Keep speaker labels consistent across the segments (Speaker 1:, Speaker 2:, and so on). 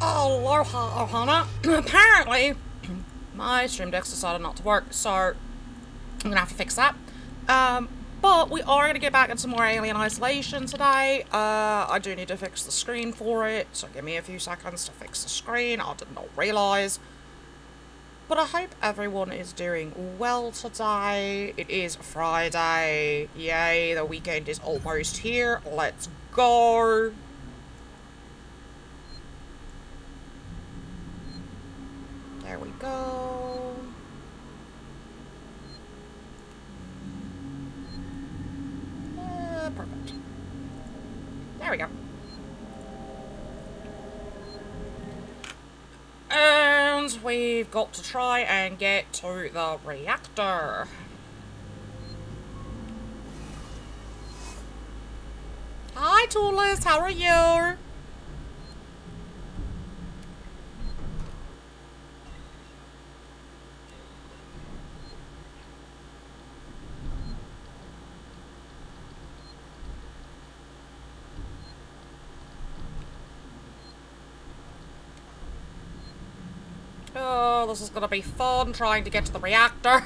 Speaker 1: Aloha, Ohana. Apparently, my stream deck's decided not to work, so I'm gonna have to fix that. But we are gonna get back into some more Alien Isolation today. I do need to fix the screen for it, so give me a few seconds to fix the screen. I did not realise. But I hope everyone is doing well today. It is Friday. Yay, the weekend is almost here. Let's go. There we go. Perfect. There we go. And we've got to try and get to the reactor. Hi, Toolis. How are you? Oh, this is gonna be fun trying to get to the reactor.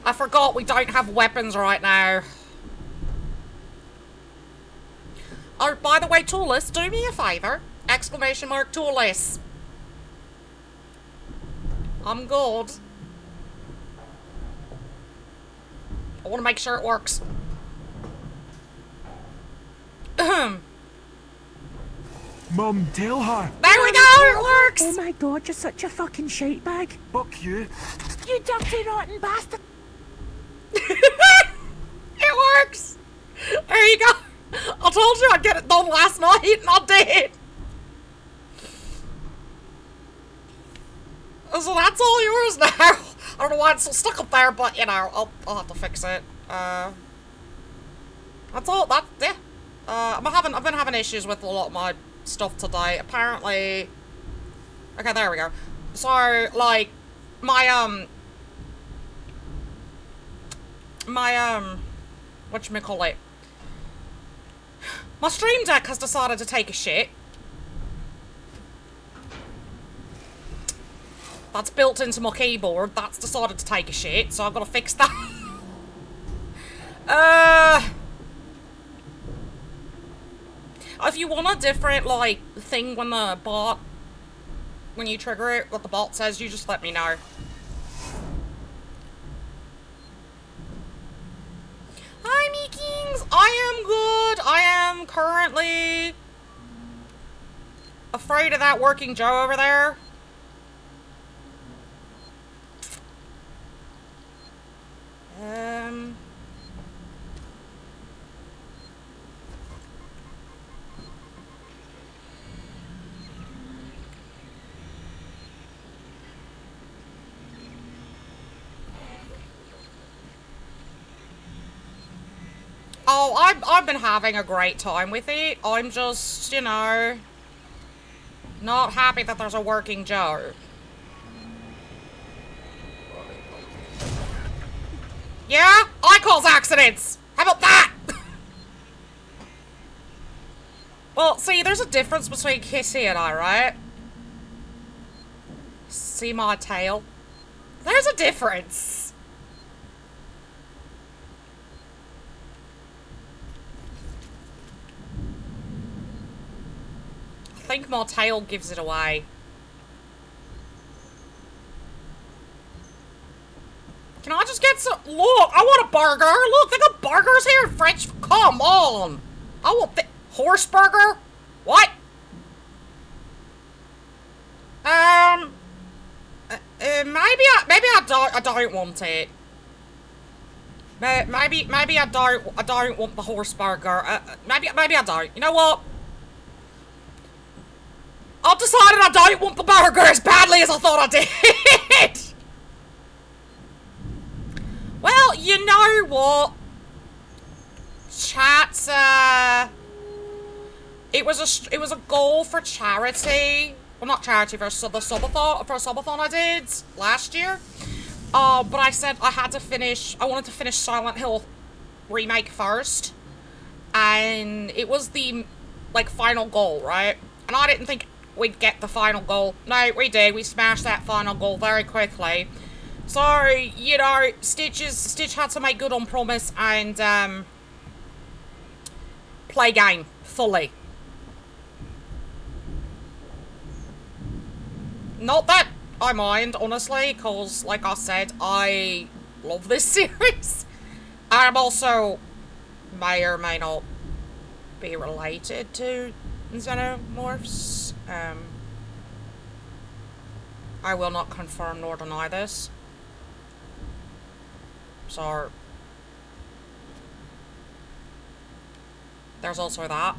Speaker 1: I forgot we don't have weapons right now. Oh, by the way, Toolis, do me a favour. Exclamation mark Toolis. I'm good. I want to make sure it works.
Speaker 2: Mum, tell her.
Speaker 1: There we go, it works!
Speaker 3: Oh my god, you're such a fucking shite bag.
Speaker 2: Fuck you.
Speaker 3: You dirty rotten bastard.
Speaker 1: It works! There you go. I told you I'd get it done last night, and I did. So that's all yours now. I don't know why it's so stuck up there, but you know, I'll have to fix it. That's all. That's yeah. I've been having issues with a lot of my stuff today. Apparently, okay, there we go. So like, my whatchamacallit? My stream deck has decided to take a shit. That's built into my keyboard. That's decided to take a shit, so I've got to fix that. If you want a different, like, thing when the bot, when you trigger it, what the bot says, you just let me know. Hi, Meekings! I am good! I am currently afraid of that working Joe over there. Oh, I've been having a great time with it. I'm just, you know, not happy that there's a working Joe. Yeah? I cause accidents! How about that? Well, see, there's a difference between Kissy and I, right? See my tail? There's a difference. I think my tail gives it away. Can I just get some? Look, I want a burger. Look, they got burgers here. French. Come on. I want the horse burger. What? Maybe I don't want it. Maybe I don't want the horse burger. Maybe I don't. You know what? I've decided I don't want the burger as badly as I thought I did. Well, you know what? Chat, it was a goal for charity. Well, not charity, for the subathon I did last year. But I said I wanted to finish Silent Hill remake first. And it was the, like, final goal, right? And I didn't think we'd get the final goal. No, we did. We smashed that final goal very quickly. So, you know, Stitch had to make good on promise and, play game fully. Not that I mind, honestly, because, like I said, I love this series. I'm also may or may not be related to xenomorphs. I will not confirm nor deny this. So, there's also that.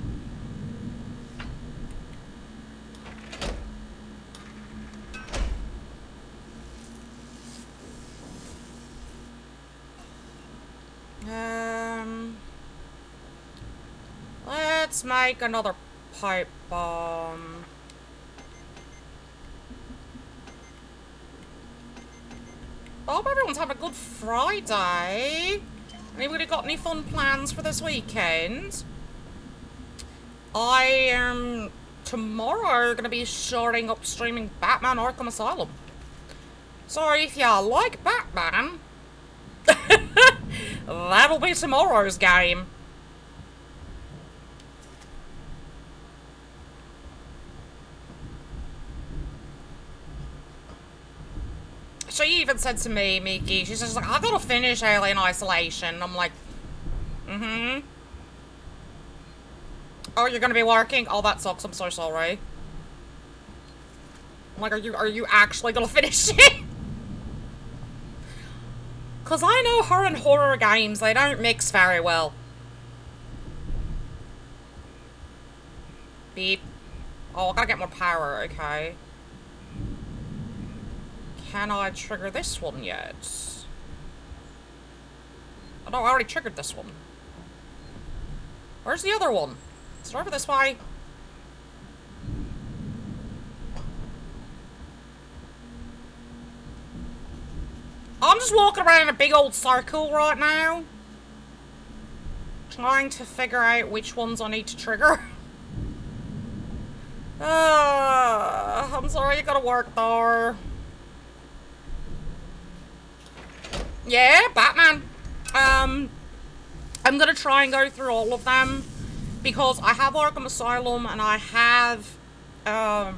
Speaker 1: Let's make another pipe bomb. I hope everyone's having a good Friday. Anybody got any fun plans for this weekend? I am tomorrow gonna be starting up streaming Batman Arkham Asylum. So if you like Batman, that'll be tomorrow's game. She even said to me, Miki, she's just like, I gotta finish Alien Isolation. I'm like, mm-hmm. Oh, you're gonna be working? Oh, that sucks. I'm so sorry. I'm like, are you actually gonna finish it? Cause I know her and horror games, they don't mix very well. Beep. Oh, I gotta get more power, okay. Can I trigger this one yet? Oh no, I already triggered this one. Where's the other one? Is it over this way? I'm just walking around in a big old circle right now. Trying to figure out which ones I need to trigger. I'm sorry, you gotta work there. Yeah, Batman. I'm gonna try and go through all of them because I have Arkham Asylum and I have Arkham.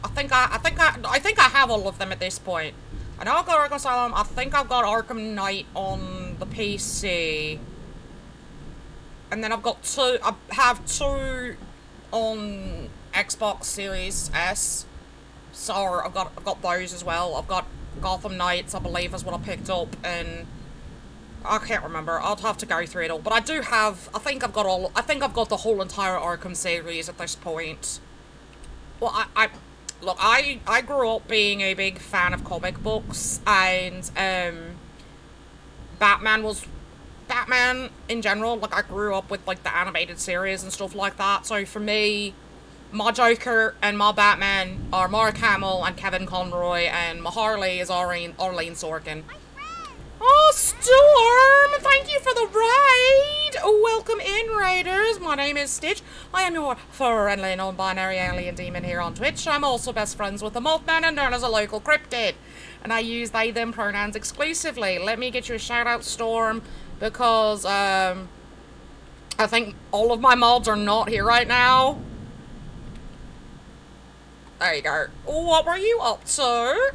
Speaker 1: I think I have all of them at this point. I know I've got Arkham Asylum. I think I've got Arkham Knight on the PC, and then I've got two. I have two on Xbox Series S. So I've got those as well. I've got Gotham Knights, I believe, is what I picked up, and I can't remember. I'll have to go through it all. But I do have. I think I've got the whole entire Arkham series at this point. Well, look, I grew up being a big fan of comic books, and Batman in general. Like, I grew up with like the animated series and stuff like that. So for me, my Joker and my Batman are Mark Hamill and Kevin Conroy, and my Harley is Arlene Sorkin. Oh, Storm! Thank you for the raid! Welcome in, raiders! My name is Stitch. I am your friendly non-binary alien demon here on Twitch. I'm also best friends with the Mothman and known as a local cryptid. And I use they-them pronouns exclusively. Let me get you a shout-out, Storm, because, I think all of my mods are not here right now. There you go. What were you up to?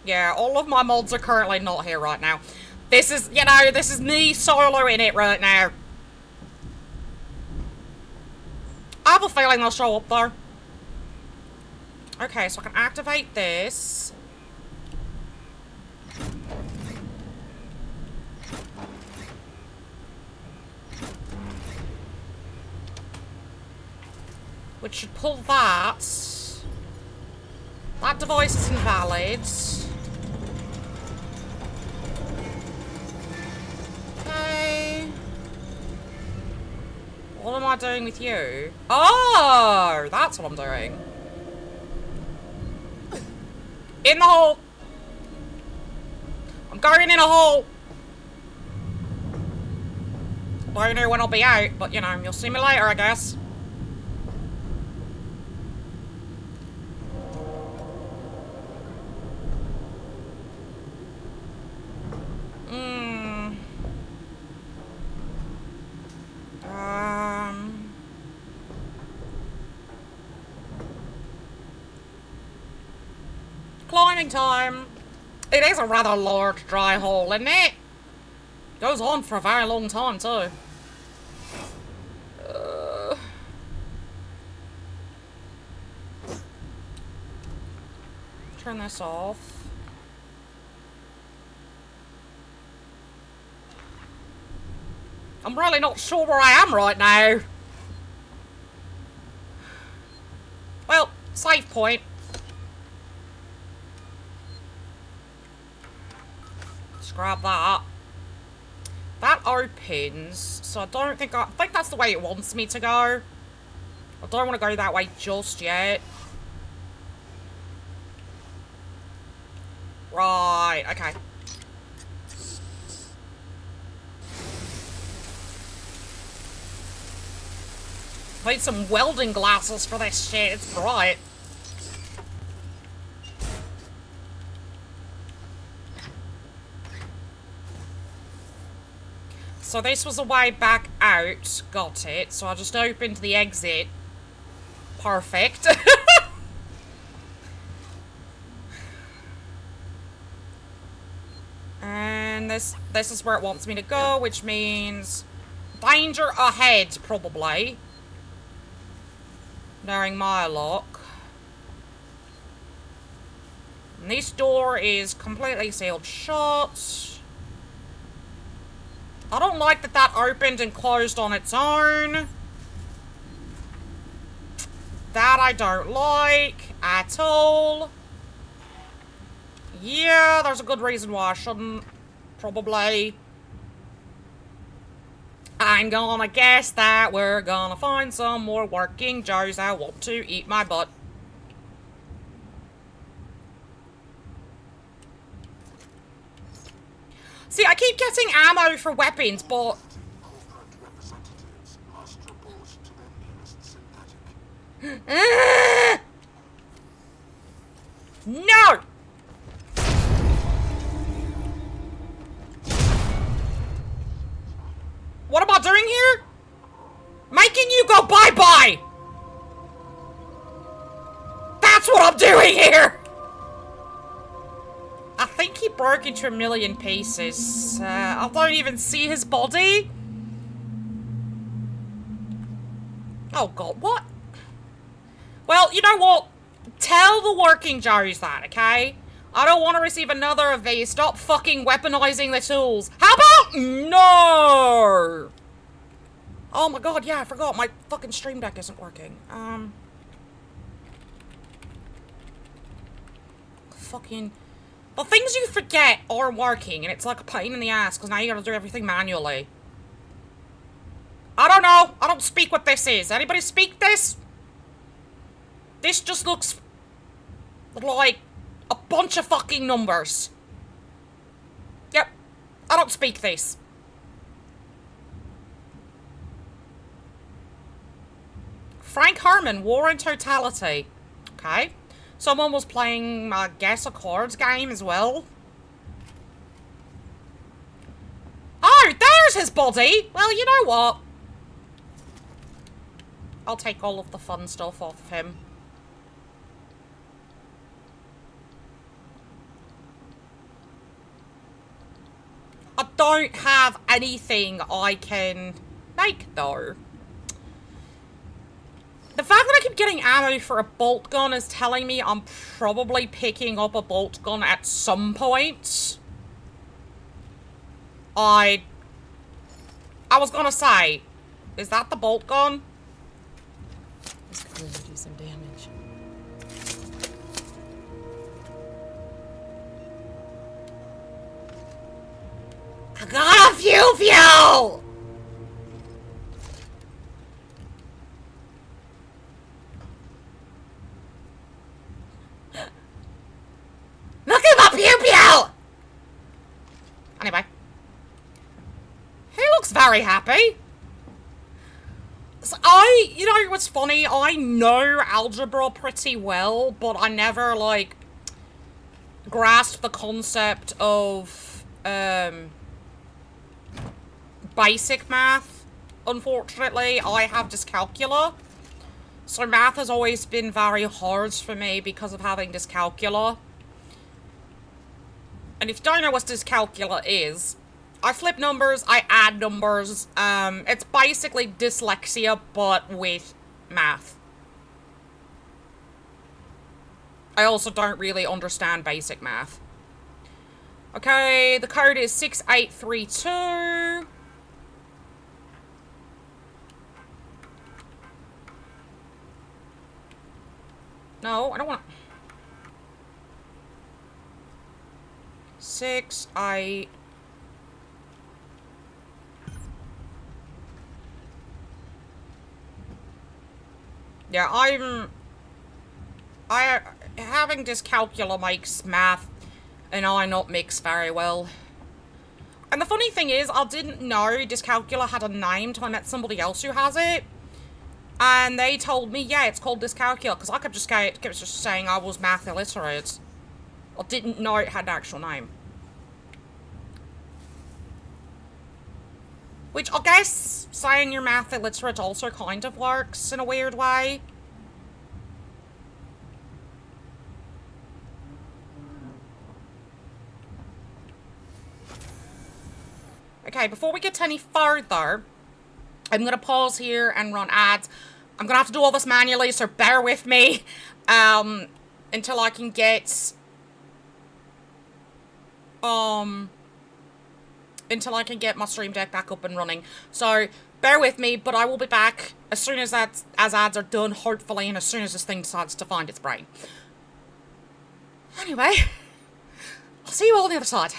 Speaker 1: Yeah, all of my mods are currently not here right now. This is, you know, this is me soloing it right now. I have a feeling they'll show up though. Okay, so I can activate this. Which should pull that. That device is invalid. Okay. What am I doing with you? Oh, that's what I'm doing. In the hole. I'm going in a hole. Don't know when I'll be out, but you know, you'll see me later, I guess. Climbing time. It is a rather large dry hole, isn't it? Goes on for a very long time, too. Turn this off. I'm really not sure where I am right now. Well, save point. Let's grab that. That opens, so I think that's the way it wants me to go. I don't want to go that way just yet. Right, okay. Need some welding glasses for this shit, it's bright. So this was a way back out. Got it. So I just opened the exit. Perfect. And this is where it wants me to go, which means danger ahead, probably. Knowing my luck. And this door is completely sealed shut. I don't like that that opened and closed on its own. That I don't like at all. Yeah, there's a good reason why I shouldn't. Probably. I'm gonna guess that we're gonna find some more working Joes that want to eat my butt. See, I keep getting ammo for weapons, but... No! What am I doing here? Making you go bye-bye! That's what I'm doing here! I think he broke into a million pieces. I don't even see his body. Oh god, what? Well, you know what? Tell the working Joes that, okay? I don't want to receive another of these. Stop fucking weaponizing the tools. How about no? Oh my god, yeah, I forgot. My fucking stream deck isn't working. Fucking... The things you forget are working, and it's like a pain in the ass, because now you gotta do everything manually. I don't know. I don't speak what this is. Anybody speak this? This just looks like a bunch of fucking numbers. Yep. I don't speak this. Frank Herman, War in Totality. Okay. Someone was playing, I guess, a cards game as well. Oh, there's his body! Well, you know what? I'll take all of the fun stuff off of him. I don't have anything I can make, though. The fact that I keep getting ammo for a bolt gun is telling me I'm probably picking up a bolt gun at some point. I was gonna say, is that the bolt gun? This could really do some damage. I got a fuel! Look at my pew-pew! Anyway. He looks very happy. So you know what's funny? I know algebra pretty well, but I never, like, grasped the concept of, basic math. Unfortunately, I have dyscalculia. So math has always been very hard for me because of having dyscalculia. And if you don't know what dyscalculia is, I flip numbers, I add numbers. It's basically dyslexia, but with math. I also don't really understand basic math. Okay, the code is 6832. No, I don't want... 6, 8... Yeah, having dyscalculia makes math and I not mix very well. And the funny thing is, I didn't know dyscalculia had a name till I met somebody else who has it. And they told me, yeah, it's called dyscalculia, because I kept just saying I was math illiterate. I didn't know it had an actual name. Which, I guess, saying you're math illiterate also kind of works in a weird way. Okay, before we get any further, I'm gonna pause here and run ads. I'm gonna have to do all this manually, so bear with me, until I can get, my Stream Deck back up and running. So, bear with me, but I will be back as soon as ads are done, hopefully, and as soon as this thing decides to find its brain. Anyway, I'll see you all on the other side.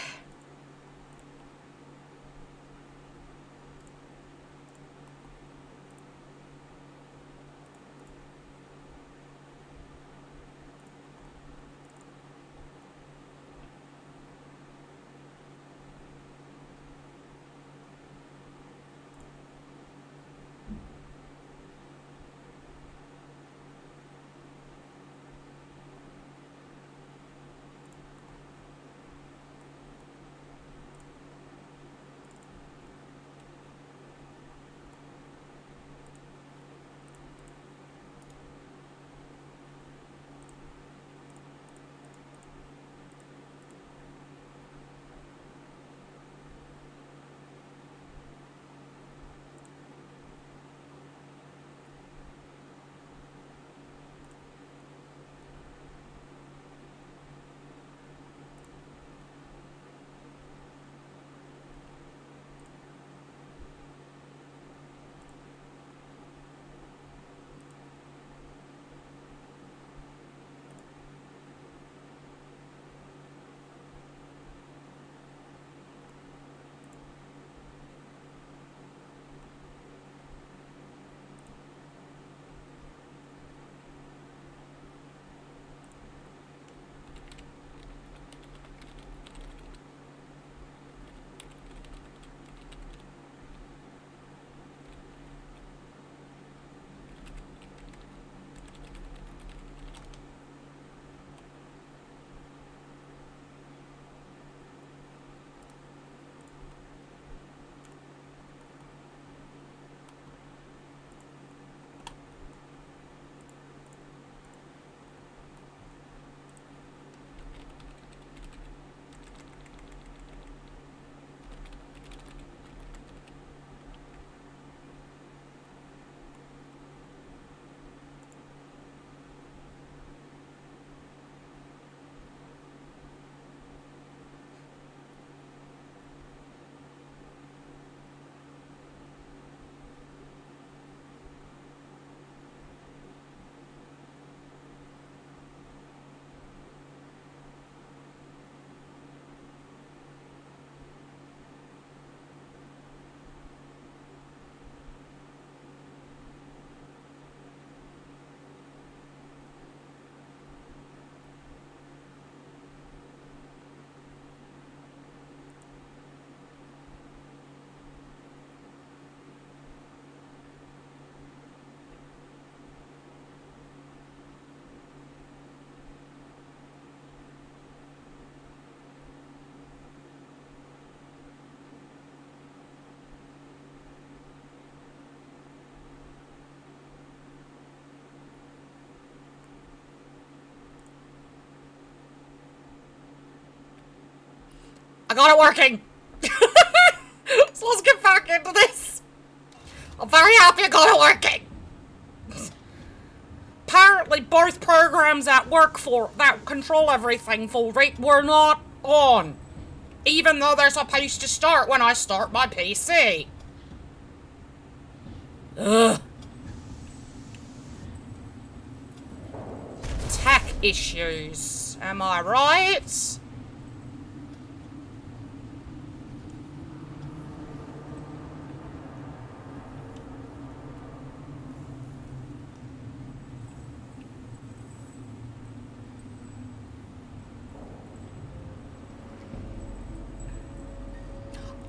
Speaker 1: got it working. So let's get back into this. I'm very happy I got it working. Apparently both programs that control everything for it were not on. Even though they're supposed to start when I start my PC. Ugh. Tech issues. Am I right?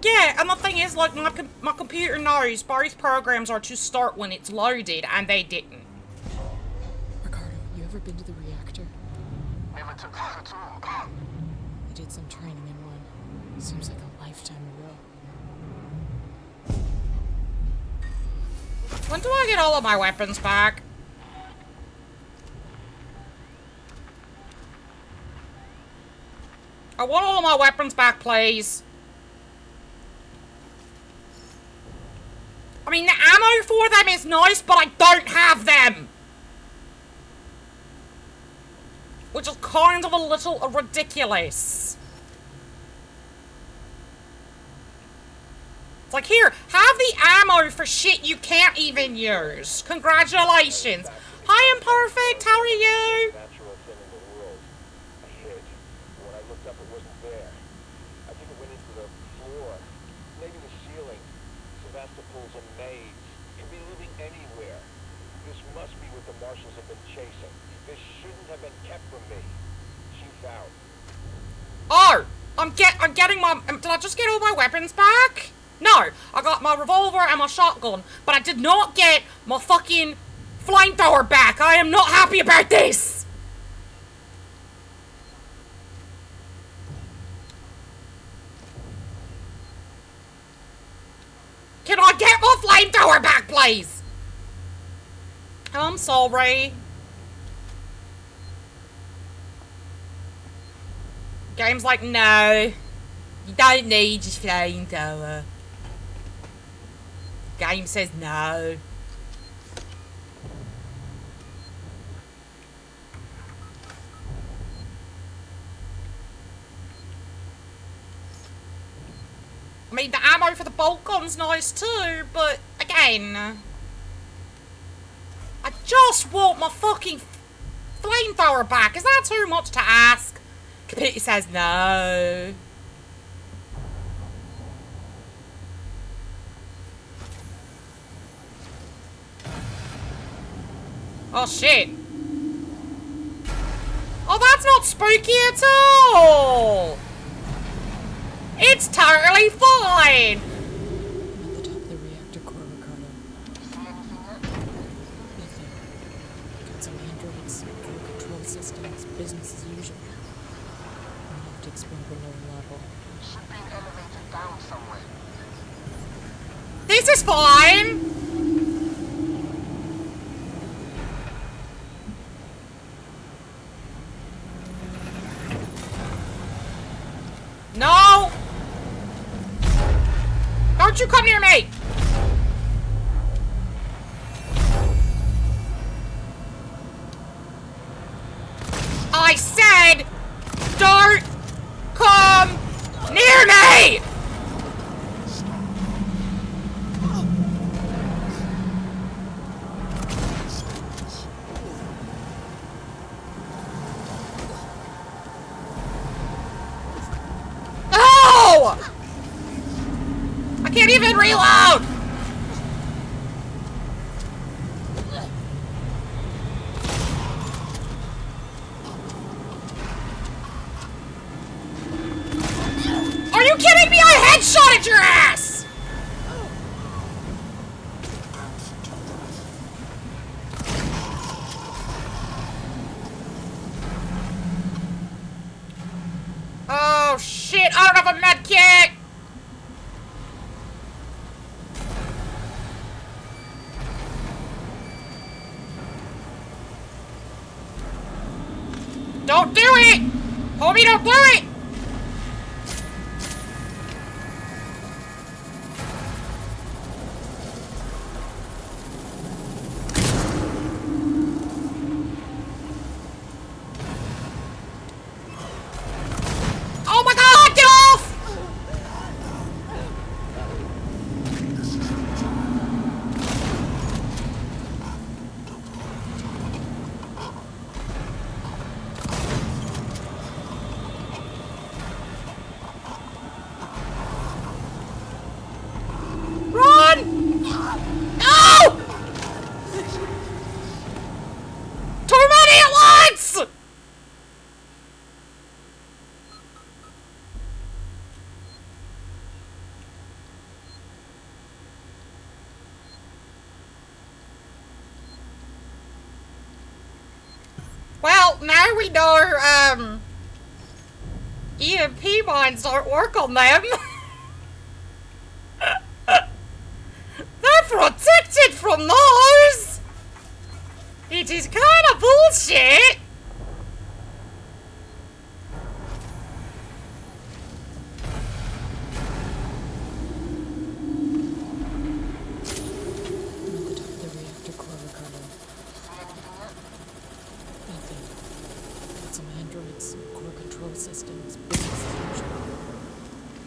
Speaker 1: Yeah, and the thing is, like, my computer knows both programs are to start when it's loaded, and they didn't.
Speaker 4: Ricardo, you ever been to the reactor?
Speaker 5: Never took that at all.
Speaker 4: I did some training in one. Seems like a lifetime ago.
Speaker 1: When do I get all of my weapons back? I want all of my weapons back, please. I mean, the ammo for them is nice, but I don't have them. Which is kind of a little ridiculous. It's like, here, have the ammo for shit you can't even use. Congratulations. Hi, Imperfect, how are you?
Speaker 5: Natural thing in the world. I hid. When I looked up, it wasn't there. I think it went into the floor, maybe the ceiling. Sevastopol's a maze. Could be living anywhere. This must be what the Marshals have been chasing. This shouldn't have been kept from me. Chief out.
Speaker 1: Oh, I'm getting my, did I just get all my weapons back? No, I got my revolver and my shotgun, but I did not get my fucking flamethrower back. I am not happy about this. Can I get my flamethrower back, please? I'm sorry. Game's like, no. You don't need your flamethrower. Game says no. I mean, the ammo for the bolt gun's nice too, but again, I just want my fucking flamethrower back. Is that too much to ask? Computer says no. Oh shit. Oh, that's not spooky at all. It's totally fine!
Speaker 4: I'm at the top of the reactor core, Ricardo.
Speaker 5: See anything yet?
Speaker 4: Nothing. Got some androids, full control systems, business as usual. I'll have to explore below level.
Speaker 5: Should be an elevator down somewhere.
Speaker 1: This is fine! No! Don't you come near me! I said, don't come near me! No! I can't even reload! Are you kidding me? I headshotted your ass! Oh shit, I don't have a med kit! Don't do it! Homie, don't do it! No! Too many at once! Well, now we know, EMP mines don't work on them. They're protected from those! It is kind of bullshit!
Speaker 4: I'm at the top of the reactor core, Ricardo. Nothing. Got some androids, some core control systems, business as usual.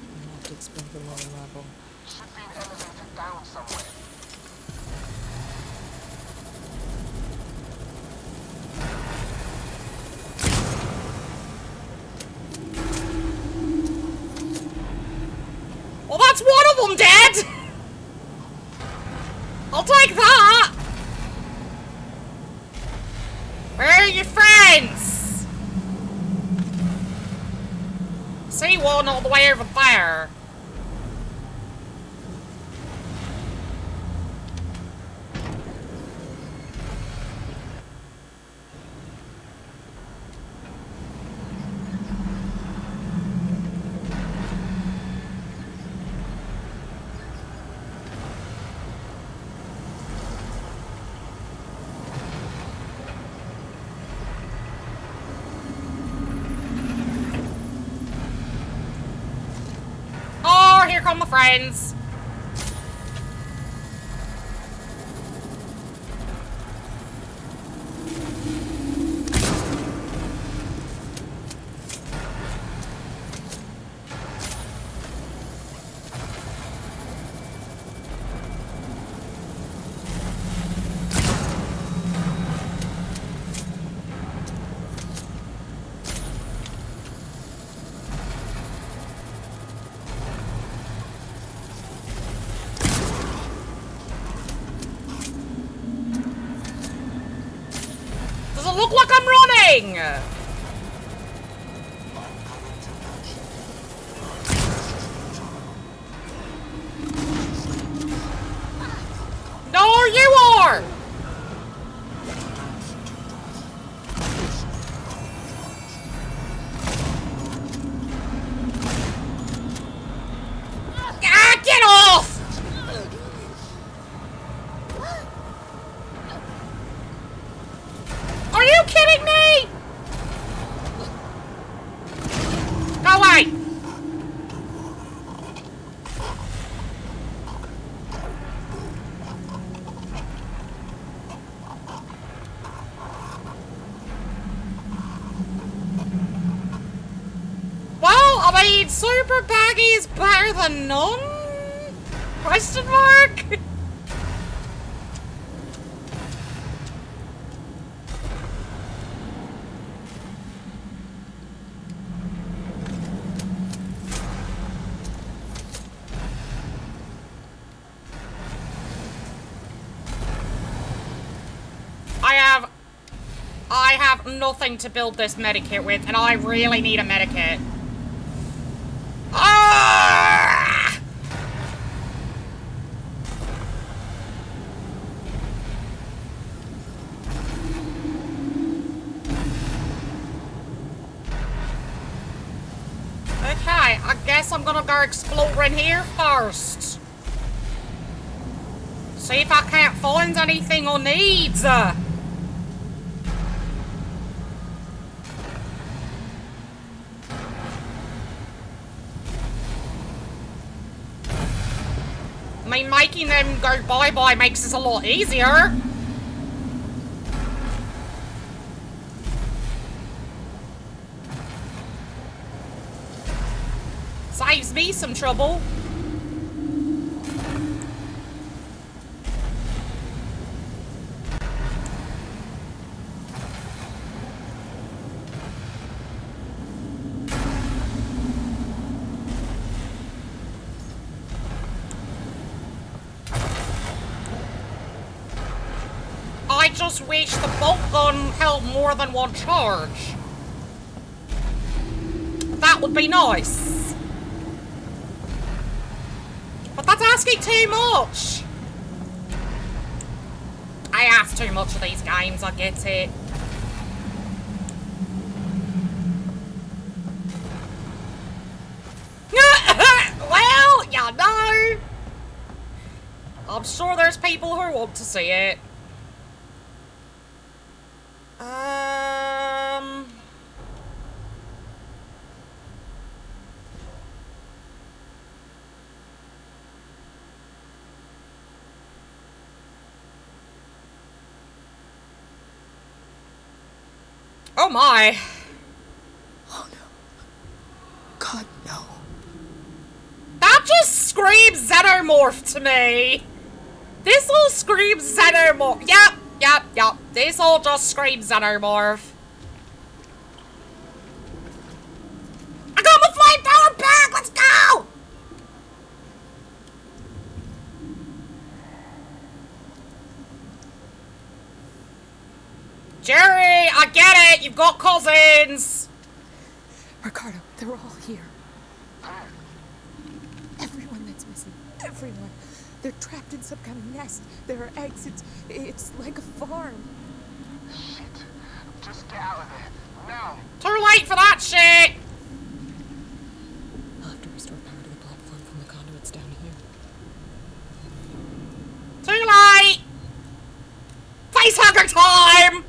Speaker 4: I'm gonna have to explore the lower level.
Speaker 5: Should be an elevator down somewhere.
Speaker 1: Well, that's one of them dead! I'll take that! Where are your friends? See one all the way over there. Oh, here come my friends. Does it look like I'm running? No, you are! Ah, get off! Are you kidding me? Go away! Well, I mean, super baggy is better than none? Question mark? I have nothing to build this medikit with, and I really need a medikit. Ah! Okay, I guess I'm gonna go exploring here first. See if I can't find anything I need. I mean, making them go bye-bye makes this a lot easier. Saves me some trouble. just wish the bolt gun held more than one charge. That would be nice. But that's asking too much. I ask too much of these games, I get it. Well, you know. I'm sure there's people who want to see it. Oh my.
Speaker 4: Oh no. God, no.
Speaker 1: That just screams xenomorph to me. This all screams xenomorph. Yep. This all just screams xenomorph. I got my flamethrower back! Let's go! Jerry, I get it! You've got cousins!
Speaker 4: Ricardo, they're all here. Everyone that's missing. Everyone. They're trapped in some kind of nest. There are eggs. It's like a farm.
Speaker 5: Shit. Just get out of there. Now.
Speaker 1: Too late for that shit!
Speaker 4: I'll have to restore power to the platform from the conduits down here.
Speaker 1: Too late! Facehugger time!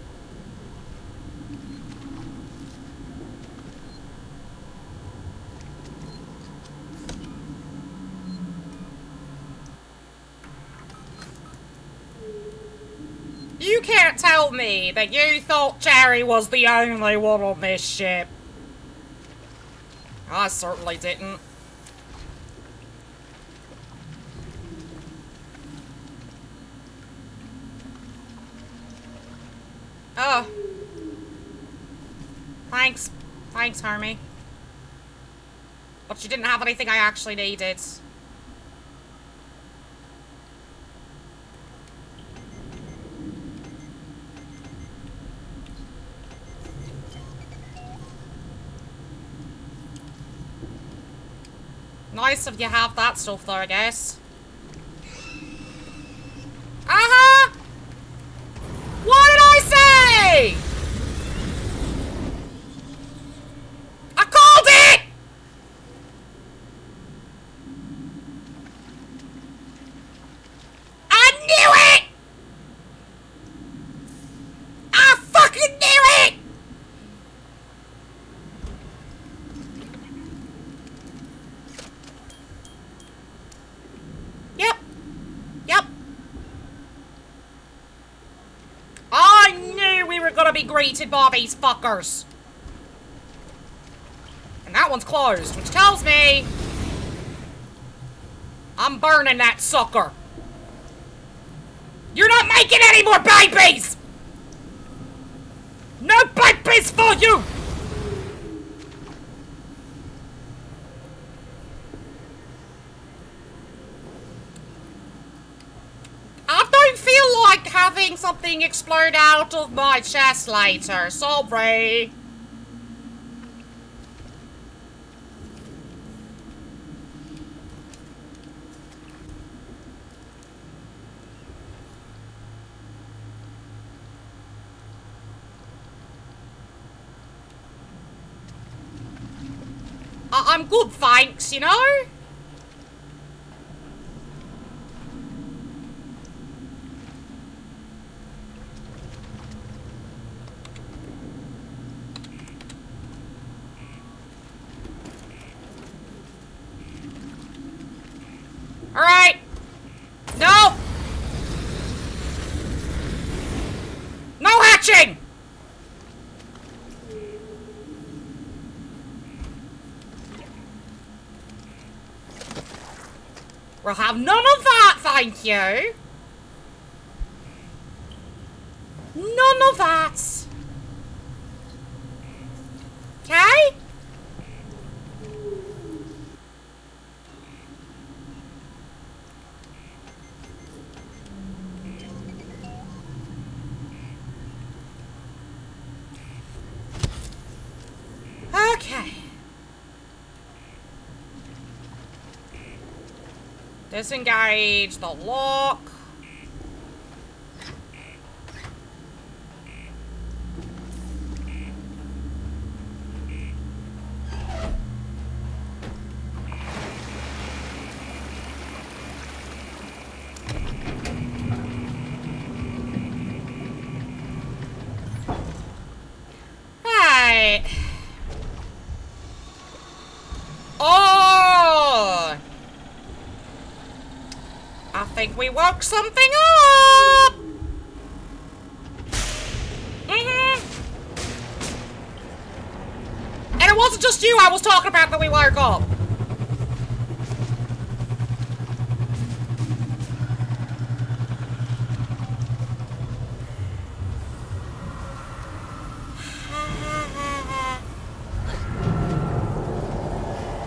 Speaker 1: You can't tell me that you thought Jerry was the only one on this ship. I certainly didn't. Oh. Thanks. Thanks, Hermie. But you didn't have anything I actually needed. Nice if you have that stuff though, I guess. Uh-huh! What did I say? I called it! I knew it! I fucking knew it! Yep. I knew we were gonna be greeted by these fuckers. And that one's closed, which tells me I'm burning that sucker. You're not making any more babies! No babies for you! I don't feel like having something explode out of my chest later. Sorry. I'm good, thanks, you know? Alright. No! No hatching! We'll have none of that, thank you. None of that. Okay? Disengage the lock. Right. Oh! I think we woke something up! And it wasn't just you I was talking about that we woke up.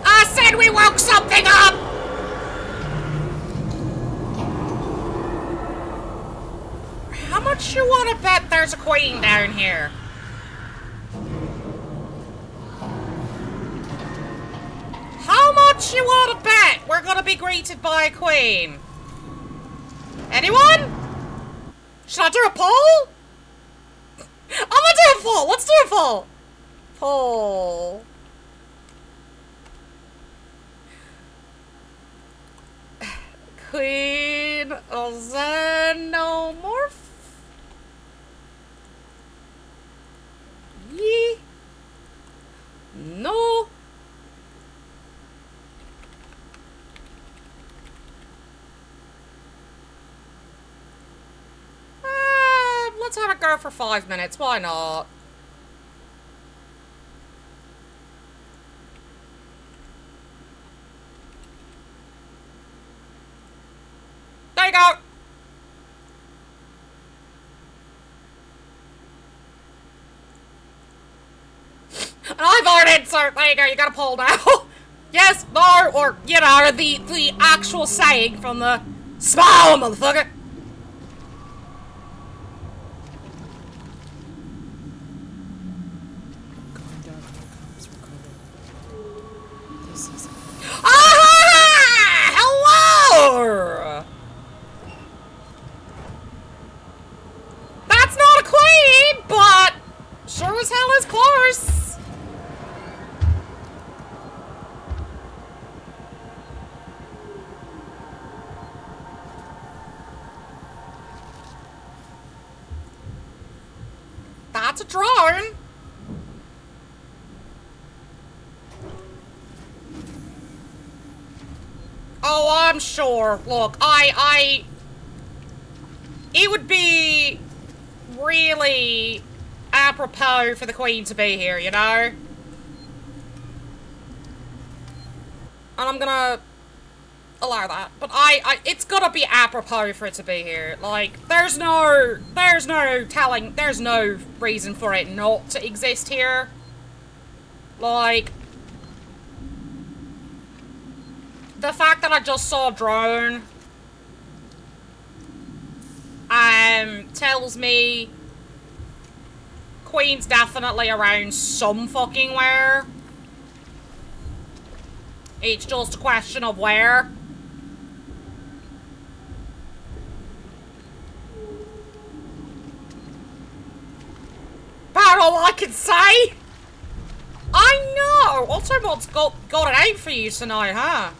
Speaker 1: I said we woke something up! How much you want to bet there's a queen down here? How much you want to bet we're gonna be greeted by a queen? Anyone? Should I do a poll? I'm gonna do a poll. Let's do a poll. Poll. Queen xenomorph? Yee. No. Let's have it go for 5 minutes. Why not? There you go. And I voted, so there you go. You got a poll now. Yes, no, or, you know, the actual saying from the small motherfucker. Ah! Hello! That's not a queen, but sure as hell is close. That's a drone. Oh, I'm sure. Look, it would be really apropos for the Queen to be here, you know? And I'm gonna allow that. But it's gotta be apropos for it to be here. Like, there's no telling, there's no reason for it not to exist here. Like, the fact that I just saw a drone tells me Queen's definitely around some fucking where. It's just a question of where. About all I can say. I know. Autobot's got it out for you tonight, huh?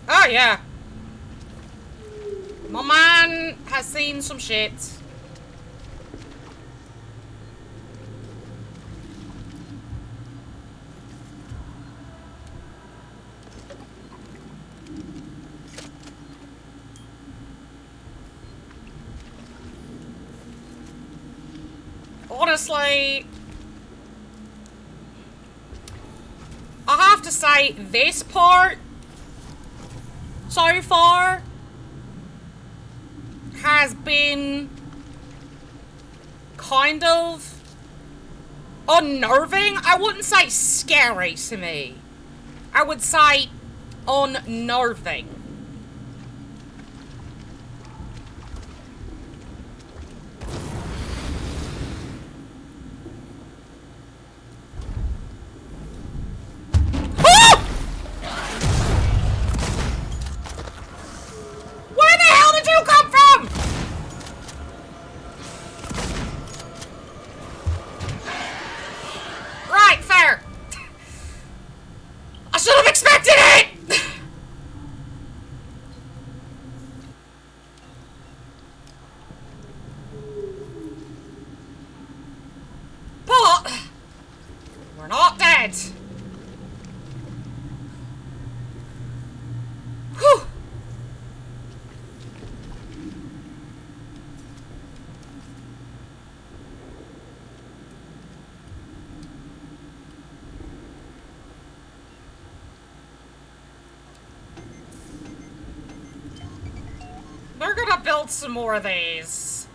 Speaker 1: Oh, yeah. My man has seen some shit. Honestly, I have to say, this part so far has been kind of unnerving. I wouldn't say scary to me. I would say unnerving. We're gonna build some more of these.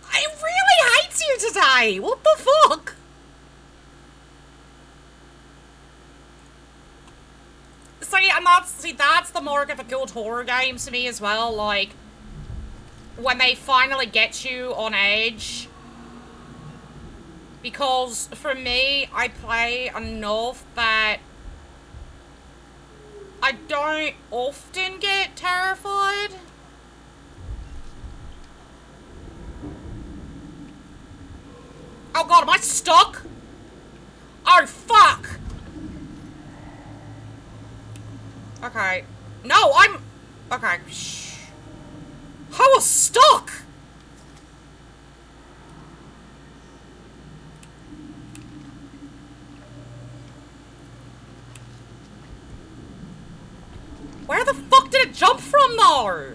Speaker 1: I really hate you today! What the fuck? That's the mark of a good horror game to me as well, like, when they finally get you on edge. Because, for me, I play enough that I don't often get terrified. Oh god, am I stuck? Oh, fuck! Okay. No, I'm... Okay, shh. I was stuck! Where the fuck did it jump from, though?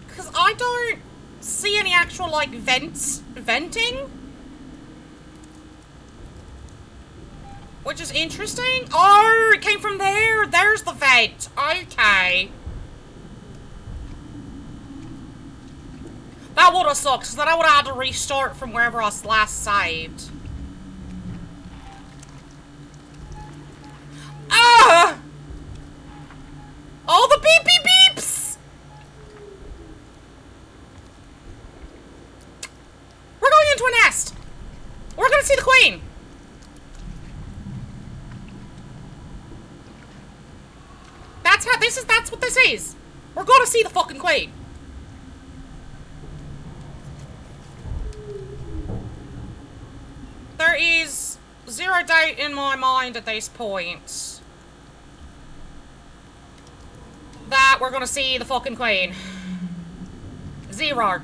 Speaker 1: Because I don't see any actual, like, venting. Which is interesting. Oh, it came from there. There's the vent. Okay. That would have sucked, because then I would have had to restart from wherever I was last saved. Ah! All the beep beep beeps! We're going into a nest! We're gonna see the queen! That's what this is! We're gonna see the fucking queen! There is zero doubt in my mind at this point that we're gonna see the fucking queen. Zero.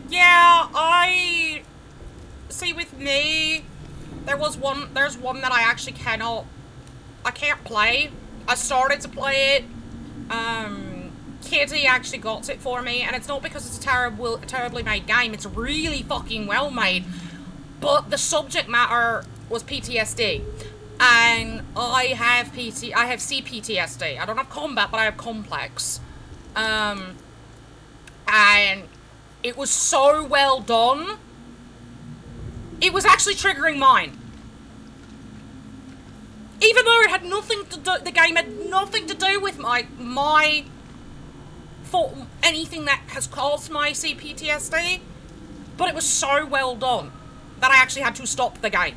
Speaker 1: Yeah, see, with me, there's one that I actually I can't play. I started to play it, Kitty actually got it for me, and it's not because it's a terribly made game, it's really fucking well made, but the subject matter was PTSD, and I have CPTSD. I don't have combat, but I have complex, and it was so well done. It was actually triggering mine. Even though it had nothing to do, the game had nothing to do with for anything that has caused my CPTSD, but it was so well done that I actually had to stop the game.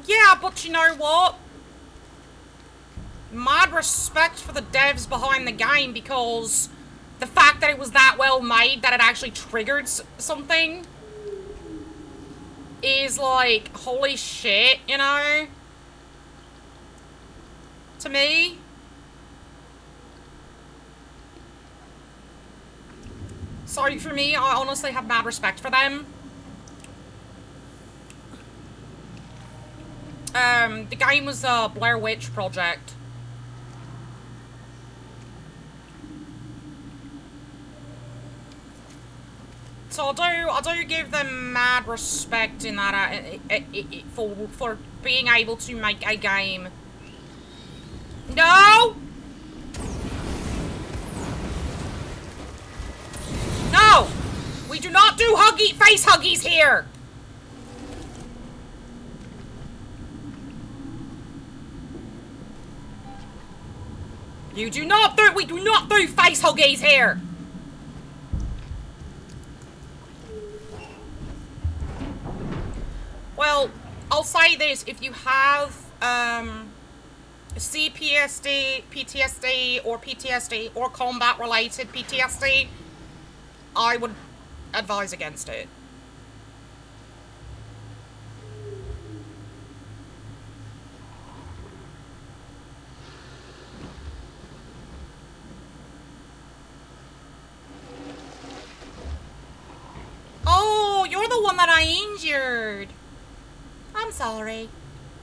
Speaker 1: Yeah, but you know what? Mad respect for the devs behind the game, because the fact that it was that well made that it actually triggered something is like, holy shit, you know? To me. Sorry, for me, I honestly have mad respect for them. The game was the Blair Witch Project. So I do give them mad respect in that for being able to make a game. No! No! We do not do face huggies here! We do not do face huggies here! Well, I'll say this, if you have, CPSD, PTSD, or PTSD, or combat-related PTSD, I would advise against it. Oh, you're the one that I injured. I'm sorry.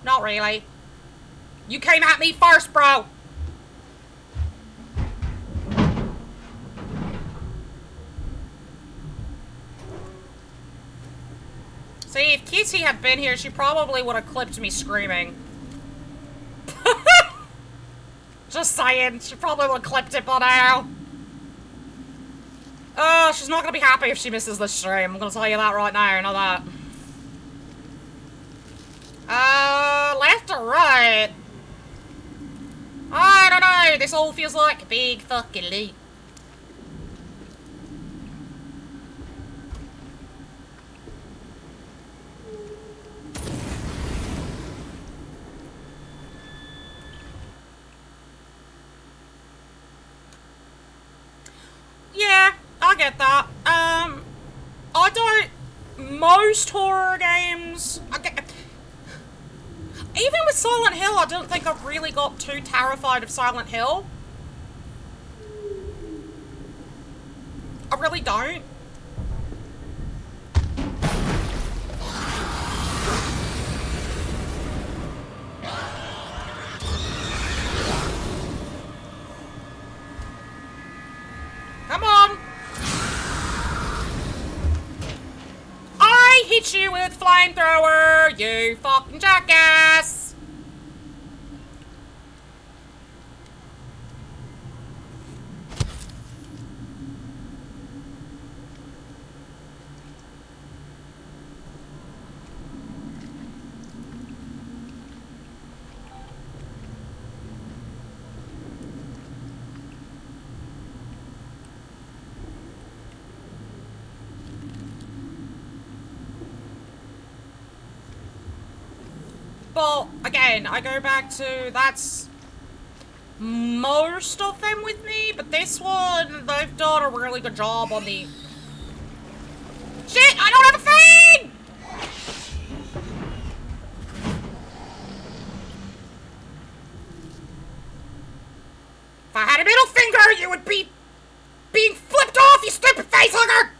Speaker 1: Not really. You came at me first, bro. See, if Kitty had been here, she probably would have clipped me screaming. Just saying, she probably would have clipped it by now. Oh, she's not gonna be happy if she misses this stream. I'm gonna tell you that right now, you know that. Left or right? I don't know, this all feels like a big fucking leap. Yeah, I get that. I don't... Most horror games... Even with Silent Hill, I don't think I've really got too terrified of Silent Hill. I really don't. Come on! I hit you with flamethrower, you fucking jackass! But, again, I go back to, that's most of them with me, but this one, they've done a really good job on the... Shit, I don't have a thing! If I had a middle finger, you would be being flipped off, you stupid facehugger!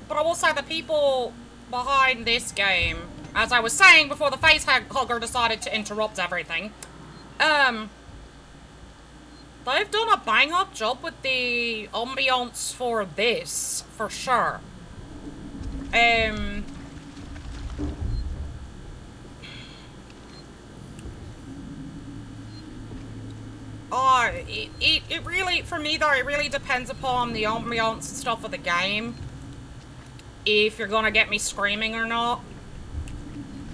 Speaker 1: But I will say the people behind this game, as I was saying before the facehugger decided to interrupt everything, they've done a bang-up job with the ambiance for this, for sure. It really, for me though, it really depends upon the ambiance and stuff of the game. If you're gonna get me screaming or not.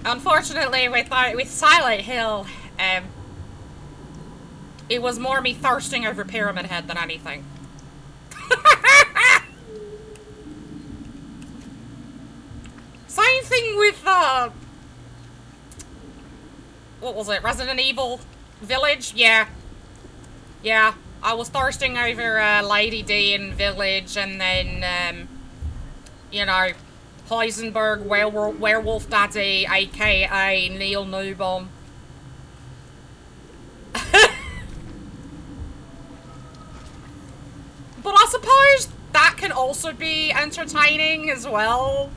Speaker 1: Unfortunately, with Silent Hill, it was more me thirsting over Pyramid Head than anything. Same thing with, what was it, Resident Evil Village? Yeah. Yeah, I was thirsting over, Lady D in Village, and then, you know, Heisenberg, Werewolf Daddy, aka Neil Newbon. But I suppose that can also be entertaining as well.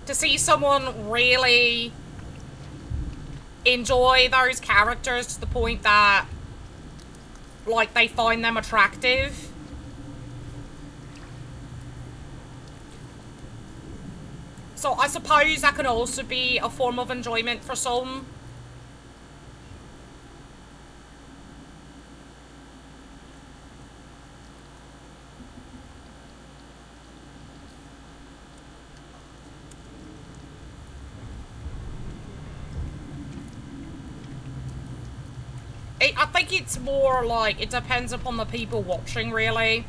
Speaker 1: To see someone really enjoy those characters to the point that, like, they find them attractive. So I suppose that can also be a form of enjoyment for some. I think it's more like, it depends upon the people watching, really.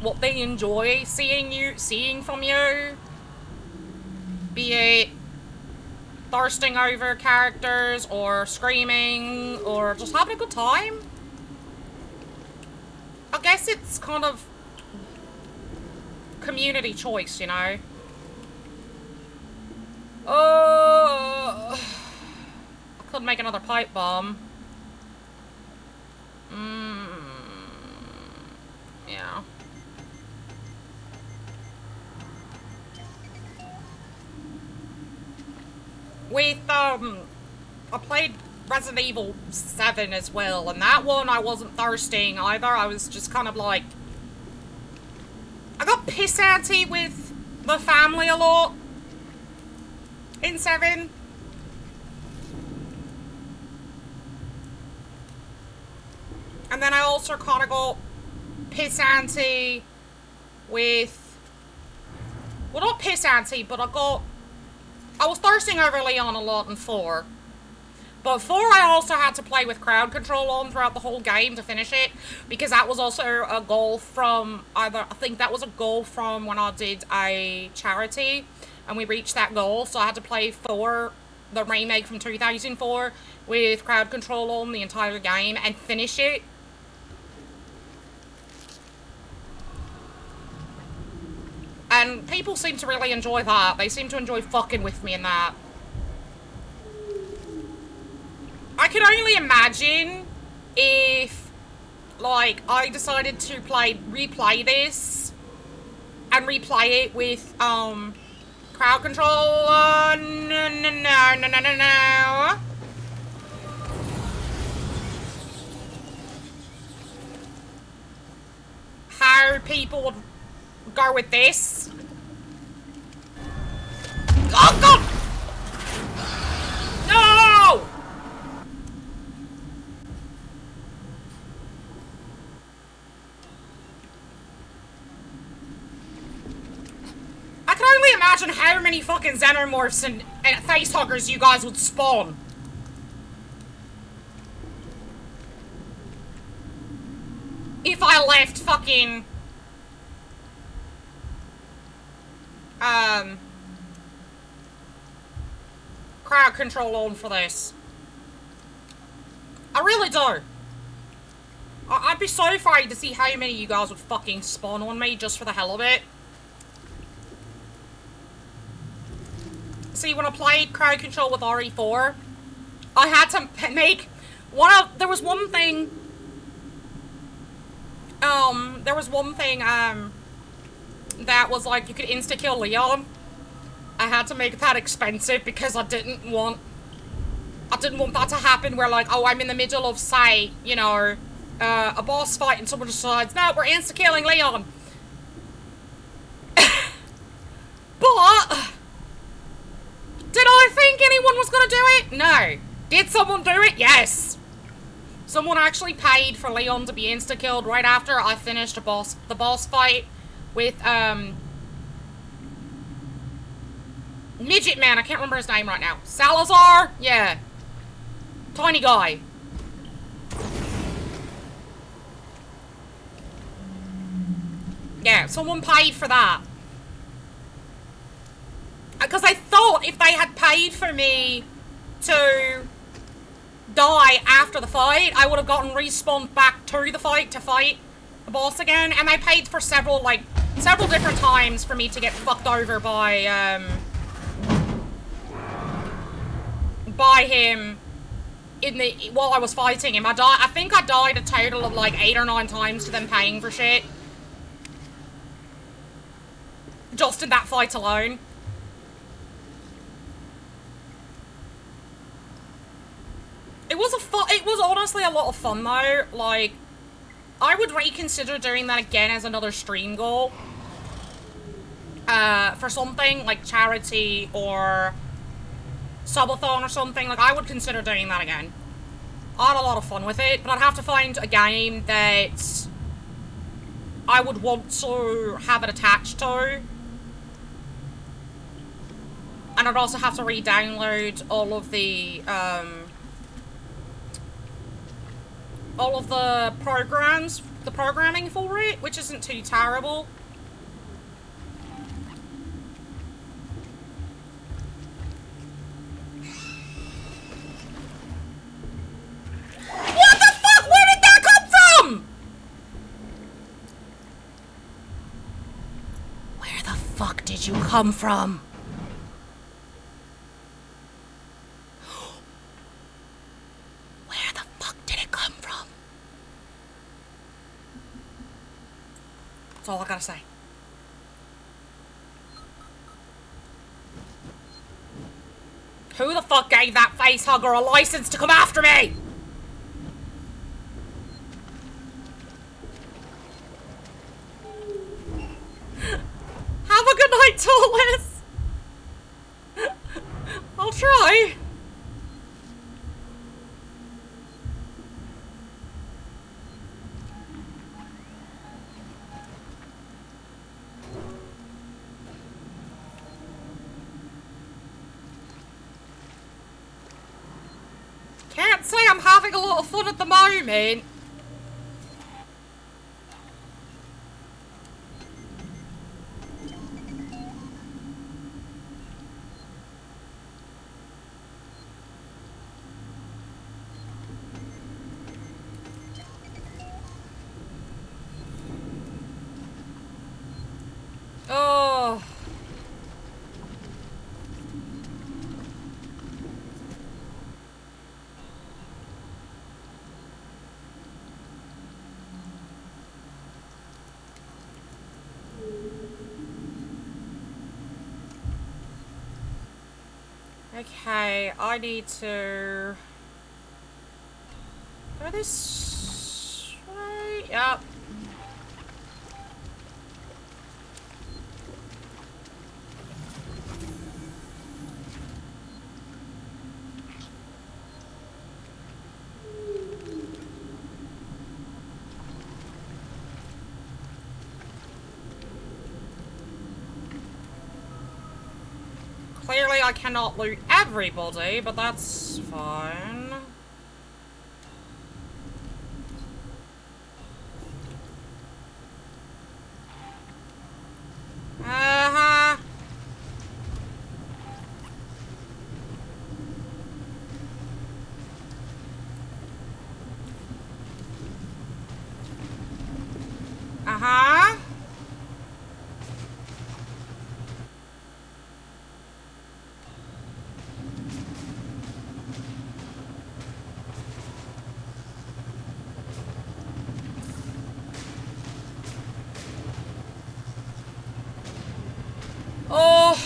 Speaker 1: What they enjoy seeing from you. Be it thirsting over characters, or screaming, or just having a good time. I guess it's kind of community choice, you know? I could make another pipe bomb. Yeah. With, I played Resident Evil 7 as well, and that one I wasn't thirsting either. I was just kind of like... I got piss-anty with the family a lot in 7. And then I also kind of got piss-anty with... Well, not piss-anty, but I was thirsting over Leon a lot in 4. But 4 I also had to play with crowd control on throughout the whole game to finish it. Because that was also a goal from I think that was a goal from when I did a charity. And we reached that goal. So I had to play 4, the remake from 2004, with crowd control on the entire game and finish it. And people seem to really enjoy that. They seem to enjoy fucking with me in that. I can only imagine if, like, I decided to replay this and replay it with, crowd control. No. How people would go with this. Oh god! No! I can only imagine how many fucking xenomorphs and facehuggers you guys would spawn. If I left fucking... crowd control on for this. I really do. I'd be so afraid to see how many of you guys would fucking spawn on me just for the hell of it. See, when I played crowd control with RE4, I had to make there was one thing that was like you could insta-kill Leon. I had to make that expensive because I didn't want that to happen where, like, oh, I'm in the middle of, say, you know, a boss fight and someone decides, no, we're insta-killing Leon. But did I think anyone was gonna do it? No. Did someone do it? Yes. Someone actually paid for Leon to be insta-killed right after I finished the boss fight with, Midget Man, I can't remember his name right now. Salazar? Yeah. Tiny guy. Yeah, someone paid for that. Because I thought if they had paid for me to die after the fight, I would have gotten respawned back to the fight to fight the boss again. And they paid for several different times for me to get fucked over by him while I was fighting him. I think I died a total of like 8 or 9 times to them paying for shit. Just in that fight alone. It was honestly a lot of fun though. Like, I would reconsider doing that again as another stream goal. for something like charity or subathon or something, like I would consider doing that again. I had a lot of fun with it, but I'd have to find a game that I would want to have it attached to. And I'd also have to re-download all of the programs, the programming for it, which isn't too terrible. What the fuck? Where did that come from? Where the fuck did you come from? Where the fuck did it come from? That's all I gotta say. Who the fuck gave that facehugger a license to come after me? Have a good night, Tallest. I'll try. Can't say I'm having a lot of fun at the moment. Oh. Okay, I need to go this way. Yep. Clearly I cannot loot everybody, but that's fine. Uh-huh. Uh-huh. Oh,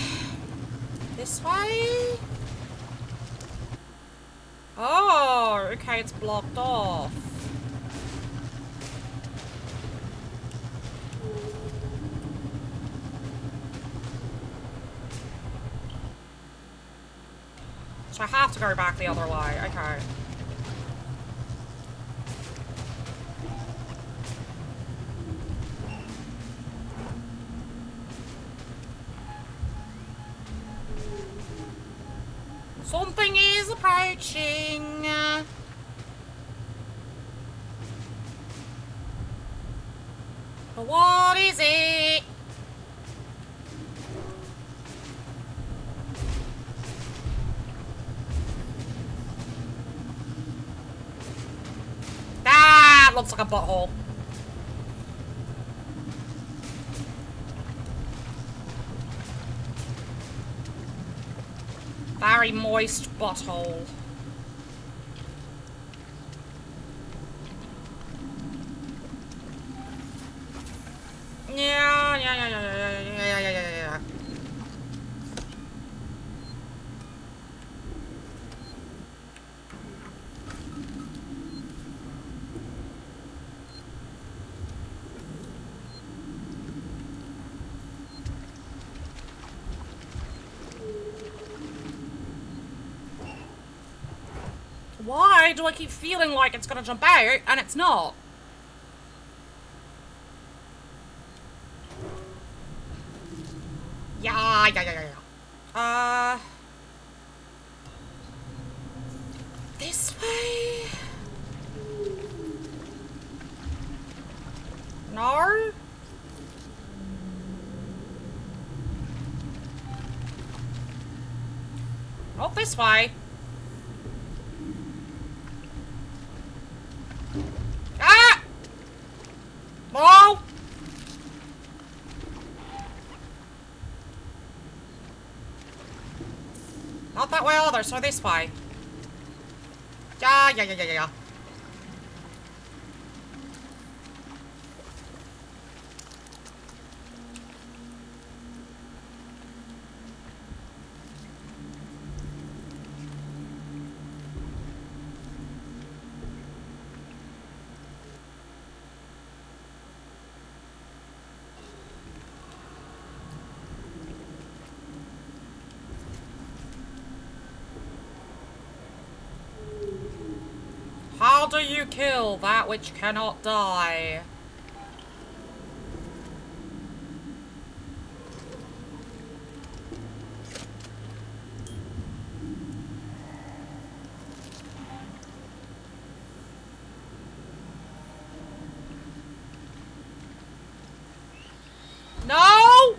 Speaker 1: this way? Oh, okay, it's blocked off. So I have to go back the other way, okay. Something is approaching. But what is it? That looks like a butthole. Very moist butthole. Yeah. why do I keep feeling like it's gonna jump out and it's not? Yeah. This way? No? Not this way. Ah! No! Not that way either, so this way. Yeah. How do you kill that which cannot die? No!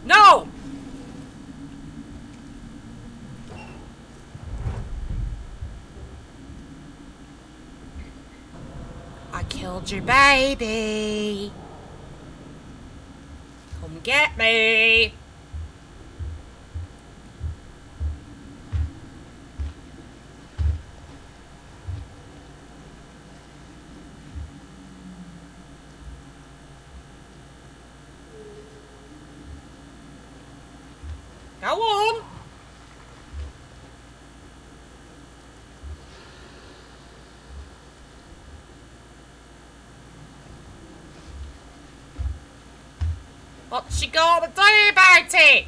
Speaker 1: No! I killed your baby. Come get me. Go on. What's she gonna do about it?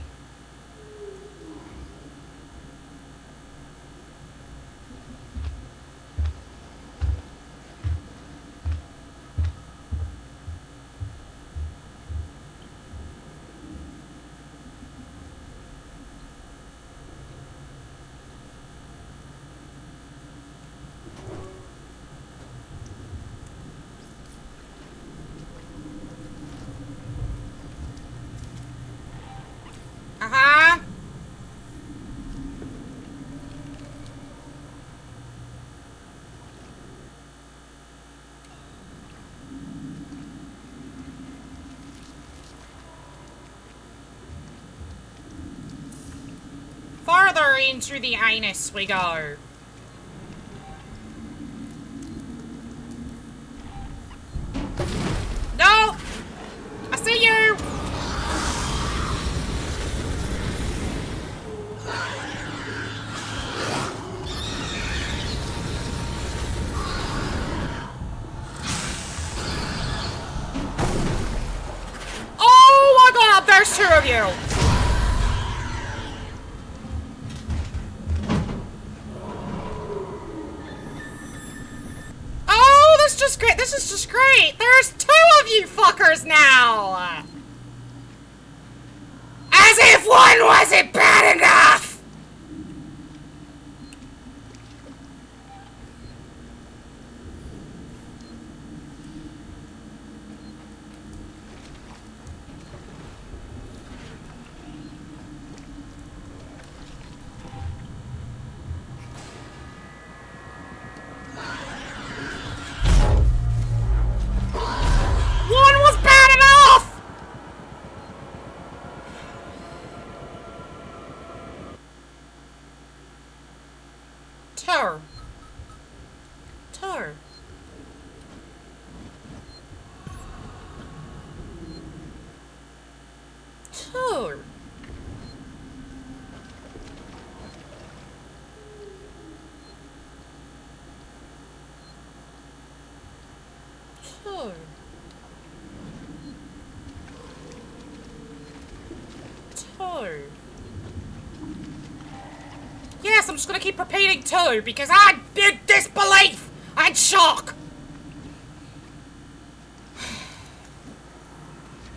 Speaker 1: Uh-huh. Farther into the anus we go. No! I see you! Oh my god, there's two of you! Oh, this is just great! There's two of you fuckers now! As if one wasn't bad enough! One was bad enough! Two. I'm just gonna keep repeating 2 because I'm in disbelief and shock.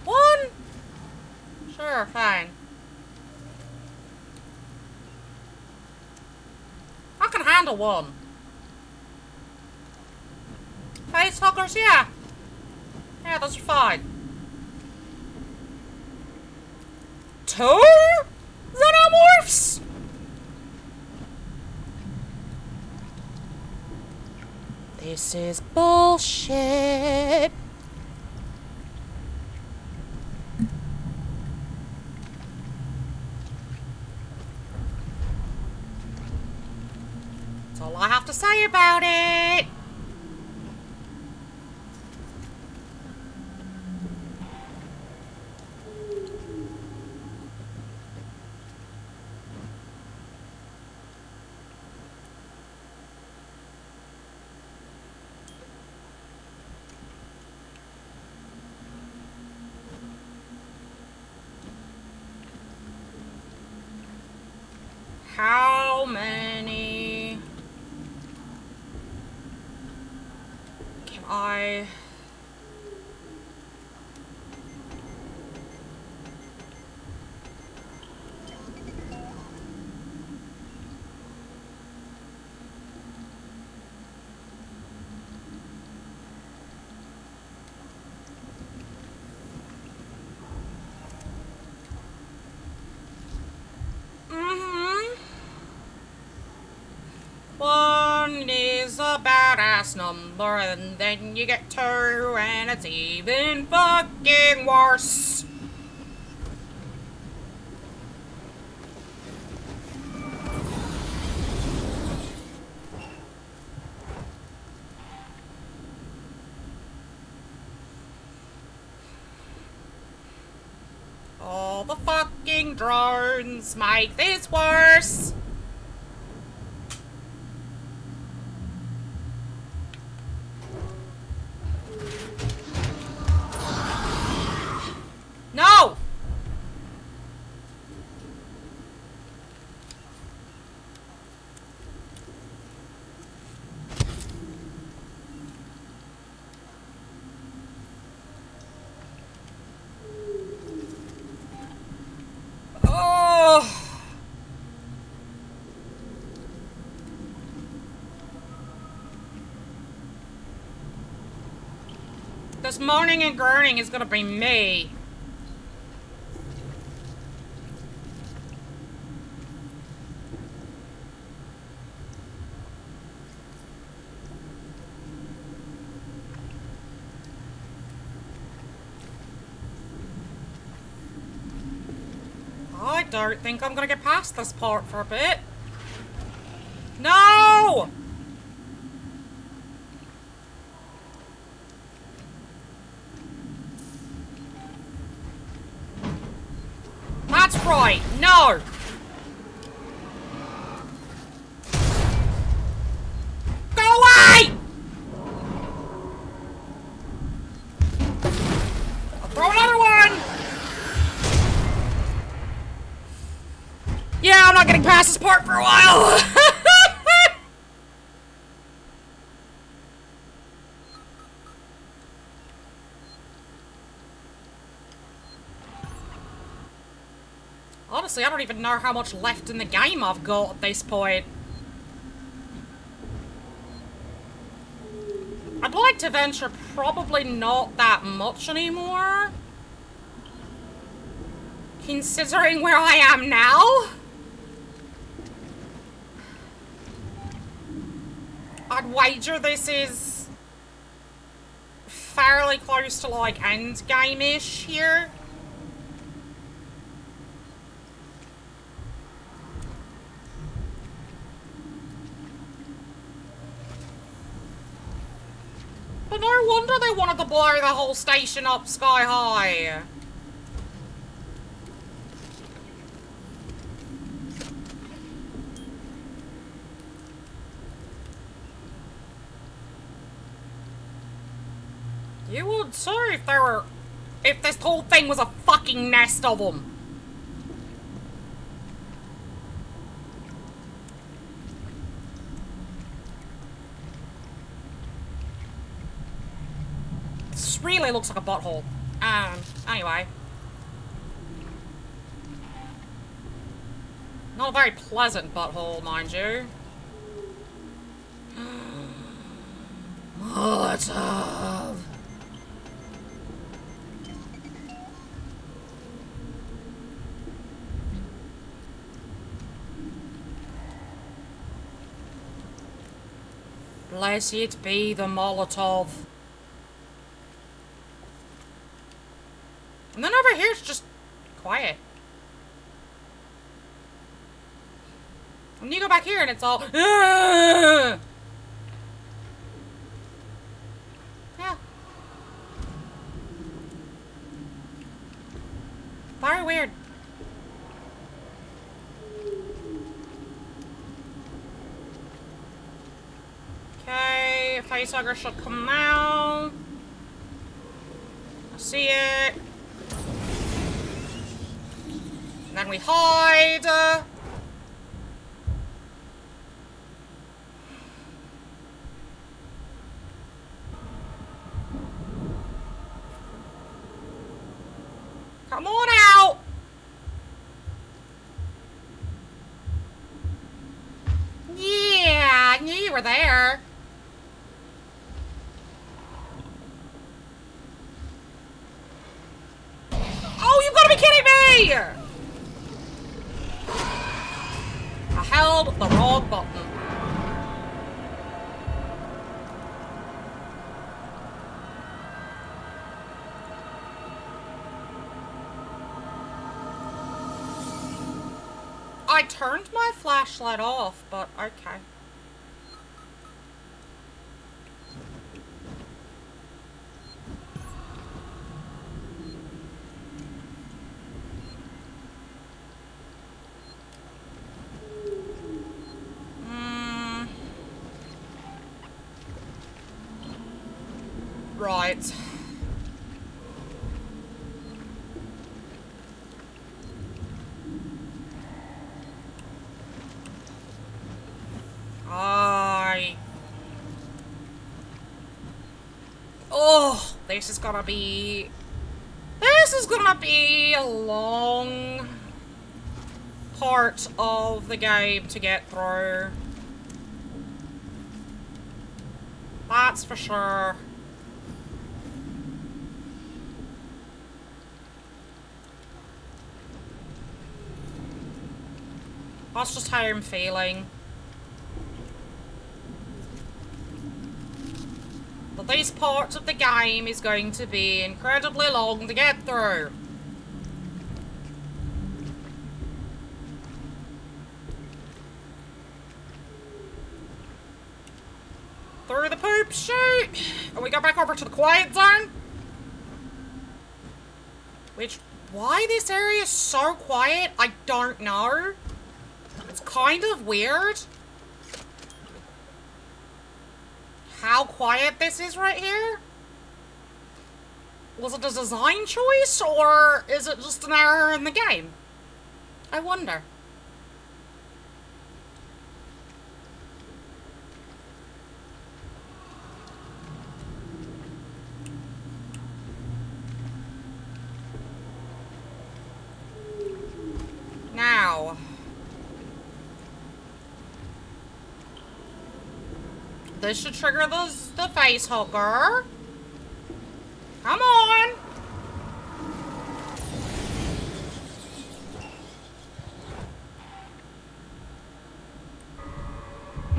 Speaker 1: 1? Sure, fine. I can handle 1. Face huggers, yeah. Yeah, those are fine. 2 xenomorphs? This is bullshit. That's all I have to say about it. How many can I... One is a badass number, and then you get 2, and it's even fucking worse. All the fucking drones make this worse. No! Oh! This moaning and groaning is gonna be me. I don't think I'm gonna get past this part for a bit. No! That's right, no! Go away! I'll throw another one! Yeah, I'm not getting past this part for a while! Honestly, I don't even know how much left in the game I've got at this point. I'd like to venture probably not that much anymore. Considering where I am now. I'd wager this is fairly close to like endgame-ish here. But no wonder they wanted to blow the whole station up sky high. You would too if this whole thing was a fucking nest of them. really looks like a butthole. Anyway. Not a very pleasant butthole, mind you. Molotov. Blessed be the Molotov. And then over here it's just quiet. And you go back here and it's all yeah. Very weird. Okay, facehugger should come now. I see it. And then we hide. Come on out! Yeah, I knew you were there. Oh, you've got to be kidding me! I held the wrong button. I turned my flashlight off, but okay. Right. Oh, this is gonna be a long part of the game to get through. That's for sure. That's just how I'm feeling. But these parts of the game is going to be incredibly long to get through. Through the poop chute! And we go back over to the quiet zone. Which, why this area is so quiet, I don't know. It's kind of weird how quiet this is right here. Was it a design choice, or is it just an error in the game? I wonder. Now, this should trigger the face hugger. Come on.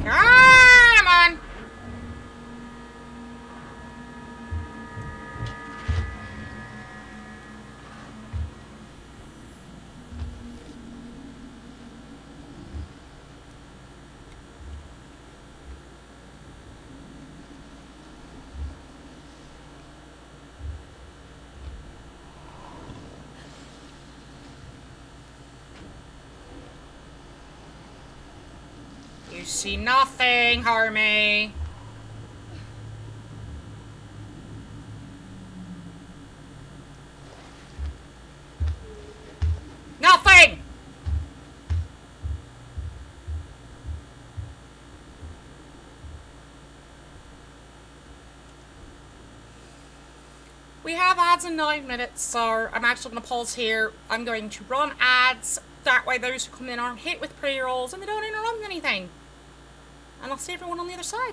Speaker 1: Come on. You see nothing, Harmy. Nothing! We have ads in 9 minutes, so I'm actually going to pause here. I'm going to run ads. That way those who come in aren't hit with pre-rolls and they don't interrupt anything. And I'll see everyone on the other side.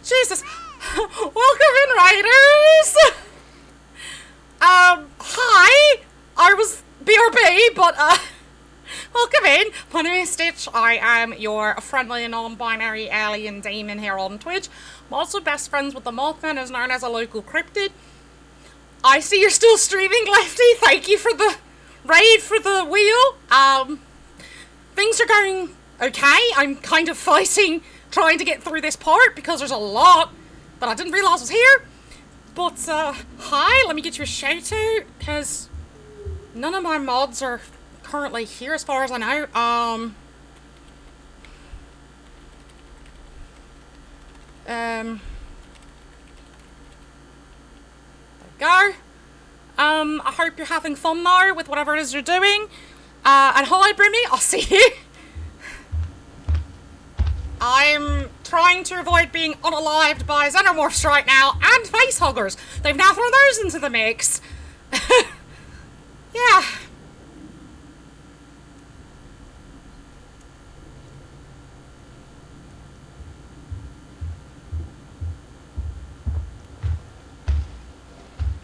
Speaker 1: Jesus. Welcome in, Raiders. Hi. I was BRB, but, welcome in. My name is Stitch. I am your friendly non-binary alien demon here on Twitch. I'm also best friends with the Mothman, who's known as a local cryptid. I see you're still streaming, Lefty. Thank you for the raid for the wheel. Things are going okay. I'm kind of fighting, trying to get through this part because there's a lot that I didn't realise was here. But, hi, let me get you a shout out, because none of my mods are currently here as far as I know. There we go. I hope you're having fun now with whatever it is you're doing. And hi, Brimmy, I'll see you. I'm trying to avoid being unalived by xenomorphs right now, and facehuggers. They've now thrown those into the mix. Yeah.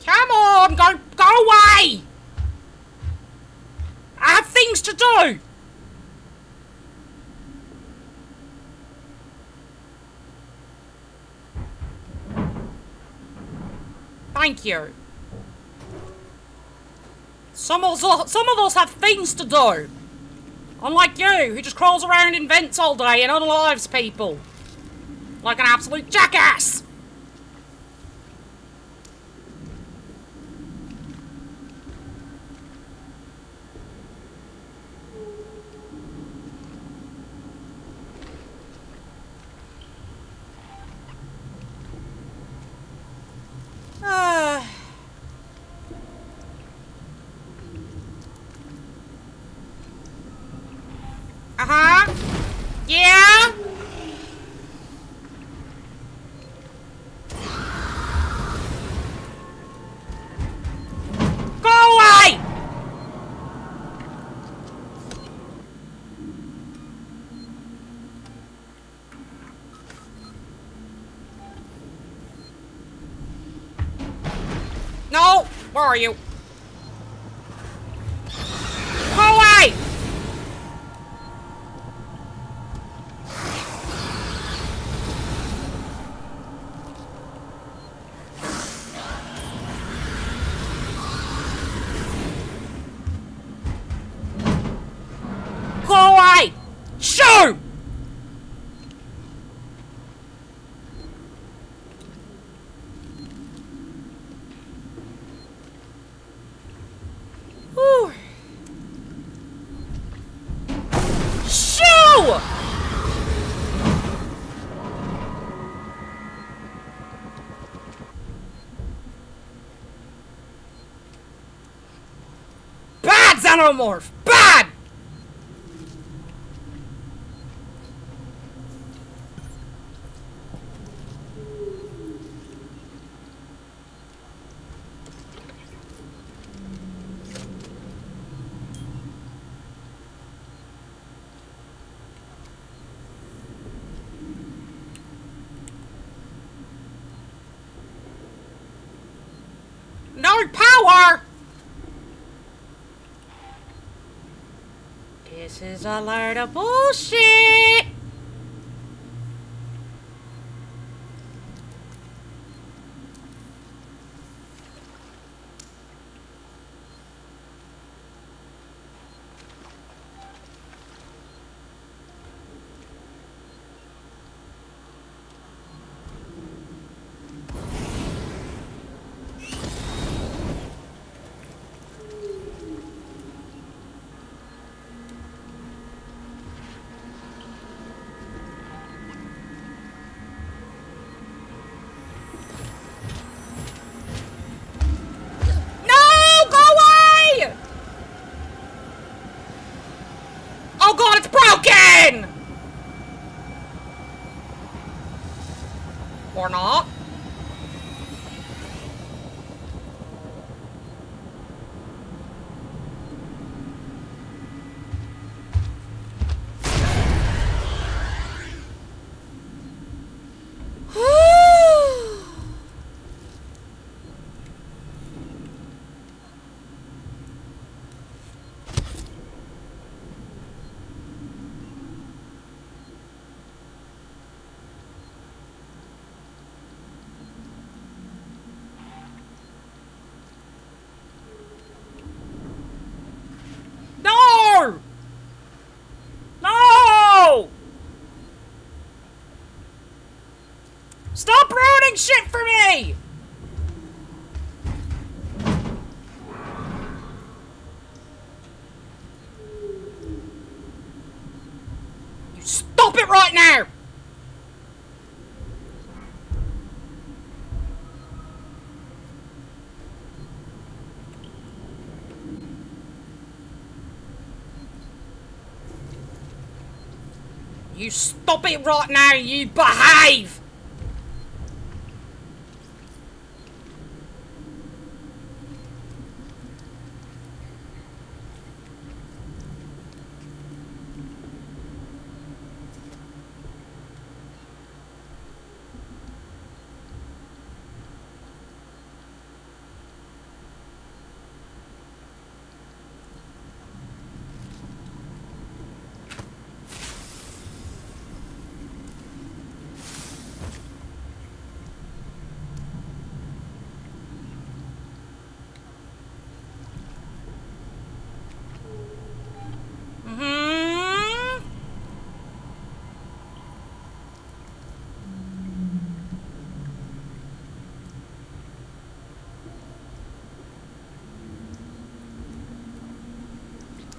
Speaker 1: Come on, go away! I have things to do! Thank you. Some of us have things to do. Unlike you, who just crawls around in vents all day and unalives people. Like an absolute jackass! Uh-huh. Yeah? Go away! No! Where are you? Go away! Go away! Shoo! Whew. Shoo! Bad xenomorph! Bad! No power! This is a load of bullshit! Stop ruining shit for me! You stop it right now! You stop it right now, you behave!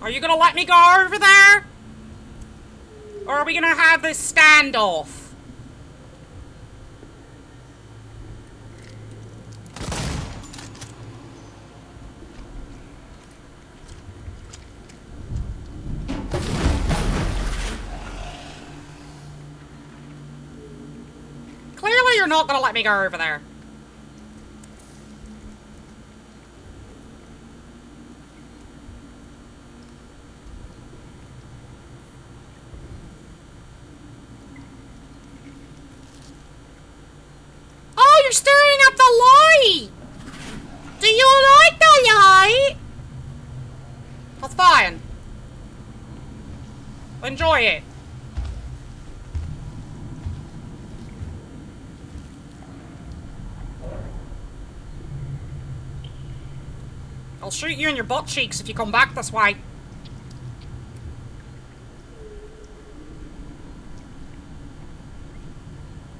Speaker 1: Are you gonna let me go over there? Or are we gonna have this standoff? Clearly you're not gonna let me go over there. Oh, you're staring at the light! Do you like the light? That's fine. Enjoy it. I'll shoot you in your butt cheeks if you come back this way.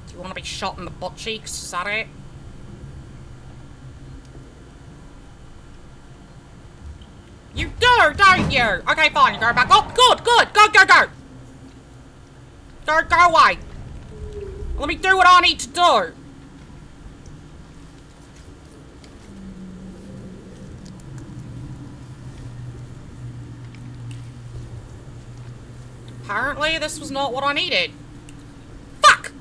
Speaker 1: Do you want to be shot in the butt cheeks? Is that it? You do, don't you? Okay, fine. You're going back. Oh, good, good. Go, go, go. Go away. Let me do what I need to do. Apparently, this was not what I needed. Fuck!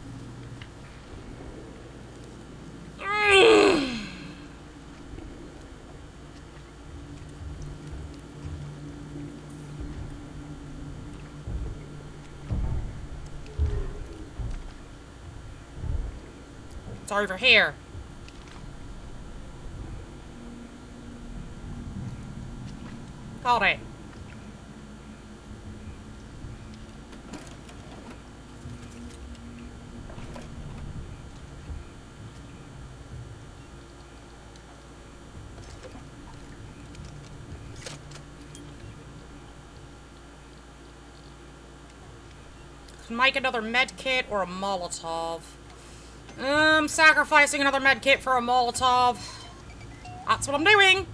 Speaker 1: It's over here. Got it. Make another med kit or a Molotov. Sacrificing another med kit for a Molotov. That's what I'm doing.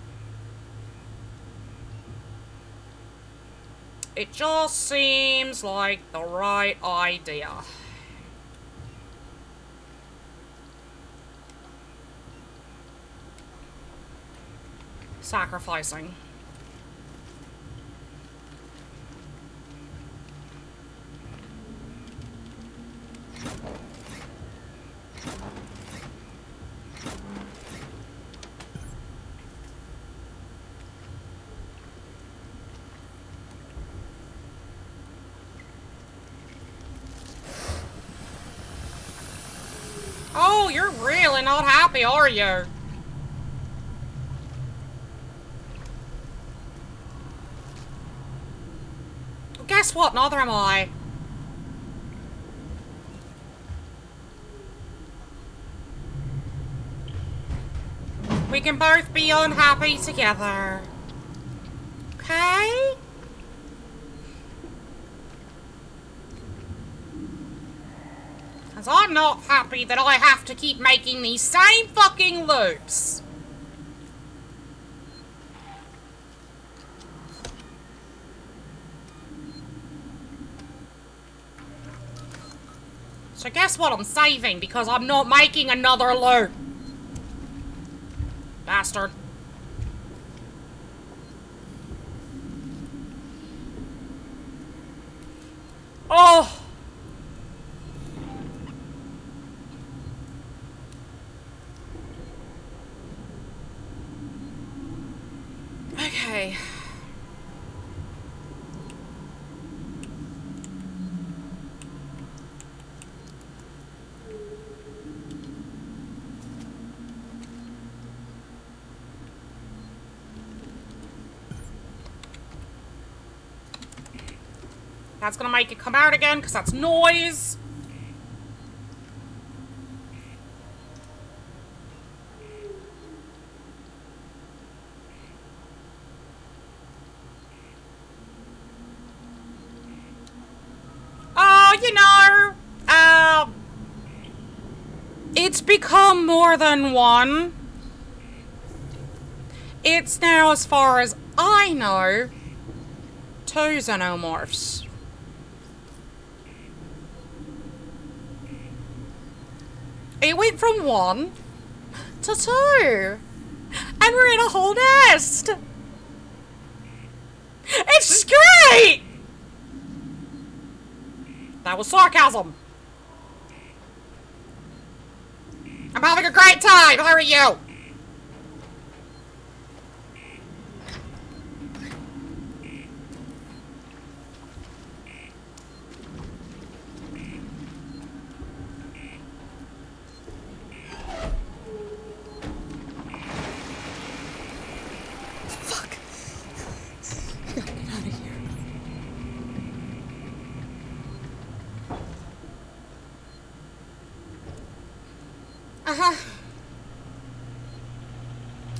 Speaker 1: It just seems like the right idea. Sacrificing. Oh, you're really not happy, are you? Well, guess what? Neither am I. We can both be unhappy together. Okay? Because I'm not happy that I have to keep making these same fucking loops. So guess what? I'm saving because I'm not making another loop. Bastard. Oh! Okay. That's gonna make it come out again, because that's noise. Oh, you know, it's become more than one. It's now, as far as I know, 2 xenomorphs. It went from 1 to 2. And we're in a whole nest. It's just great! That was sarcasm. I'm having a great time. How are you?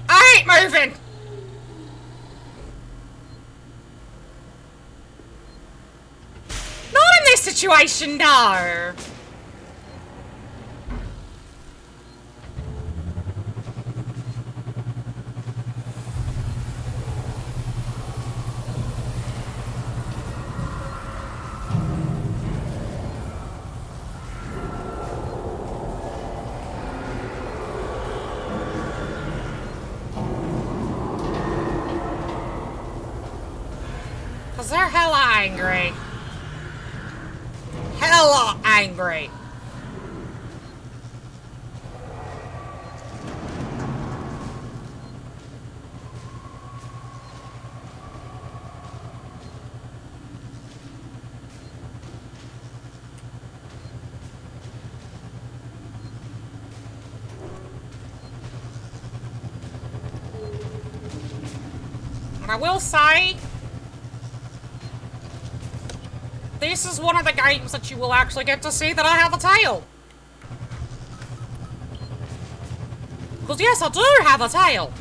Speaker 1: I ain't moving! Not in this situation, no! Cause they're hella angry. Hella angry. And I will say, this is one of the games that you will actually get to see that I have a tail. Because yes, I do have a tail.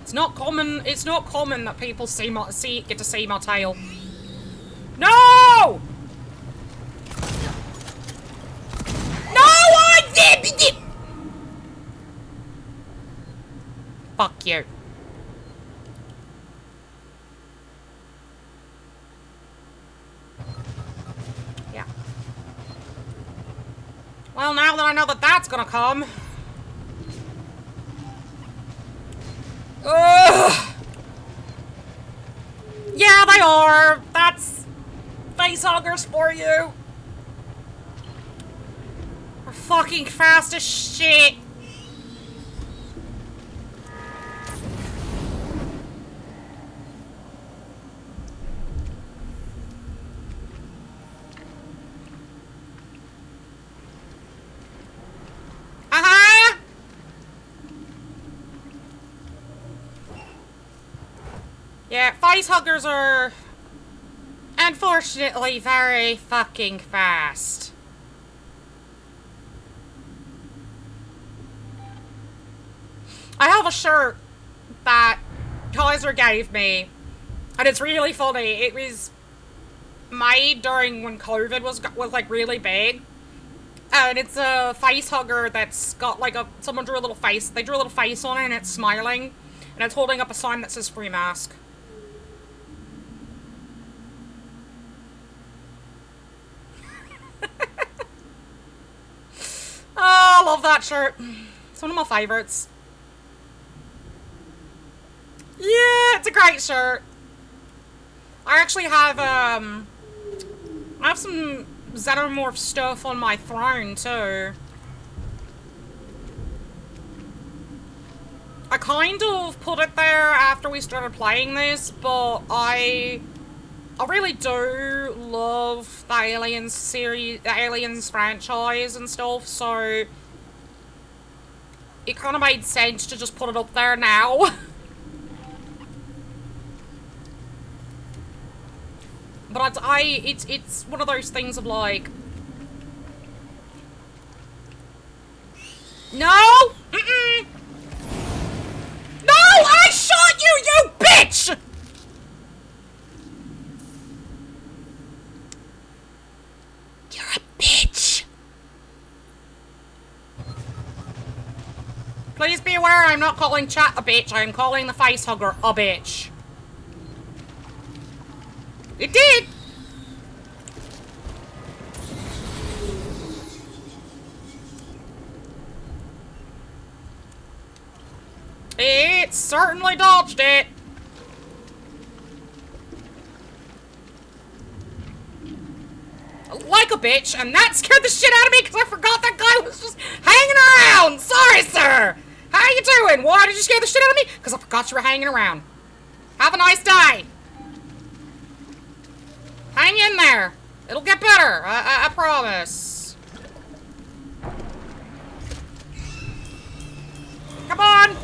Speaker 1: It's not common that people get to see my tail. No! No, I did! Fuck you. Yeah. Well, now that I know that that's gonna come. Ugh. Yeah, they are. That's face huggers for you. They're fucking fast as shit. Yeah, face huggers are unfortunately very fucking fast. I have a shirt that Kaiser gave me, and it's really funny. It was made during when COVID was like really big. And it's a face hugger that's got like someone drew a little face. They drew a little face on it and it's smiling. And it's holding up a sign that says free mask. Oh, I love that shirt. It's one of my favorites. Yeah, it's a great shirt. I actually have, I have some xenomorph stuff on my throne, too. I kind of put it there after we started playing this, but I really do love the Aliens series, the Aliens franchise and stuff, so it kind of made sense to just put it up there now. But it's one of those things of like, no, mm-mm. No, I shot you, you bitch! You're a bitch. Please be aware, I'm not calling chat a bitch. I am calling the face hugger a bitch. It did. It certainly dodged it. Like a bitch, and that scared the shit out of me because I forgot that guy was just hanging around. Sorry, sir. How you doing? Why did you scare the shit out of me? Because I forgot you were hanging around. Have a nice day. Hang in there. It'll get better. I promise. Come on.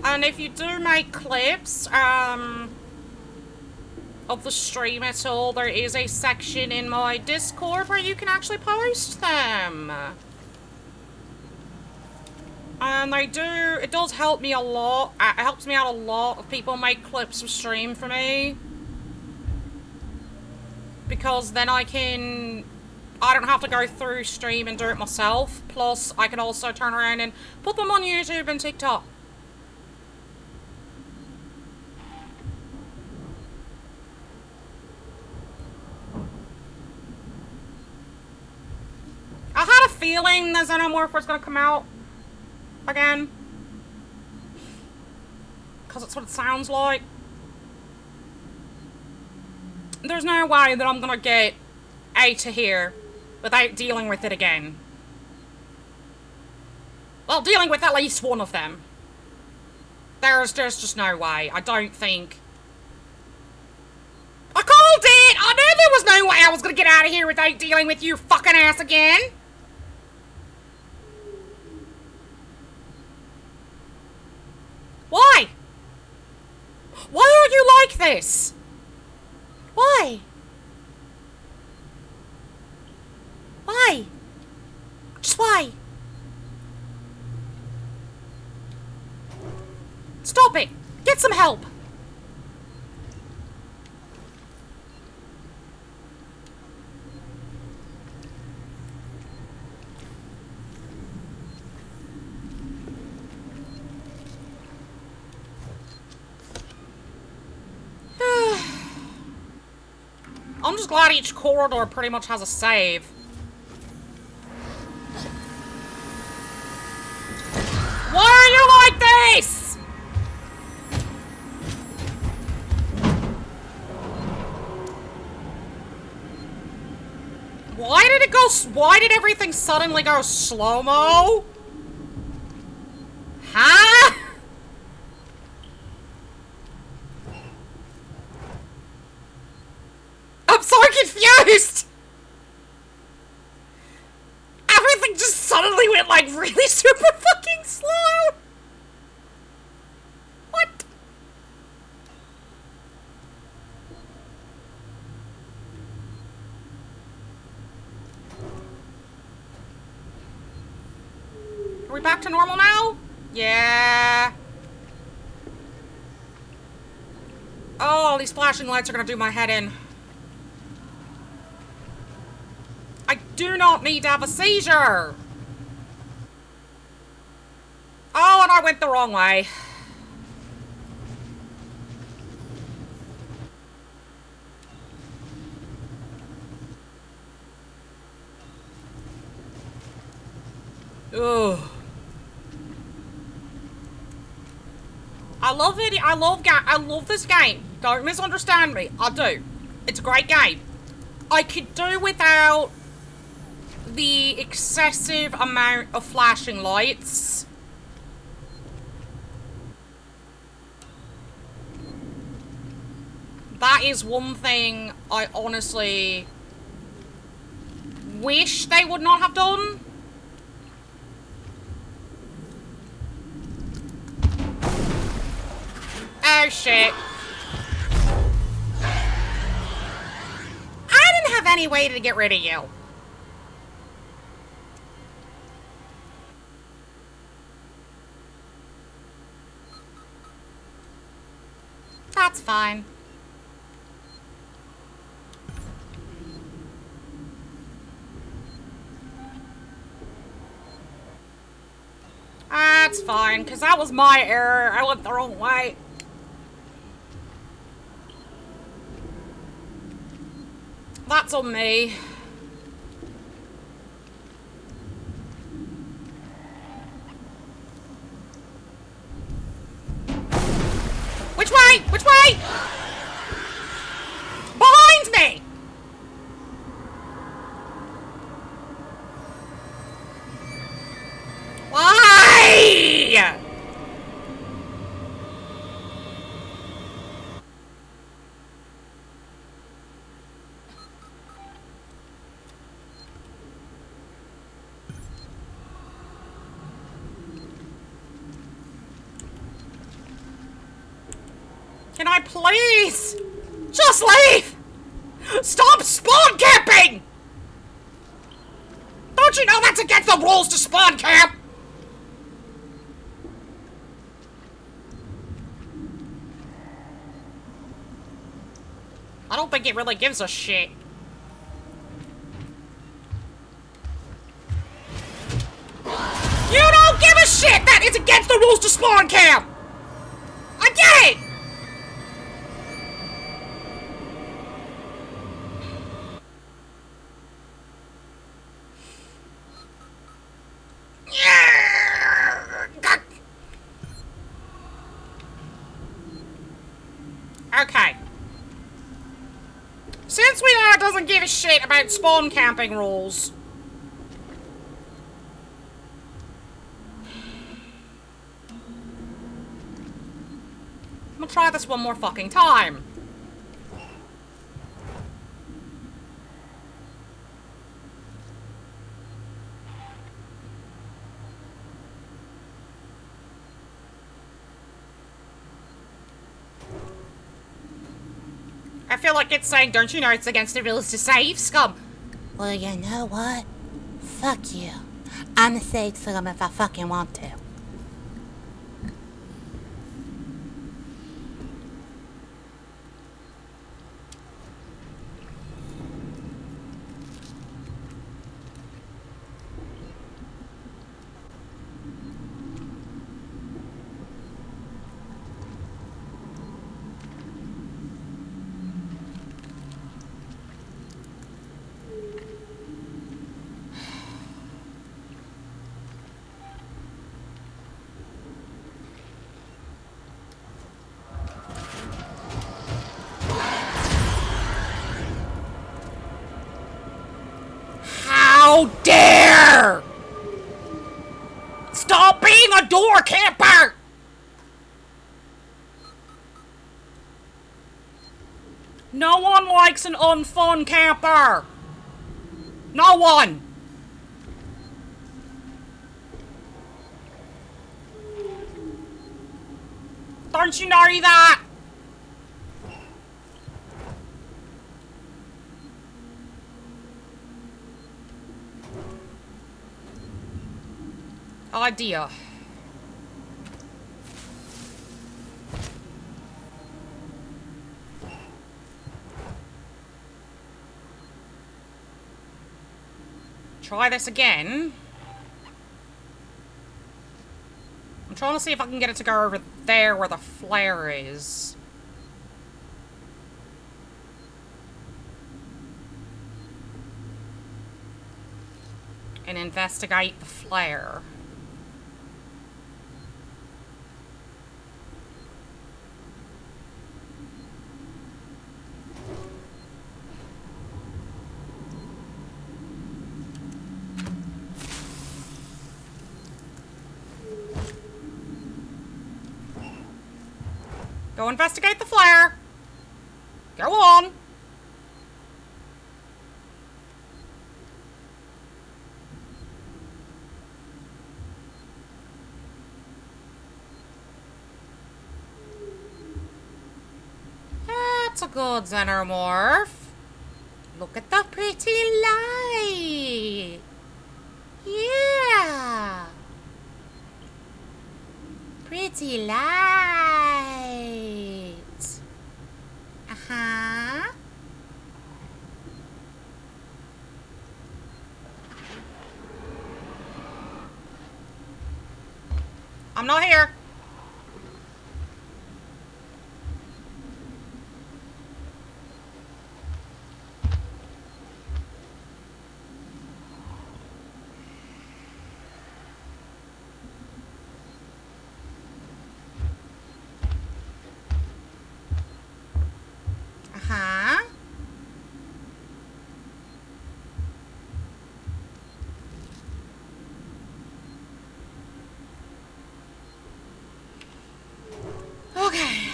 Speaker 1: And if you do make clips, of the stream at all, there is a section in my Discord where you can actually post them. And it does help me a lot. It helps me out a lot if people make clips of stream for me. Because then I don't have to go through stream and do it myself. Plus, I can also turn around and put them on YouTube and TikTok. I had a feeling the xenomorph was gonna come out again. Because that's what it sounds like. There's no way that I'm gonna get A to here without dealing with it again. Well, dealing with at least one of them. There's just no way. I don't think. I called it! I knew there was no way I was gonna get out of here without dealing with you fucking ass again! Why? Why are you like this? Why? Why? Just why? Stop it! Get some help! I'm just glad each corridor pretty much has a save. Why are you like this? Why did everything suddenly go slow-mo? Huh? like really super fucking slow. What? Are we back to normal now? Yeah. Oh, these flashing lights are gonna do my head in. I do not need to have a seizure. Oh, and I went the wrong way. Ugh. I love it. I love this game. Don't misunderstand me. I do. It's a great game. I could do without the excessive amount of flashing lights. That is one thing I honestly wish they would not have done. Oh shit. I didn't have any way to get rid of you. That's fine. That's fine, because that was my error. I went the wrong way. That's on me. Which way? Which way? Behind me! Why? Can I please just leave? Stop spawn camping! Don't you know that's against the rules to spawn camp? I don't think it really gives a shit. You don't give a shit that it's against the rules to spawn camp! I get it! Okay. Since we know it doesn't give a shit about spawn camping rules, I'm gonna try this one more fucking time. I feel like it's saying, don't you know it's against the rules to save, scum?
Speaker 6: Well, you know what? Fuck you. I'm gonna save some if I fucking want to. How dare! Stop being a door camper! No one likes an unfun camper! No one!
Speaker 1: Don't you know that? Idea. Try this again. I'm trying to see if I can get it to go over there where the flare is. And investigate the flare. Go investigate the flare. Go on. That's a good xenomorph. Look at the pretty light. Yeah. Pretty light. Uh-huh. I'm not here. Uh-huh. Okay.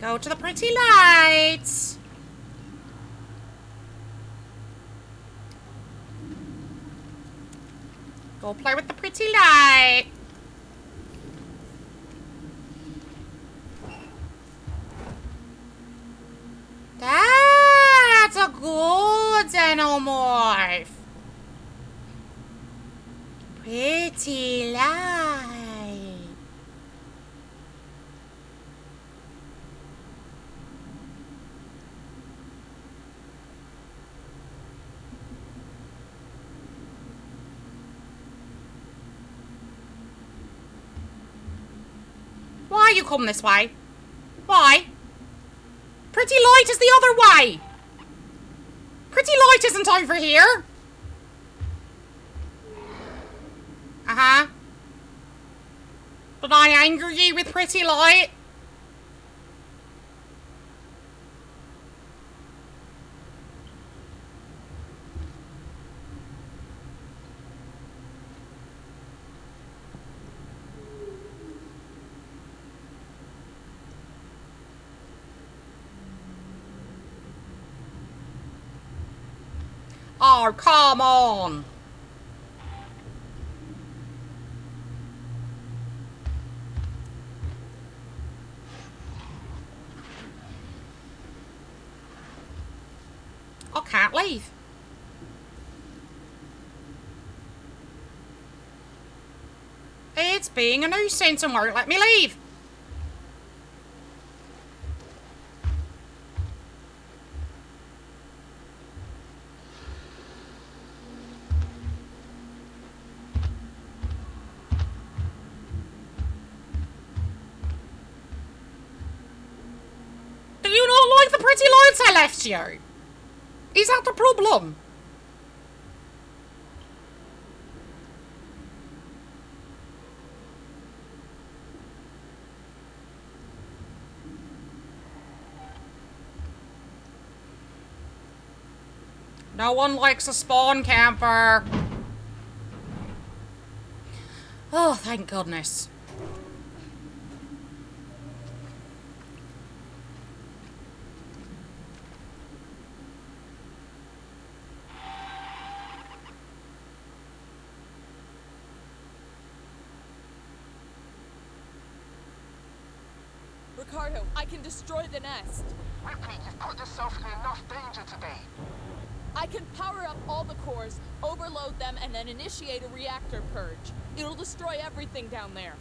Speaker 1: Go to the pretty lights. Go play with the pretty light. That's a good xenomorph. Pretty light. Why you come this way? Why? Pretty light is the other way. Pretty light isn't over here. Uh-huh. Did I anger you with pretty light? Oh, come on. I can't leave. It's being a nuisance and won't let me leave. Do you not like the pretty lights I left you? Is that the problem? No one likes a spawn camper. Oh, thank goodness.
Speaker 4: Ricardo, I can destroy the nest.
Speaker 7: Ripley, you've put yourself in enough danger today.
Speaker 4: I can power up all the cores, overload them, and then initiate a reactor purge. It'll destroy everything down there.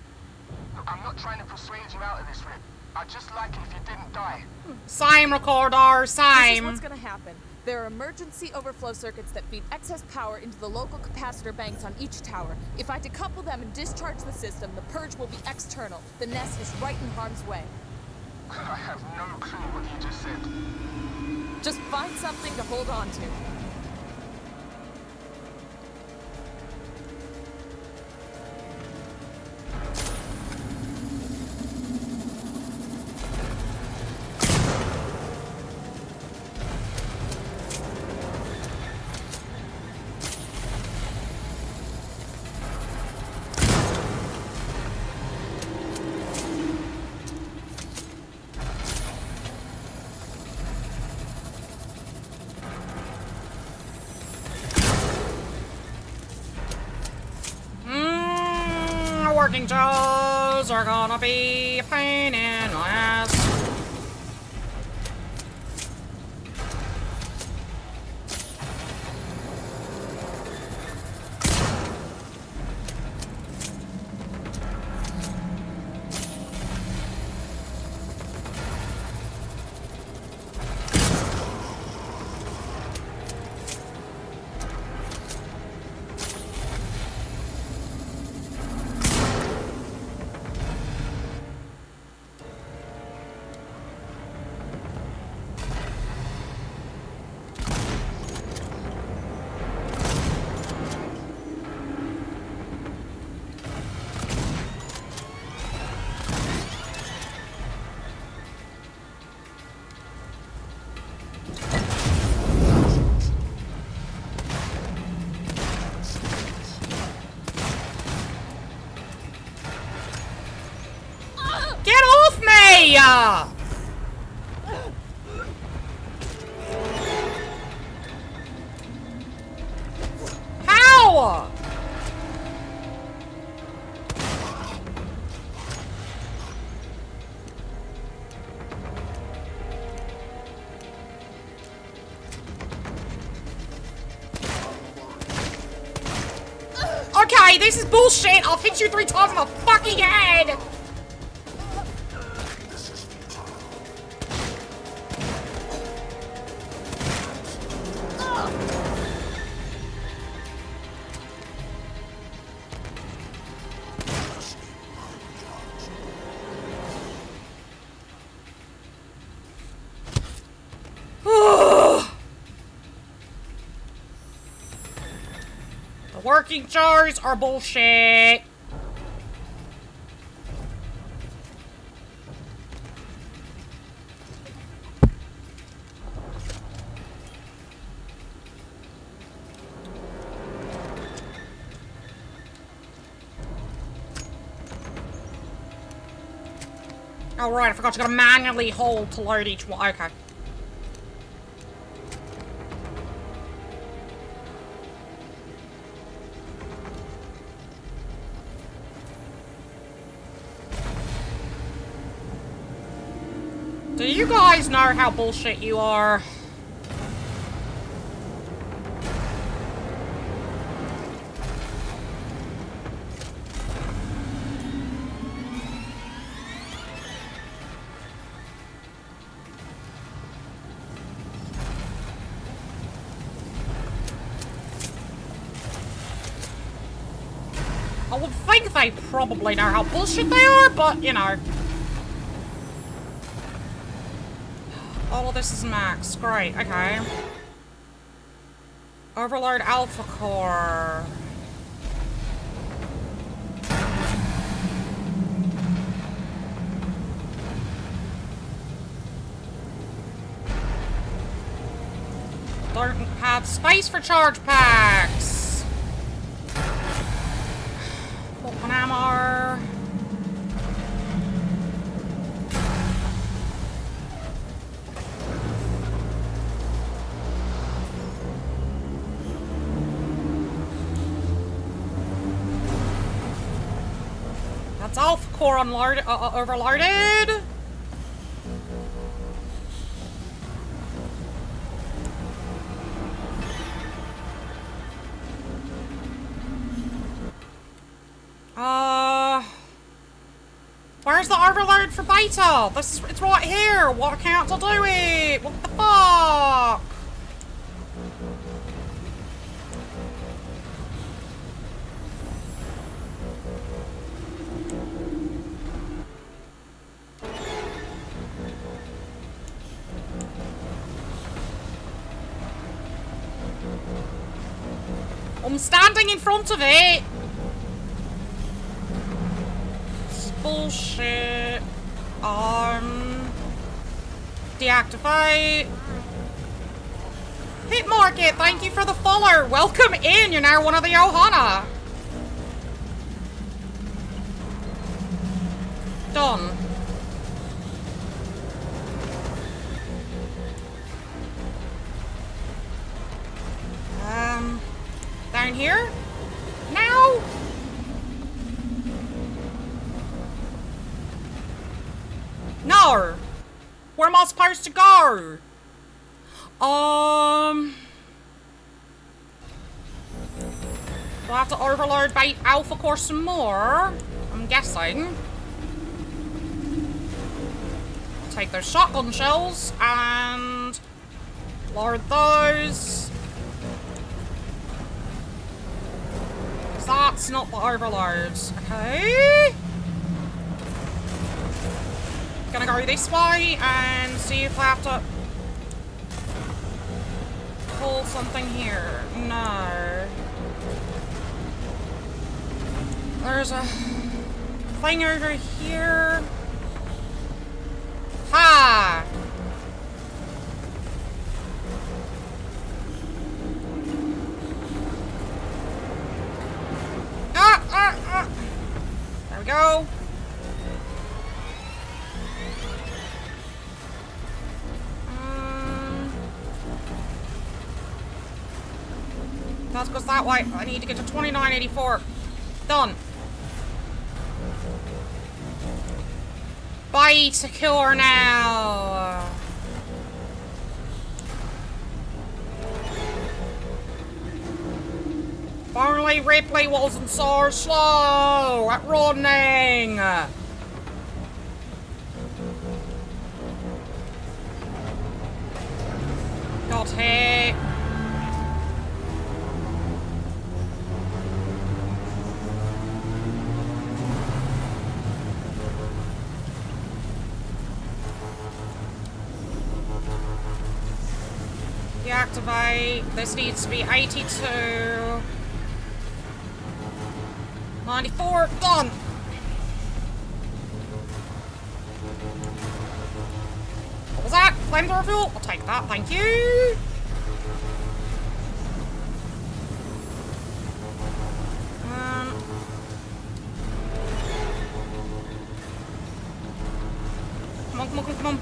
Speaker 7: Look, I'm not trying to persuade you out of this, Rip. I'd just like it if you didn't die.
Speaker 1: Same, Recorder,
Speaker 4: This is
Speaker 1: same.
Speaker 4: what's gonna happen. There are emergency overflow circuits that feed excess power into the local capacitor banks on each tower. If I decouple them and discharge the system, the purge will be external. The nest is right in harm's way.
Speaker 7: I have no clue what you just said.
Speaker 4: Just find something to hold on to.
Speaker 1: Working Joes are gonna be a pain in the ass. Get off me! How? Okay, this is bullshit. I'll hit you 3 times in the fucking head. The working jars are bullshit. Oh right, I forgot you gotta manually hold to load each one. Okay. Do you guys know how bullshit you are? I would think they probably know how bullshit they are, but, you know. All of this is max. Great, okay. Overload Alpha Core. Don't have Space for charge packs. Open ammo. That's Alpha Core unloaded, overloaded. Where's the overload for beta? It's right here. What can't I do it? What the fuck? I'm standing in front of it. Bullshit. Deactivate. Hit Market, thank you for the follow. Welcome in, you're now one of the Ohana. Done. Down here? Now? No! Where am I supposed to go? Do I have to overload by Alpha Core some more? I'm guessing. Take those shotgun shells and load those. That's not the overloads. Okay. Gonna go this way and see if I have to pull something here. No. There's a thing over here. Ha! There we go. That goes that way. I need to get to 2984. Done. Bye, secure now. If only Ripley wasn't so slow at running. Got hit. Deactivate. This needs to be 82. 94. Done. What was that? Flamethrower fuel? I'll take that. Thank you. Come on, come on, come on, come on.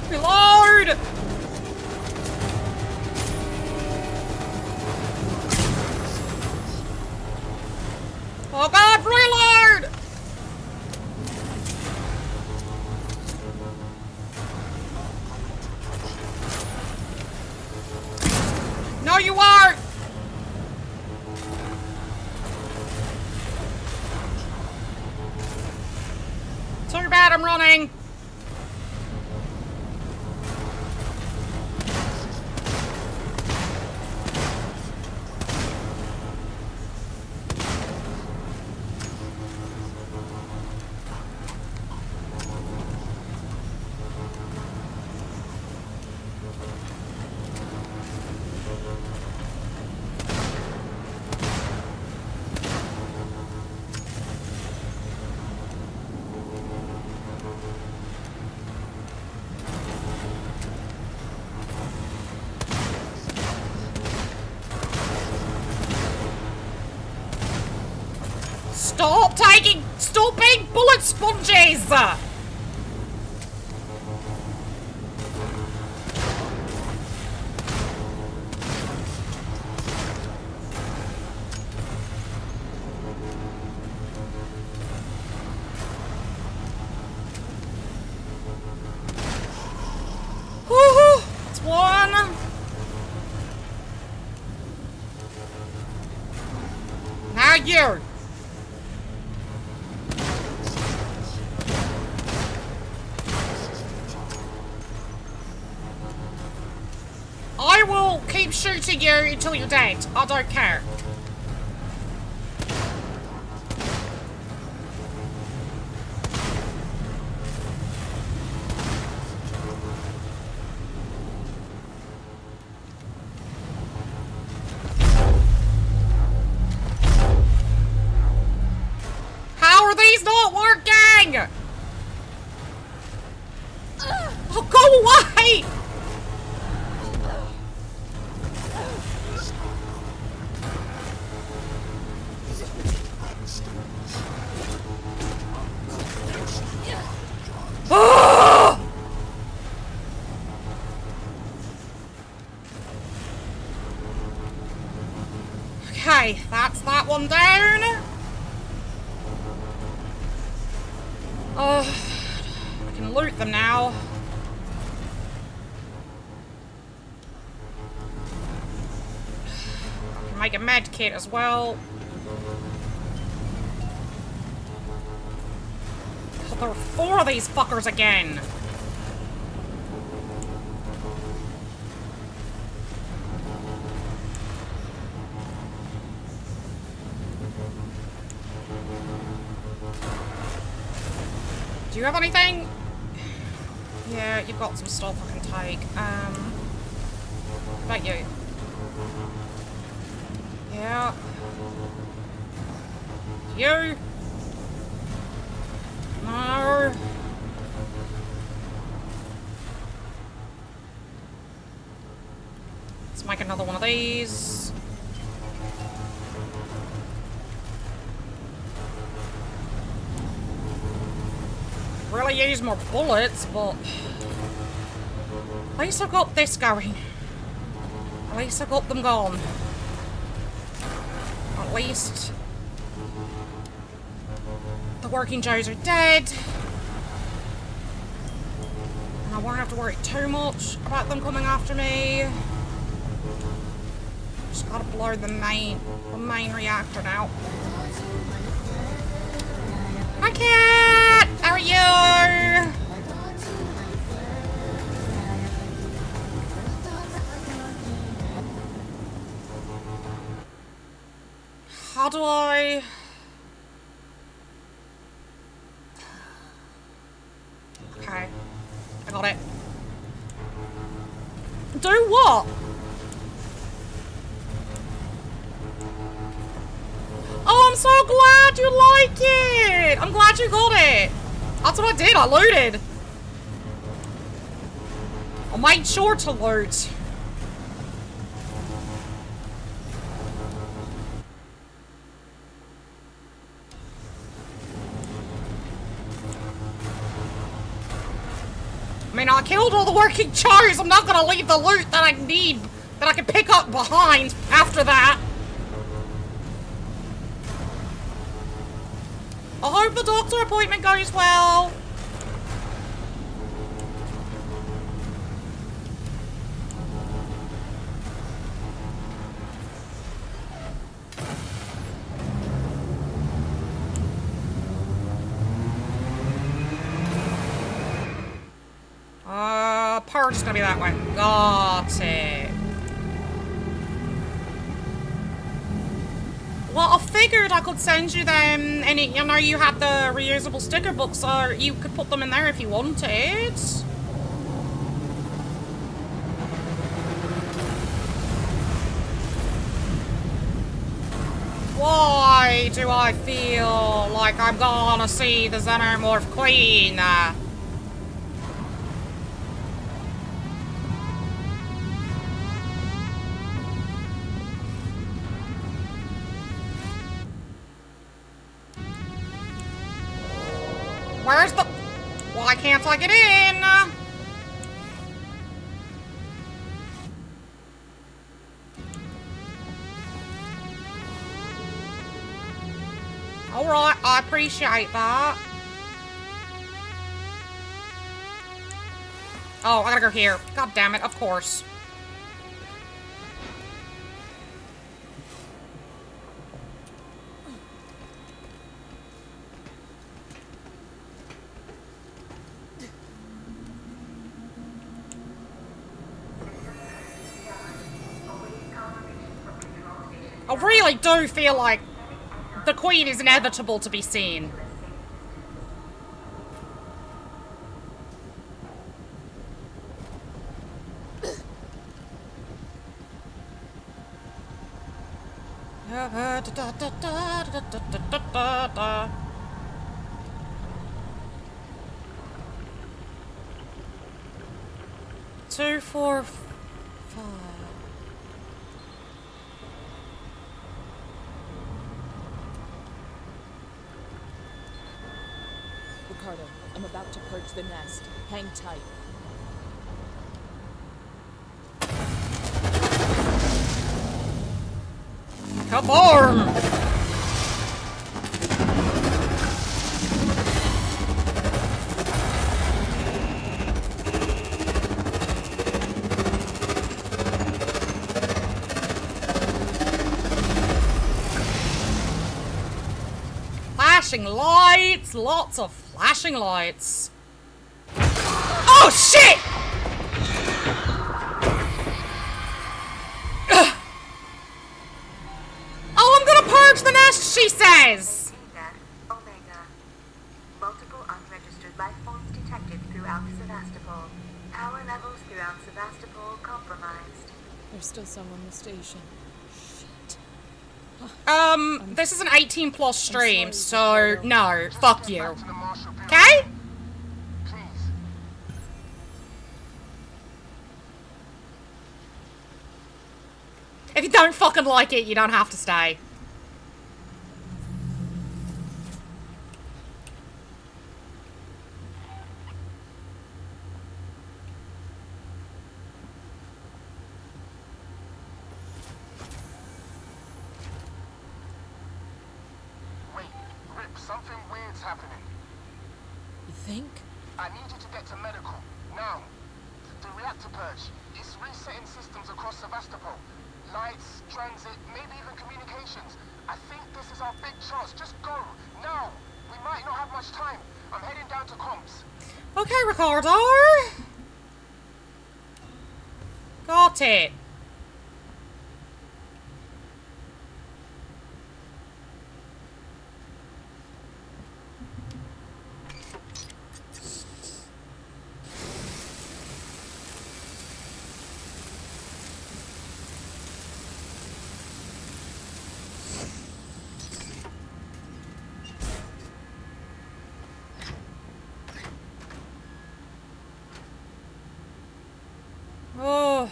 Speaker 1: Reload! Oh god, reload! No, you aren't! Stop being bullet sponges! Woohoo! It's one. Now you. I will keep shooting you until you're dead. I don't care. How are these not working? Oh, go away! Ah! Okay, that's that one down. I can loot them now. I can make a med kit as well. Oh, there are 4 of these fuckers again. Do you have anything? Yeah, you've got some stuff I can take. What about you? Yeah. You? No. Let's make another one of these. Really use more bullets, but at least I've got this going. At least I've got them gone. At least the working Joes are dead. And I won't have to worry too much about them coming after me. Just gotta blow the main reactor now. Hi, cat! How are you? How do I... Okay. I got it. Do what? Oh, I'm so glad you like it! I'm glad you got it! That's what I did, I looted! I made sure to loot. I mean, I killed all the working Joes. I'm not gonna leave the loot that I need, that I can pick up behind after that. I hope the doctor appointment goes well. Purge is gonna be that way. Got it. Well, I figured I could send you them, and you know, you had the reusable sticker books, or you could put them in there if you wanted. Why do I feel like I'm gonna see the xenomorph queen? Where's the... Why can't I get in? Alright, I appreciate that. Oh, I gotta go here. God damn it, of course. I really do feel like the Queen is inevitable to be seen. Two, four, five.
Speaker 4: Ricardo, I'm about to purge the nest. Hang tight.
Speaker 1: Kaboom! Flashing lights! Lots of flashing lights. Oh shit! Ugh. Oh, I'm gonna purge the nest, she says!
Speaker 8: Omega. Multiple unregistered life forms detected throughout Sevastopol. Power levels throughout Sevastopol compromised.
Speaker 4: There's still some on the station.
Speaker 1: This is an 18 plus stream, so no,
Speaker 7: Just
Speaker 1: fuck
Speaker 7: get
Speaker 1: you.
Speaker 7: back to the Marshall building.
Speaker 1: Okay?
Speaker 7: Please.
Speaker 1: If you don't fucking like it, you don't have to stay.
Speaker 7: Wait, Rip, something weird's happening.
Speaker 4: You think?
Speaker 7: I need you to get to medical. Now. The reactor purge. It's resetting systems across Sevastopol. Lights, transit, maybe even communications. I think this is our big chance. Just go. Now. We might not have much time. I'm heading down to comms.
Speaker 1: Okay, Ricardo. Got it. Oh.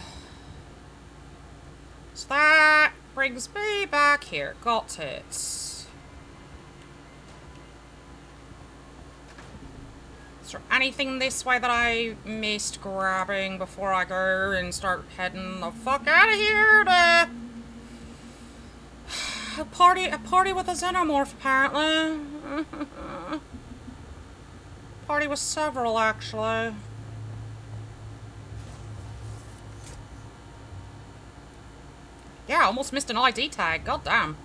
Speaker 1: So that brings me back here. Got it. Is there anything this way that I missed grabbing before I go and start heading the fuck out of here to a party with a xenomorph, apparently. Party with several, actually. Yeah, almost missed an ID tag. God damn.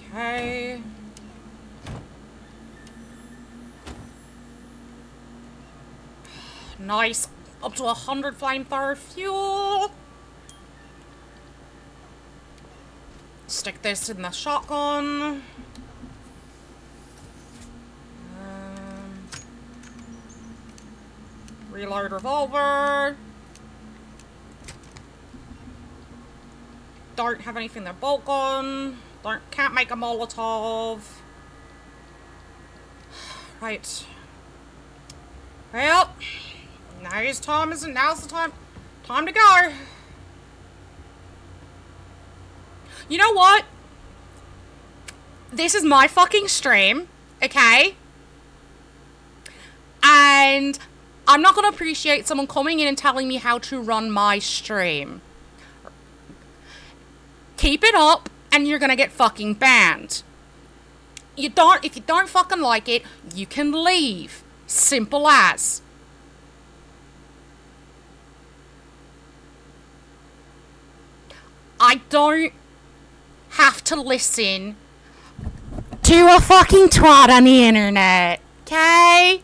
Speaker 1: Okay. Nice. Up to 100 flamethrower fuel. Stick this in the shotgun. Reload revolver. Don't have anything to bolt on. Can't make a Molotov. Right. Well, now's the time to go. You know what? This is my fucking stream, okay? And I'm not gonna appreciate someone coming in and telling me how to run my stream. Keep it up, and you're gonna get fucking banned. If you don't fucking like it, you can leave. Simple as. I don't have to listen to a fucking twat on the internet, okay?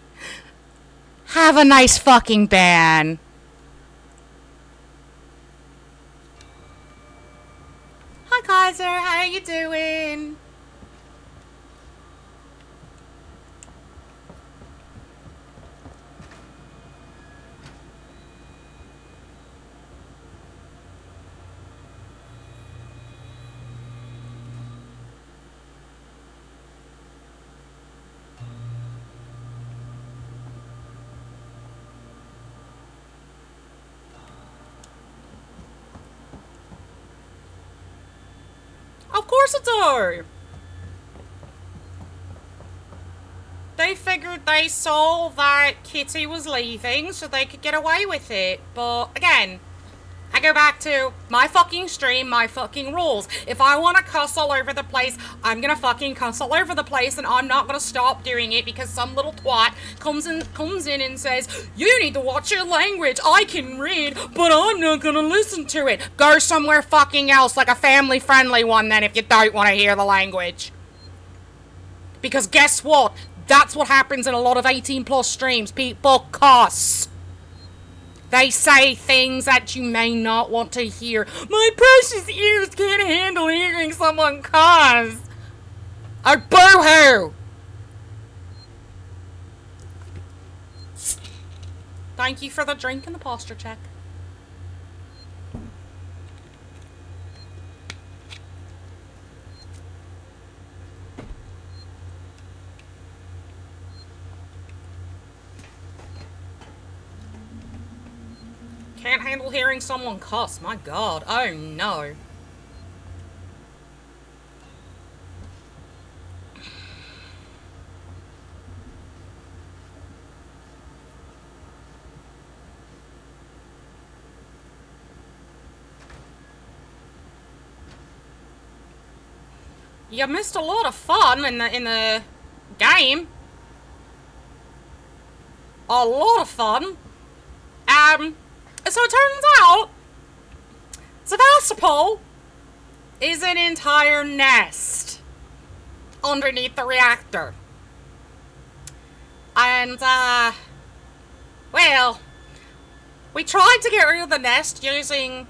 Speaker 1: Have a nice fucking ban. Hi Kaiser, how you doing? Of course it do. They figured they saw that Kitty was leaving so they could get away with it. But again, I go back to my fucking stream, my fucking rules. If I want to cuss all over the place, I'm gonna fucking cuss all over the place, and I'm not gonna stop doing it because some little twat comes in and says, you need to watch your language. I can read, but I'm not gonna listen to it. Go somewhere fucking else, like a family-friendly one then, if you don't want to hear the language. Because guess what? That's what happens in a lot of 18+ streams. People cuss. They say things that you may not want to hear. My precious ears can't handle hearing someone cuss. Oh, boo-hoo! Thank you for the drink and the posture check. Can't handle hearing someone cuss. My God. Oh, no. You missed a lot of fun in the game. A lot of fun. So it turns out, Sevastopol is an entire nest underneath the reactor. And, well, we tried to get rid of the nest using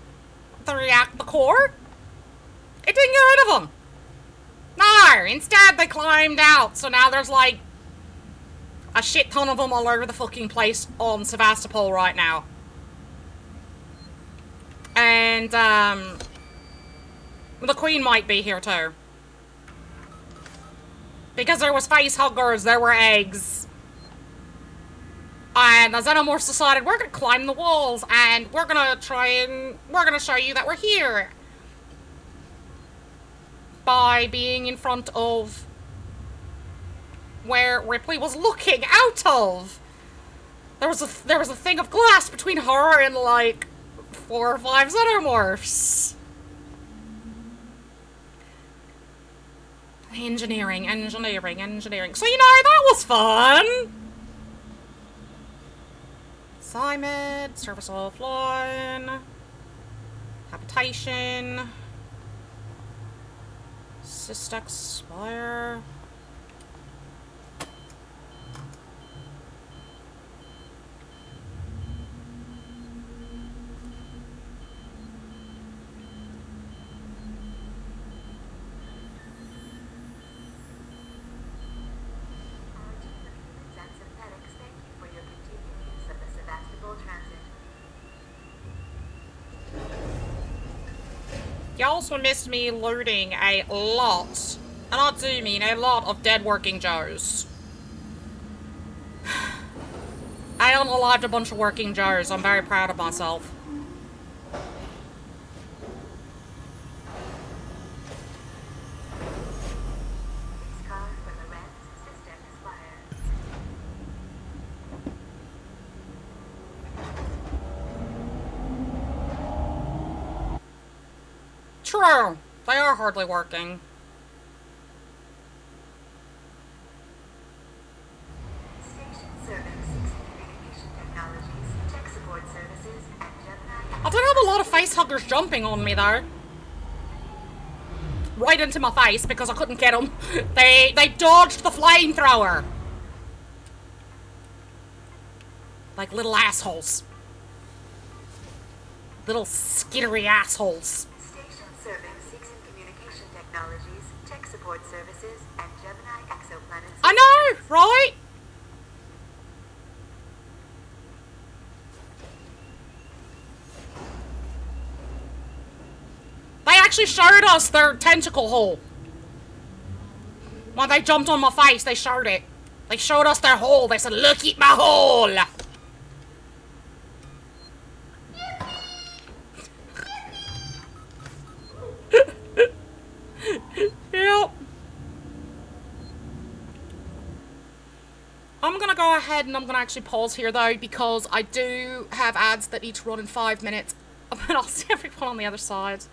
Speaker 1: the core. It didn't get rid of them. No, instead they climbed out, so now there's like a shit ton of them all over the fucking place on Sevastopol right now. And, the Queen might be here too. Because there was face huggers, there were eggs. And the xenomorphs decided, we're gonna climb the walls, and we're gonna show you that we're here. By being in front of where Ripley was looking out of. There was a thing of glass between her and, like, 4 or 5 xenomorphs. Engineering. So, you know, that was fun! Assignment, service offline, habitation, Sys expire. You also missed me looting a lot, and I do mean a lot, of dead working Joes. I unalived a bunch of working Joes. I'm very proud of myself. True. They are hardly working.
Speaker 8: Station service, communication technologies, tech support services, and Gemini.
Speaker 1: I did have a lot of face huggers jumping on me though. Right into my face because I couldn't get them. They dodged the flamethrower. Like little assholes. Little skittery assholes.
Speaker 8: Station serving seeks in communication technologies, tech support services, and Gemini exoplanets.
Speaker 1: I know, right? They actually showed us their tentacle hole. When they jumped on my face, they showed it. They showed us their hole. They said, look at my hole. Yep. I'm gonna go ahead and I'm gonna actually pause here though, because I do have ads that need to run in 5 minutes. But I'll see everyone on the other side.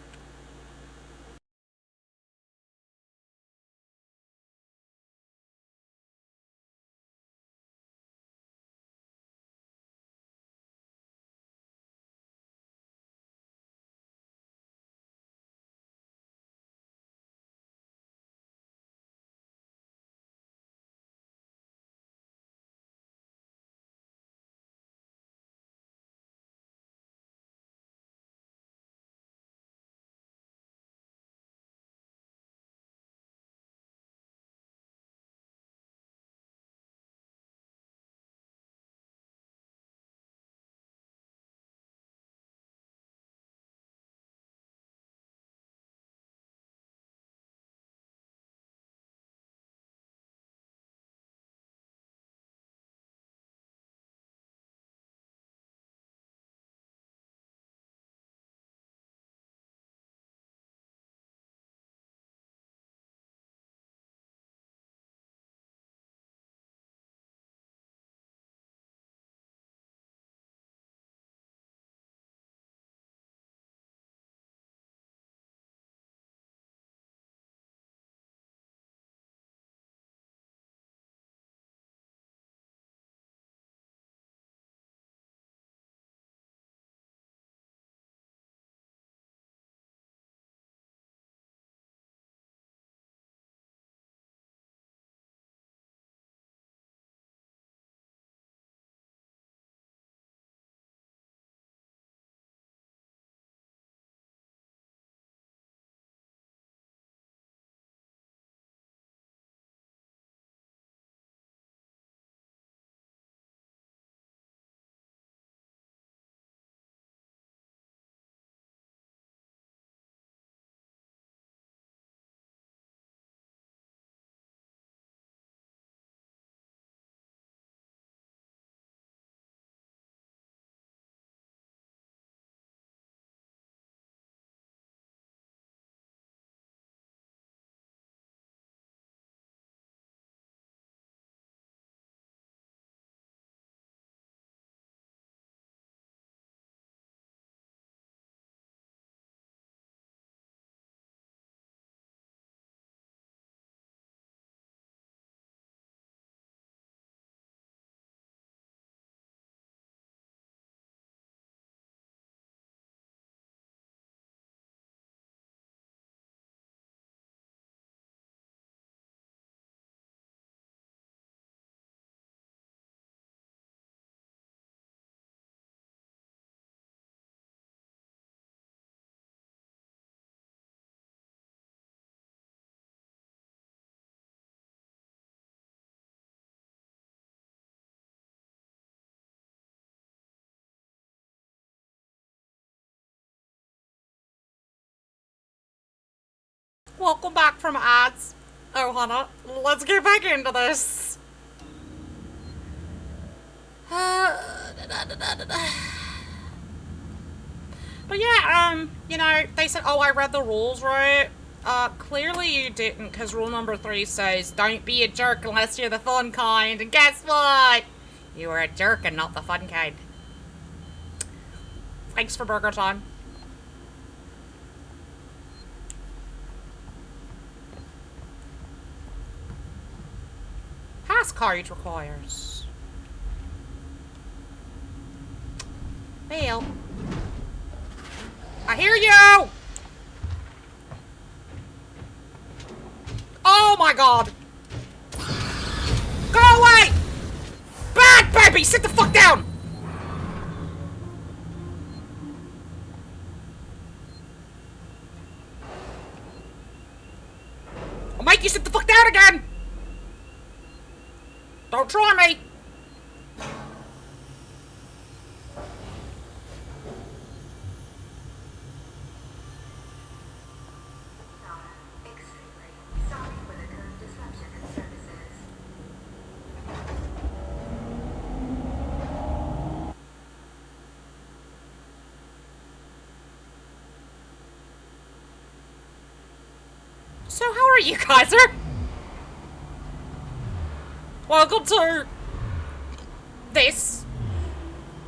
Speaker 1: Welcome back from ads. Oh, Hannah, let's get back into this. But yeah, you know, they said, oh, I read the rules, right? Clearly you didn't, because rule number 3 says, don't be a jerk unless you're the fun kind, and guess what? You were a jerk and not the fun kind. Thanks for burger time. passcode requires? Well, I hear you! Oh my god! Go away! Bad baby! Sit the fuck down! I'll make you sit the fuck down again! Don't try me!
Speaker 8: Extremely sorry for the current disruption in services.
Speaker 1: So how are you, Kaiser? Welcome to this.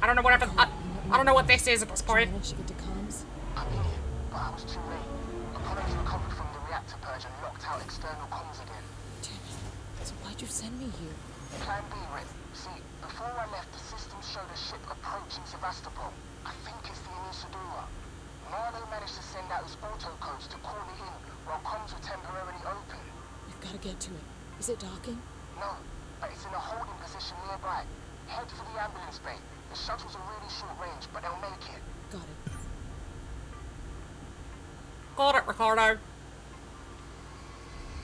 Speaker 1: I don't know what I don't know what this is at this point.
Speaker 4: Managed to get to comms?
Speaker 7: I did it, but I was too late. Apollo's recovered from the reactor purge and locked out external comms again.
Speaker 4: Damn it. So why'd you send me here?
Speaker 7: Plan B, Red. See, before I left, the system showed a ship approaching Sevastopol. I think it's the envtuber. Marlowe managed to send out his auto codes to call it in while comms were temporarily open.
Speaker 4: We've got to get to it. Is it docking?
Speaker 7: No, but it's in a holding position nearby. Head for the ambulance bay. The shuttles are really short range, but they'll make it.
Speaker 4: Got it.
Speaker 1: Got it, Ricardo.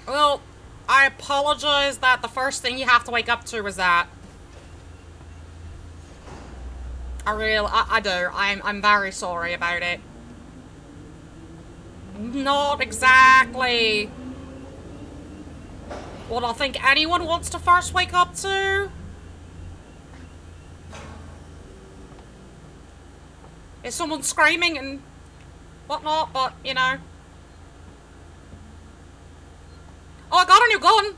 Speaker 1: Well, I apologize that the first thing you have to wake up to is that. I do. I'm very sorry about it. Not exactly what I think anyone wants to first wake up to. Is someone screaming and whatnot, but, you know. Oh, I got a new gun!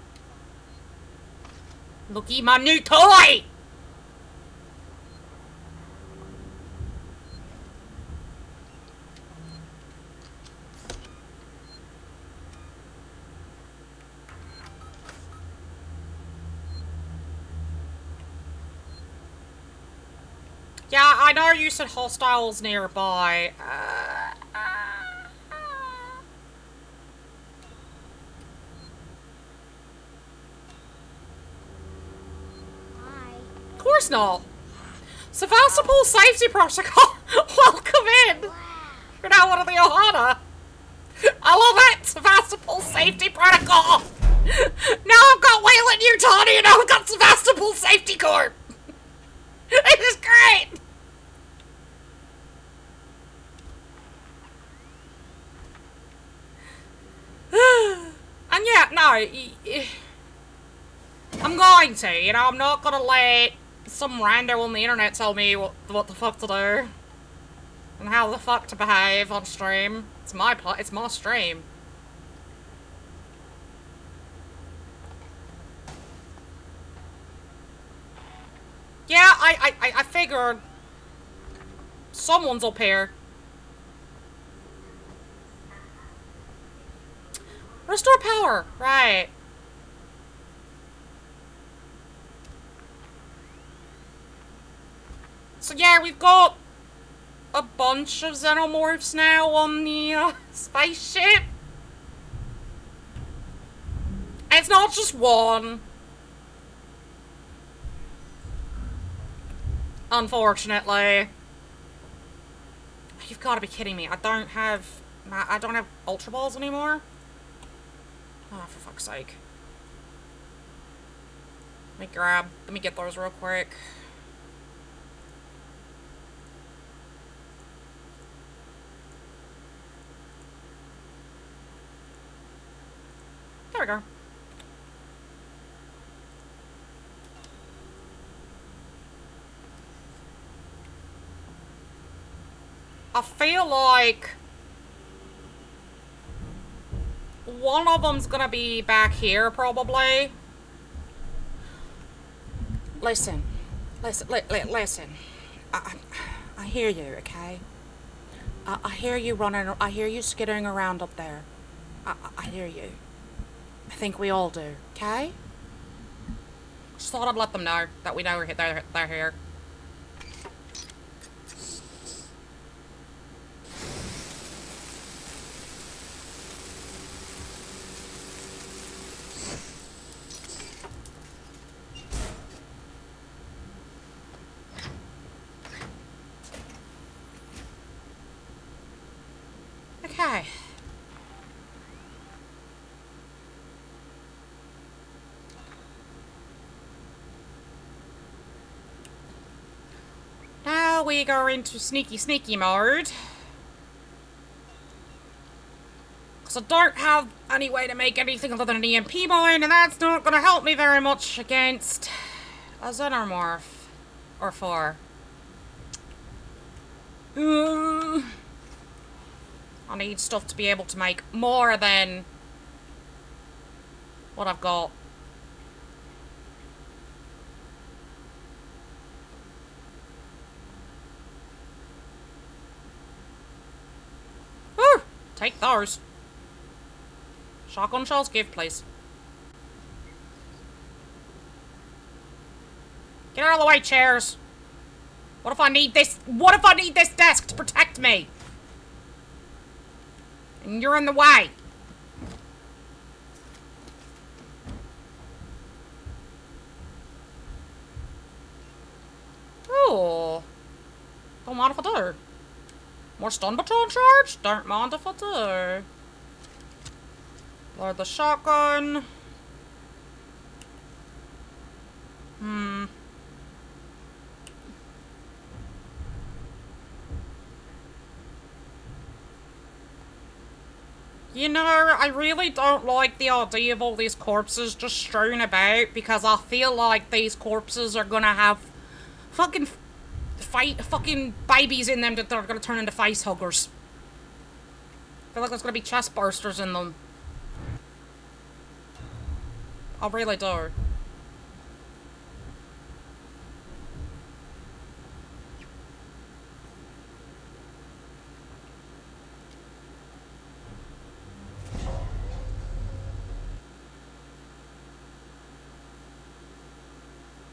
Speaker 1: Looky, my new toy! Yeah, I know you said hostiles nearby. Of course not. Sevastopol safety protocol. Welcome in. You're now one of the Ohana. I love it. Sevastopol safety protocol. Now I've got Wayland Utani and now I've got Sevastopol Safety Corp. This is great! And yeah, no, I'm going to, you know, I'm not gonna let some rando on the internet tell me what the fuck to do. And how the fuck to behave on stream. It's my stream. Yeah, I figured someone's up here. Restore power, right. So yeah, we've got a bunch of xenomorphs now on the spaceship. And it's not just one. Unfortunately. You've got to be kidding me. I don't have Ultra Balls anymore. Oh, for fuck's sake. Let me get those real quick. There we go. I feel like one of them's gonna be back here, probably. Listen. I hear you, okay? I hear you running, I hear you skittering around up there. I hear you. I think we all do, okay? Just thought I'd let them know that we know they're here. Okay. Now we go into sneaky mode. Because I don't have any way to make anything other than an EMP mine, and that's not going to help me very much against a xenomorph. Or 4. I need stuff to be able to make more than what I've got. Woo! Take those. Shotgun shells, give, please. Get out of the way, chairs. What if I need this? What if I need this desk to protect me? And you're in the way. Oh. Don't mind if I do. More stun baton charge? Don't mind if I do. Load the shotgun. You know, I really don't like the idea of all these corpses just strewn about, because I feel like these corpses are gonna have fucking fucking babies in them that are gonna turn into face huggers. I feel like there's gonna be chest bursters in them. I really do.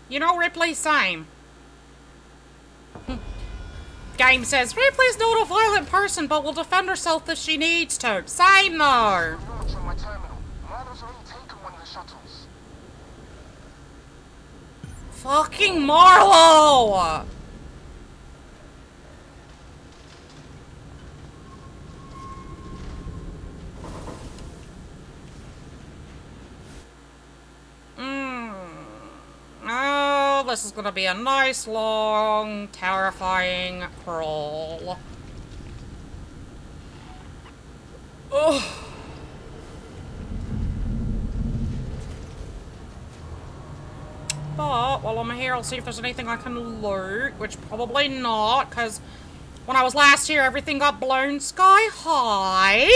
Speaker 1: You know, Ripley, same. Game says, Ripley's not a violent person, but will defend herself if she needs to. Same, though.
Speaker 7: Launch on my terminal. Marlo's already taken one of the shuttles.
Speaker 1: Fucking Marlo! Oh, this is gonna be a nice, long, terrifying crawl. Oh. But while I'm here, I'll see if there's anything I can loot, which probably not, because when I was last here, everything got blown sky high.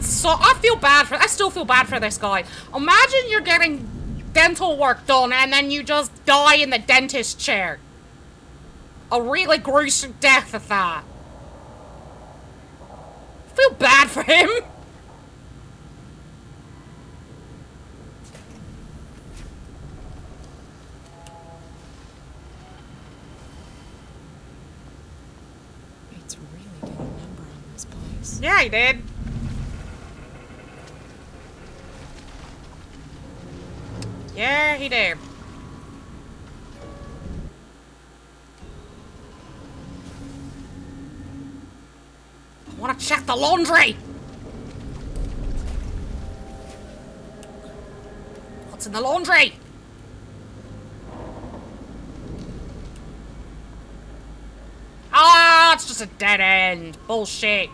Speaker 1: So I still feel bad for this guy. Imagine you're getting dental work done and then you just die in the dentist chair. A really gruesome death at that. I feel bad for him.
Speaker 9: It's really getting a number on this place.
Speaker 1: Yeah, he did. Yeah, he did. I want to check the laundry. What's in the laundry? Ah, it's just a dead end. Bullshit.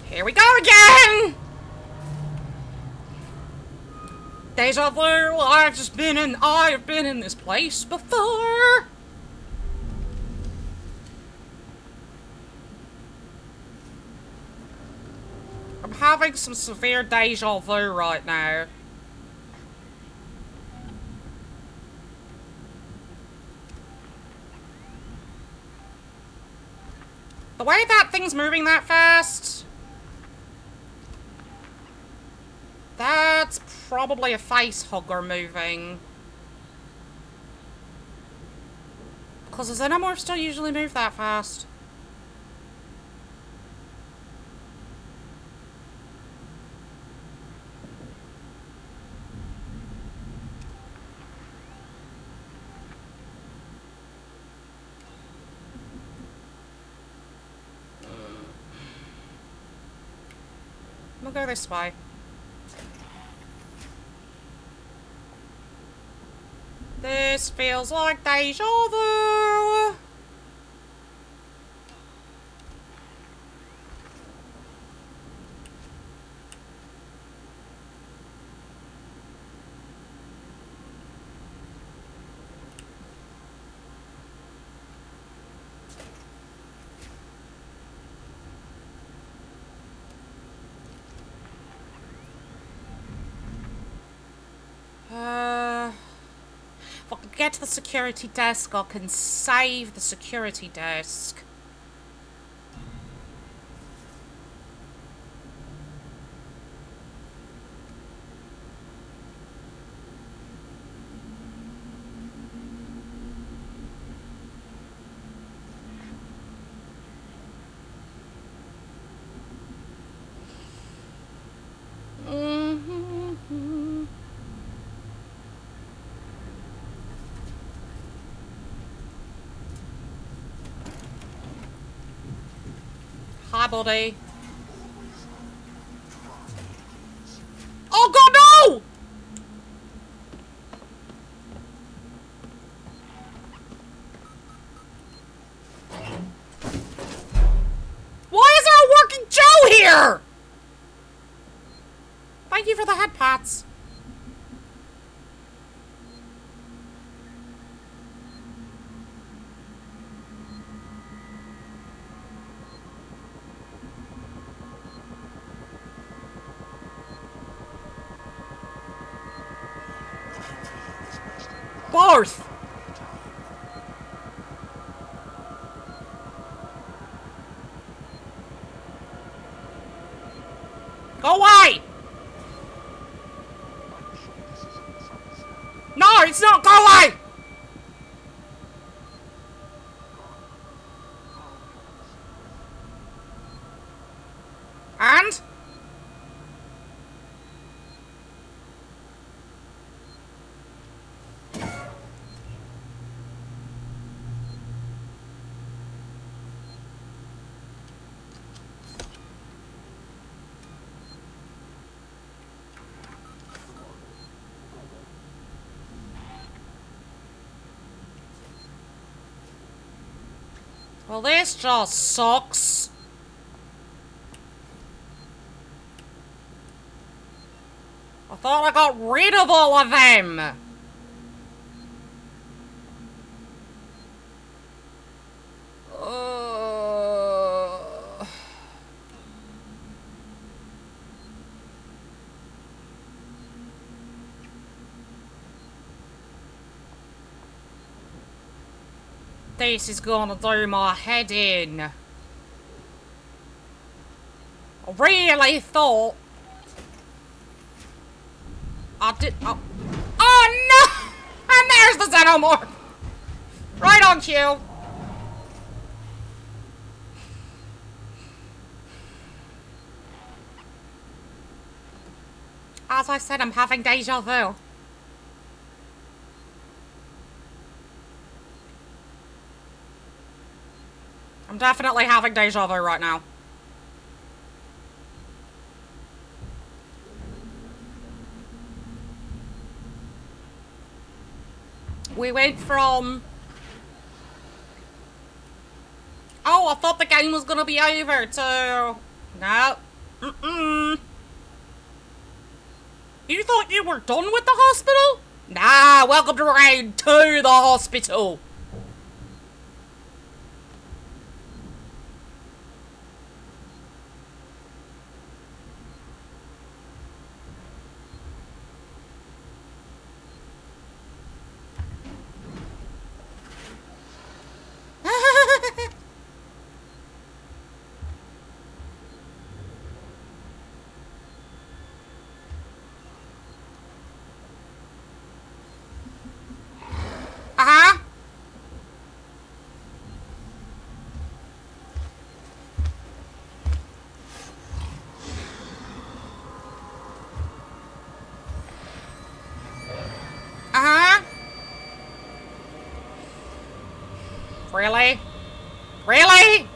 Speaker 1: Here we go again! Deja vu, I have been in this place before. I'm having some severe deja vu right now. The way that thing's moving that fast... That's probably a face hugger moving. Because the xenomorphs don't usually move that fast. We'll go this way. This feels like deja vu. If I can get to the security desk, I can save the security desk. Hi, buddy. Oh god, no! Why is there a working Joe here? Thank you for the head pats. Both! Go away! No, it's not! Go away! And? Well, this just sucks. I thought I got rid of all of them. This is gonna do my head in. I really thought I did. Oh no! And there's the xenomorph! Right on cue. As I said, I'm having deja vu. I'm definitely having deja vu right now. We went from... Oh, I thought the game was gonna be over, to... No. Mm-mm. You thought you were done with the hospital? Nah, welcome to round 2, the hospital. Really? Really?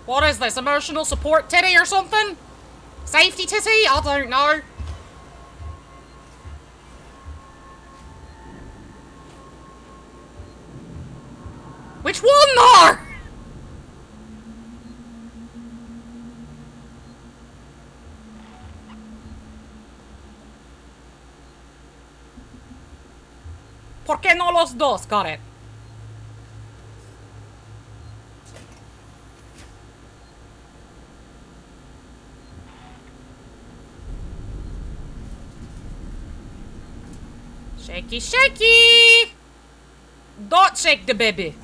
Speaker 1: What is this? Emotional support titty or something? Safety titty? I don't know. Which one more? ¿Por qué no los dos? Got it. Shaky, shaky! Don't shake the baby.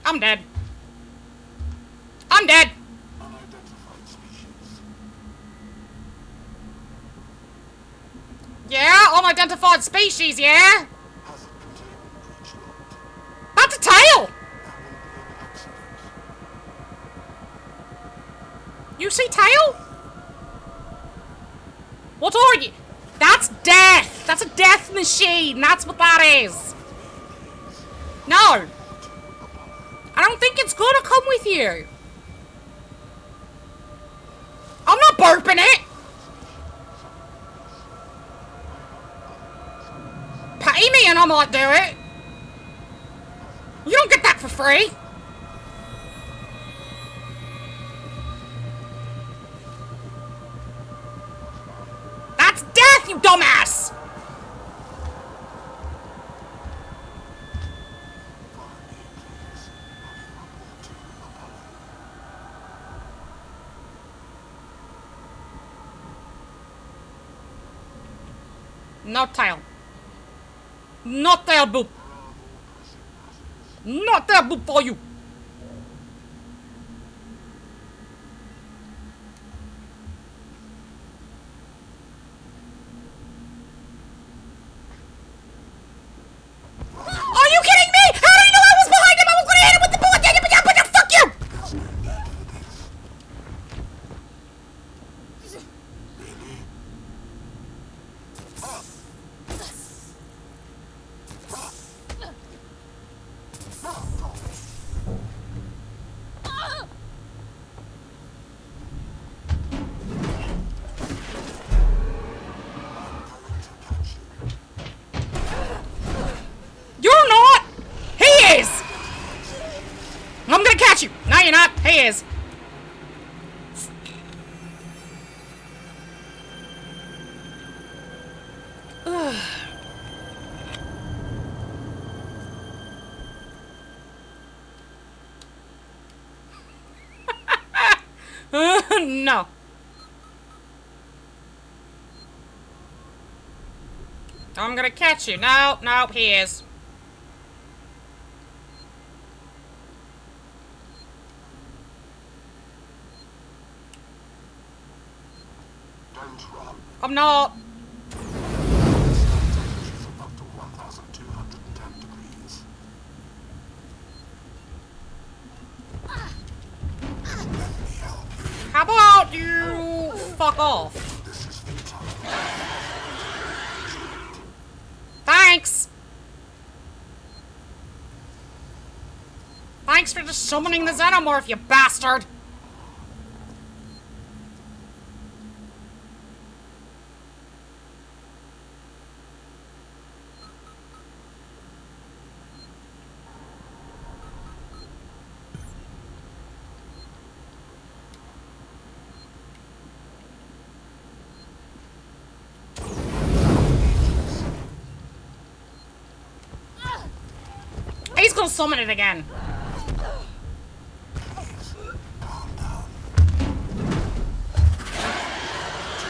Speaker 1: I'm dead. I'm dead. Yeah, unidentified species, yeah? That's a tail! You see tail? What are you? That's death! That's a death machine! That's what that is! No! I don't think it's gonna come with you! I'm not burping it! Pay me and I might do it! You don't get that for free! That's death, you dumbass! No tail. Not tail boop. Not tail boop for you. Are you kidding me? How do you know I was behind him? I was gonna hit him with the bullet. Fuck you! You're not! He is! I'm gonna catch you! No, you're not. He is. No. I'm gonna catch you. No, no, he is. I'm not. How about you fuck off? Thanks! Thanks for just summoning the xenomorph, you bastard! He's gonna summon it again.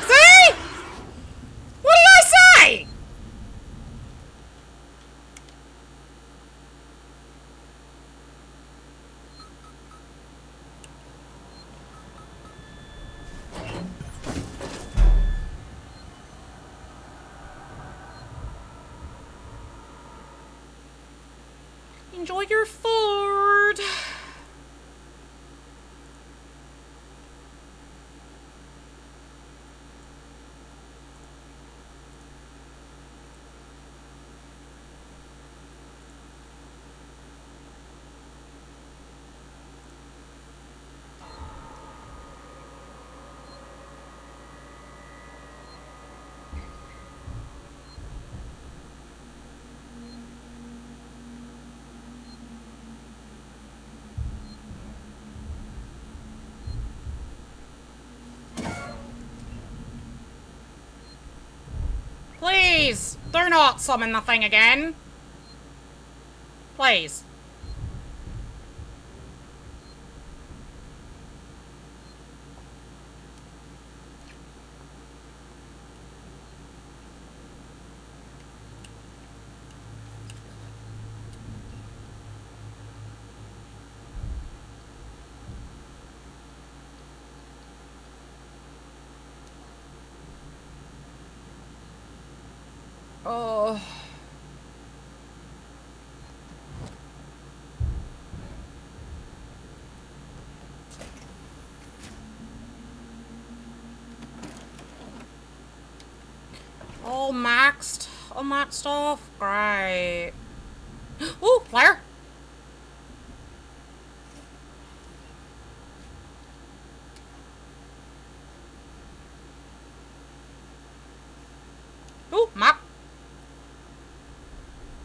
Speaker 1: See? What did I say? Enjoy your food. Please, do not summon the thing again. Please. Oh. All maxed on that stuff? Great. Ooh, flare! Ooh, map!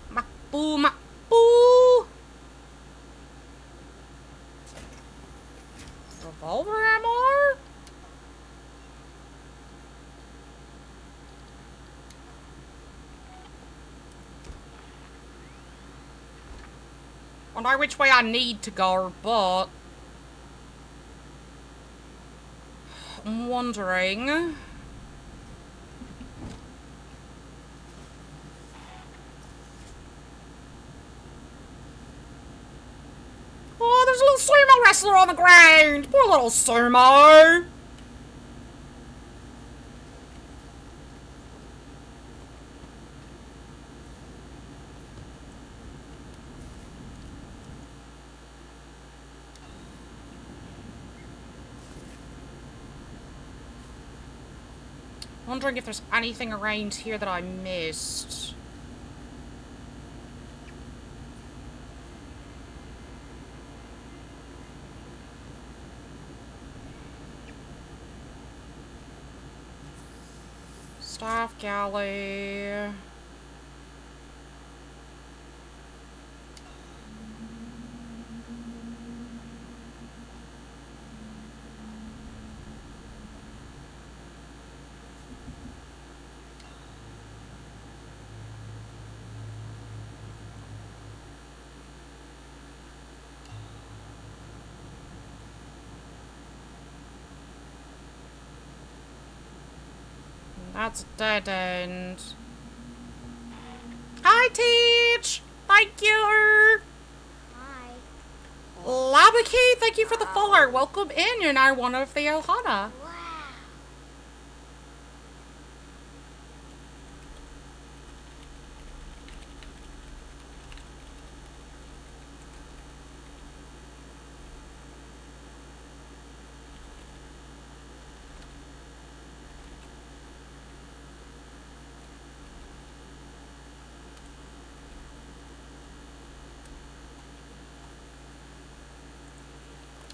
Speaker 1: Map, boo, map, boo! Revolver ammo? I know which way I need to go, but I'm wondering. Oh, there's a little sumo wrestler on the ground! Poor little sumo! Wondering if there's anything around here that I missed. Staff galley. That's a dead end. Hi, Teach! Thank you!
Speaker 6: Hi.
Speaker 1: Labaki, thank you for the follow. Welcome in. You're now one of the Ohana.
Speaker 6: Wow.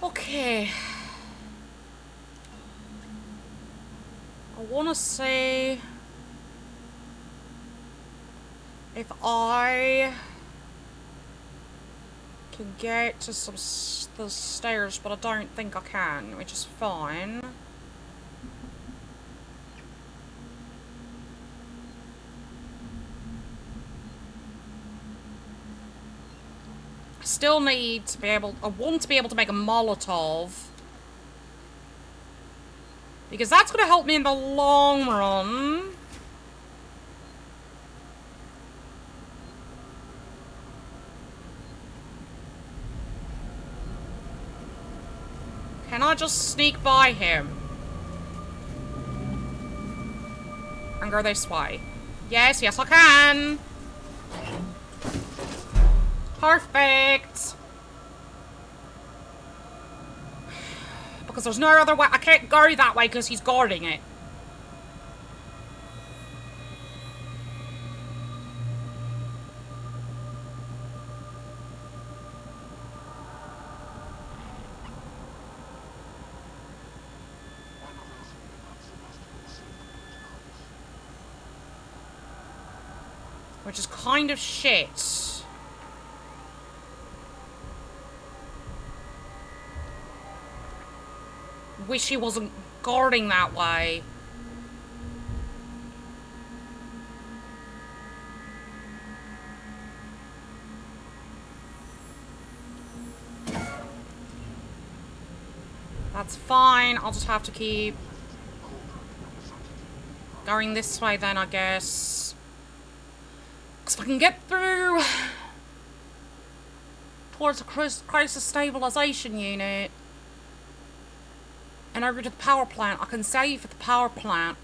Speaker 1: Okay. I want to say if I can get to the stairs, but I don't think I can, which is fine. I still need to be able, I want to be able to make a Molotov. Because that's going to help me in the long run. Can I just sneak by him? And go this way? Yes, yes I can. Perfect. Because there's no other way. I can't go that way because he's guarding it. Which is kind of shit. Wish he wasn't guarding that way. That's fine. I'll just have to keep going this way then, I guess. Because I can get through towards the crisis stabilization unit and over to the power plant. I can save at the power plant.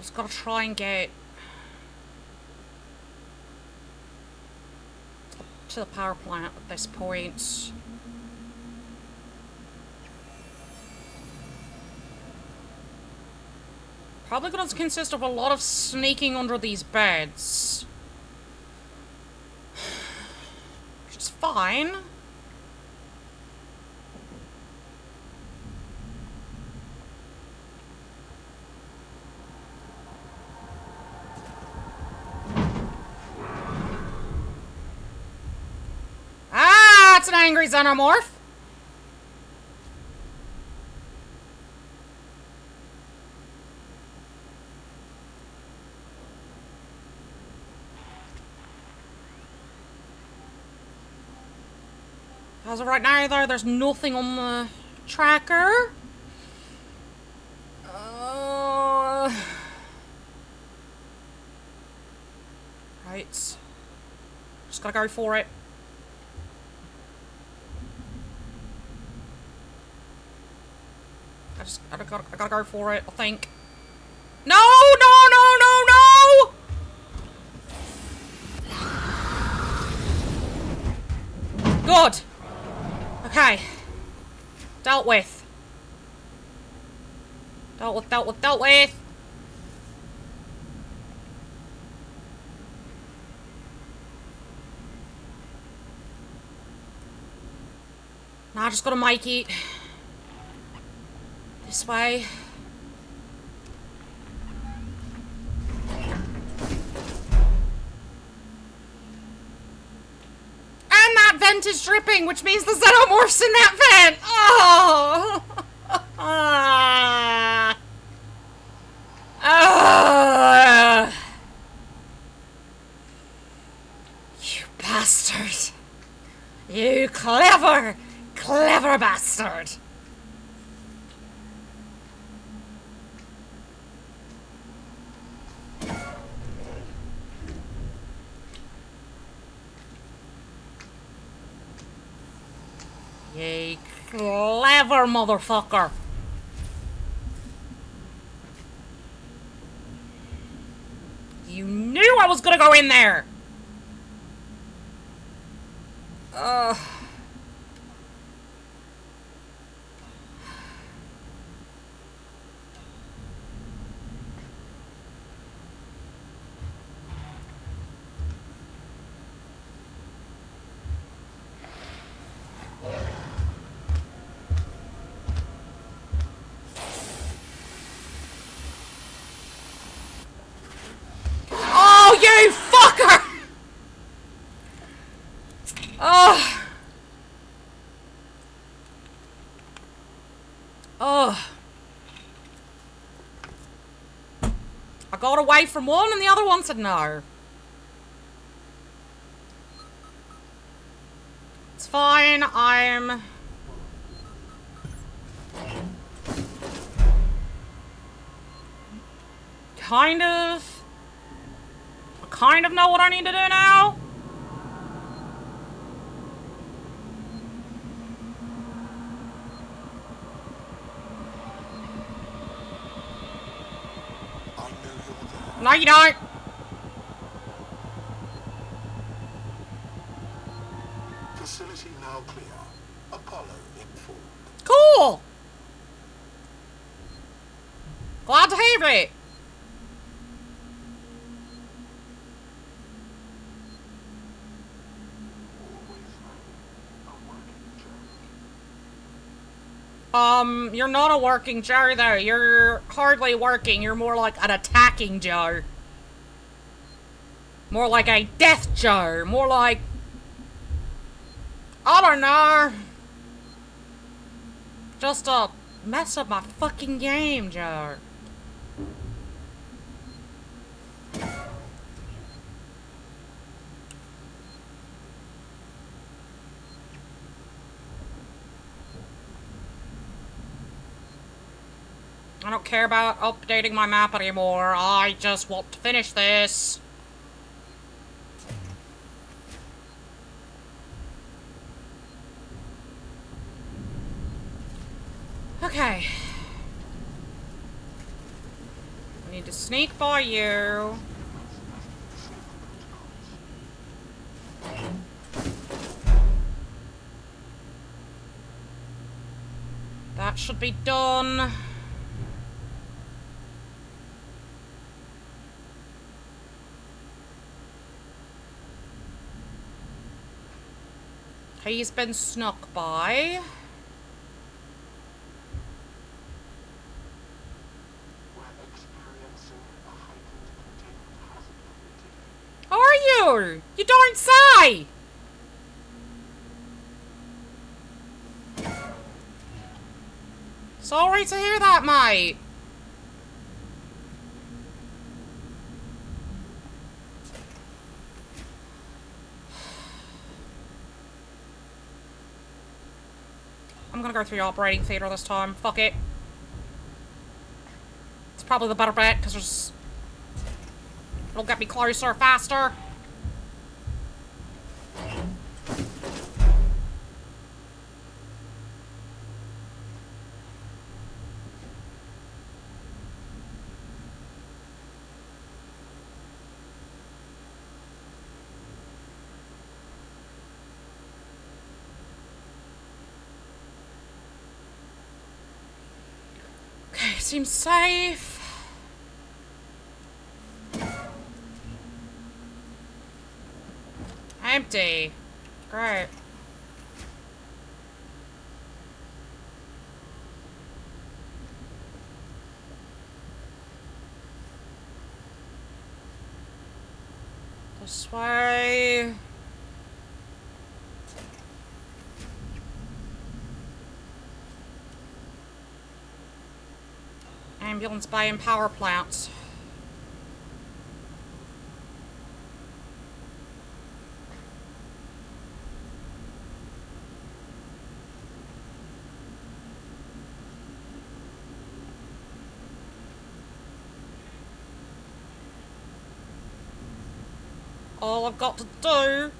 Speaker 1: Just gotta try and get to the power plant at this point. Probably gonna consist of a lot of sneaking under these beds. Which is fine. That's an angry xenomorph. As of right now, though, there's nothing on the tracker. Right. Just gotta go for it. I gotta go for it, I think. No, no, no, no, no! Good. Okay. Dealt with. Dealt with. Now I just gotta make it this way. And that vent is dripping, which means the xenomorph's in that vent. Oh! You bastard. You clever bastard. You clever motherfucker. You knew I was gonna go in there. Oh, you fucker! Oh. Oh. I got away from one and the other one said no. fine. I'm... kind of know what I need to do now.
Speaker 7: I know you're there.
Speaker 1: No, you don't.
Speaker 7: Facility now clear. Apollo informed.
Speaker 1: Cool. Glad to hear it. You're not a working Joe, though. You're hardly working. You're more like an attacking Joe. More like a death Joe. More like... I don't know. Just a mess up my fucking game, Joe. I don't care about updating my map anymore. I just want to finish this. Okay. I need to sneak by you. That should be done. He's been snuck by. Are you? You don't say! Sorry to hear that, mate. I'm gonna go through the operating theater this time. Fuck it. It's probably the better bet, because there's... it'll get me closer faster. Okay, seems safe. Empty. Great. This way. Ambulance bay and power plants. All I've got to do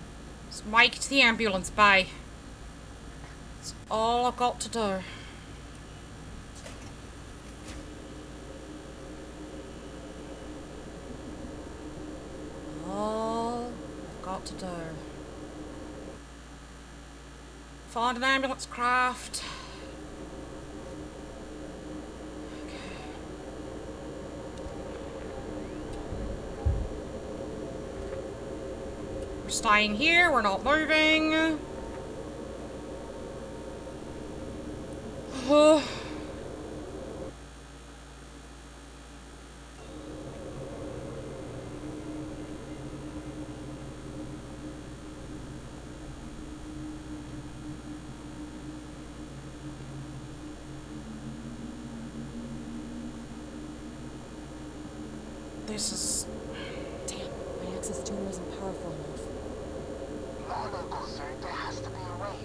Speaker 1: is make it to the ambulance bay. That's all I've got to do. All I've got to do. Find an ambulance craft. We're staying here, we're not moving. This is...
Speaker 9: Damn, my access tuner isn't powerful enough.
Speaker 7: Carlo got through, there has to be a way.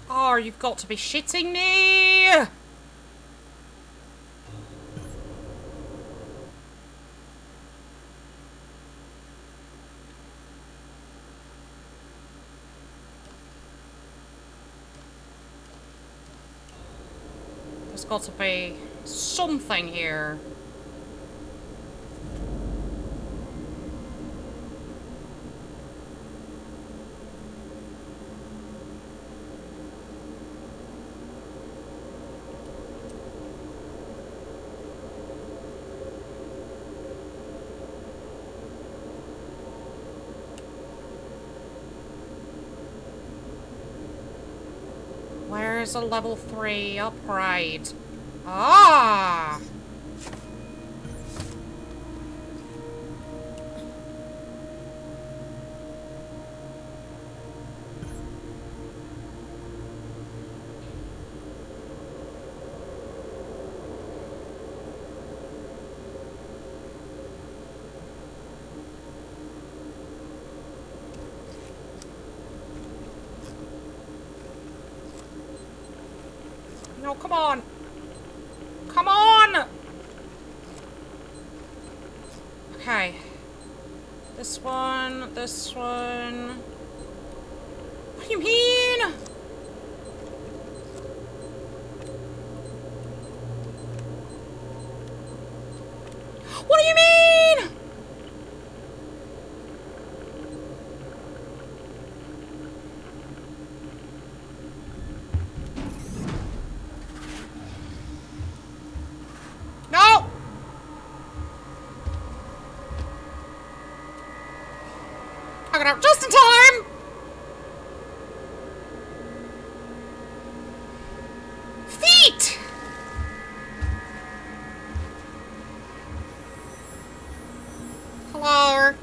Speaker 1: Oh, you've got to be shitting me! There's got to be something here. Where's a level 3 upgrade? Ah! No, come on! Come on! Okay. This one, this one. What do you mean? What do you mean? No! I got out just in time! Feet! Hello?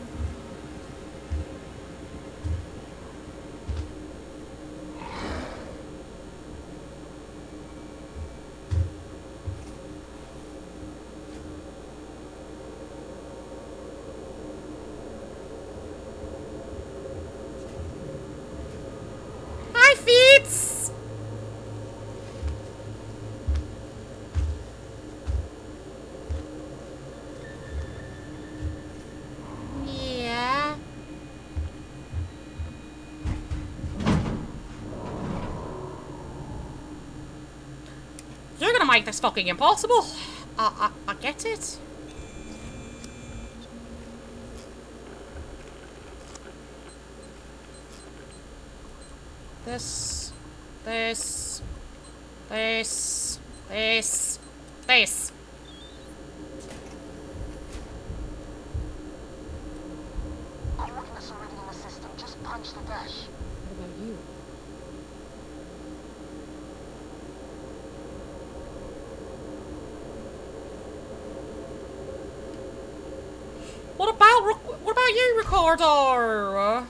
Speaker 1: Hi, Feets! Yeah. You're gonna make this fucking impossible. I get it. This. This. This. This. This.
Speaker 7: Coordinates already in the system, just punch the dash.
Speaker 9: What about you?
Speaker 1: What about you, Ricardo?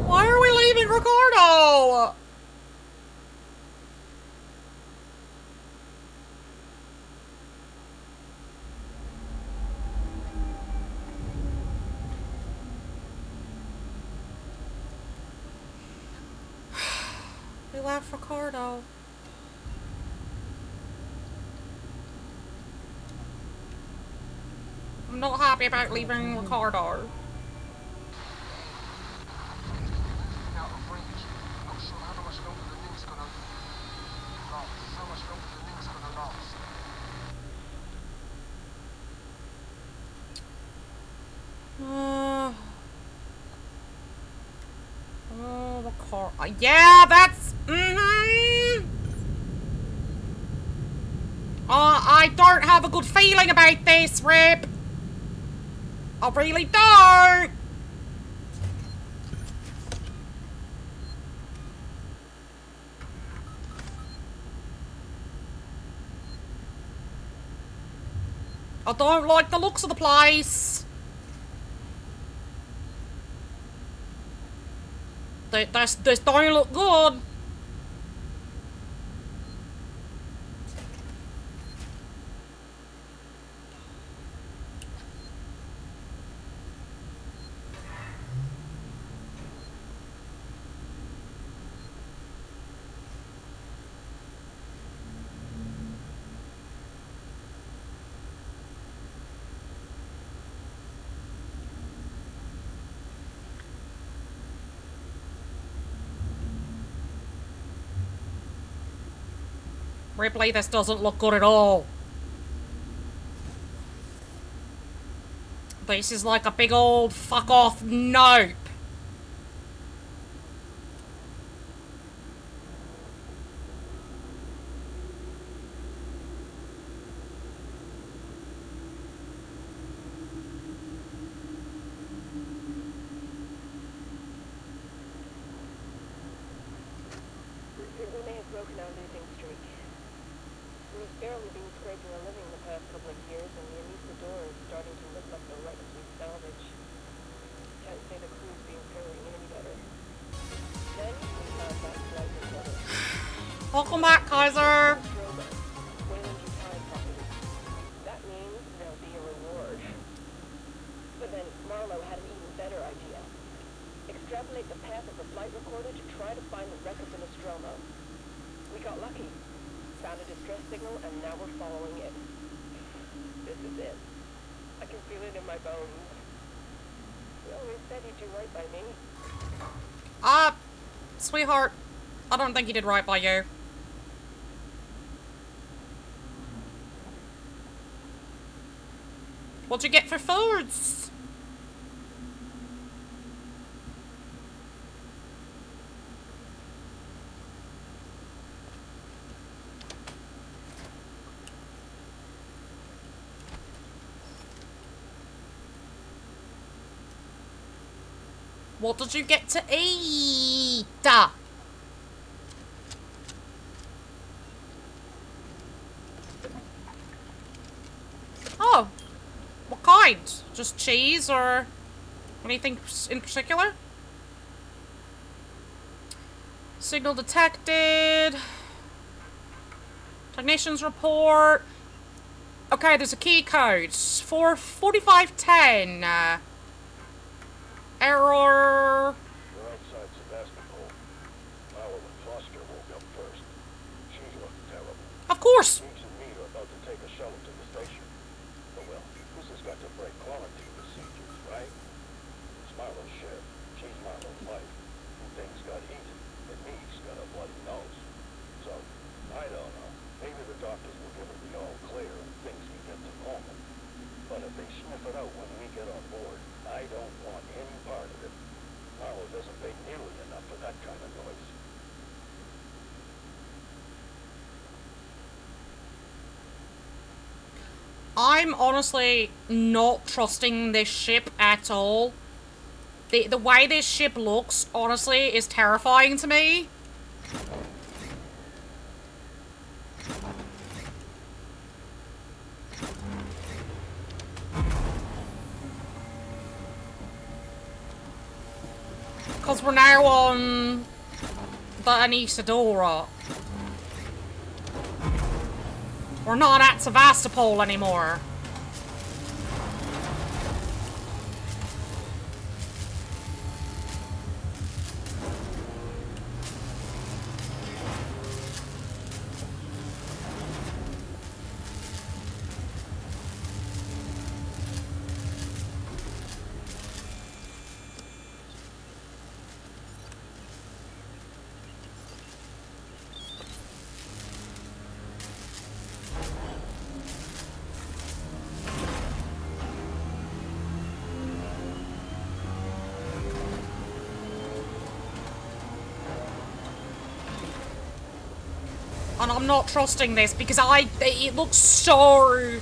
Speaker 1: Why are we leaving Ricardo? We left Ricardo. I'm not happy about leaving Ricardo.
Speaker 7: Out of range. Not sure how much longer the link's gonna last. How much longer the link's gonna last.
Speaker 1: Oh, Ricardo. Yeah, that's. I don't have a good feeling about this, Rip. I really don't. I don't like the looks of the place. This don't look good. Ripley, this doesn't look good at all. This is like a big old fuck off nope.
Speaker 10: We may have broken our losing streak. We've barely been scraping a living the past couple of years, and the door is starting to look like the wreckage we salvage. Can't say the crew's being fairly any better. Then we found that flight recorder.
Speaker 1: Welcome back, Kaiser.
Speaker 10: That means there'll be a reward. But then Marlowe had an even better idea. Extrapolate the path of the flight recorder to try to find the wreck of the Nostromo. We got lucky. Found a distress signal, and now we're following it. This is it. I can feel it in my bones. You always said you'd do right by me.
Speaker 1: Sweetheart, I don't think he did right by you. What'd you get for foods? What did you get to eat? Oh. What kind? Just cheese or anything in particular? Signal detected. Technician's report. Okay, there's a key code. 4510. Error.
Speaker 5: We're outside Sebastopol. Marlowe and Foster woke up first. She looked terrible.
Speaker 1: Of course.
Speaker 5: Meeks and me are about to take a shuttle to the station. Oh well, this has got to break quarantine procedures, right? It's Marlowe's ship. She's Marlowe's wife. And things got heated. And Meeks got a bloody nose. So, I don't know. Maybe the doctors will give her the all clear and things can get to normal. But if they sniff it out when we get on board, I don't want any part of it. Marlowe doesn't pay nearly enough for that kind of noise.
Speaker 1: I'm honestly not trusting this ship at all. The way this ship looks, honestly, is terrifying to me. Because we're now on the Isolation. We're not at Sevastopol anymore. And I'm not trusting this because it looks so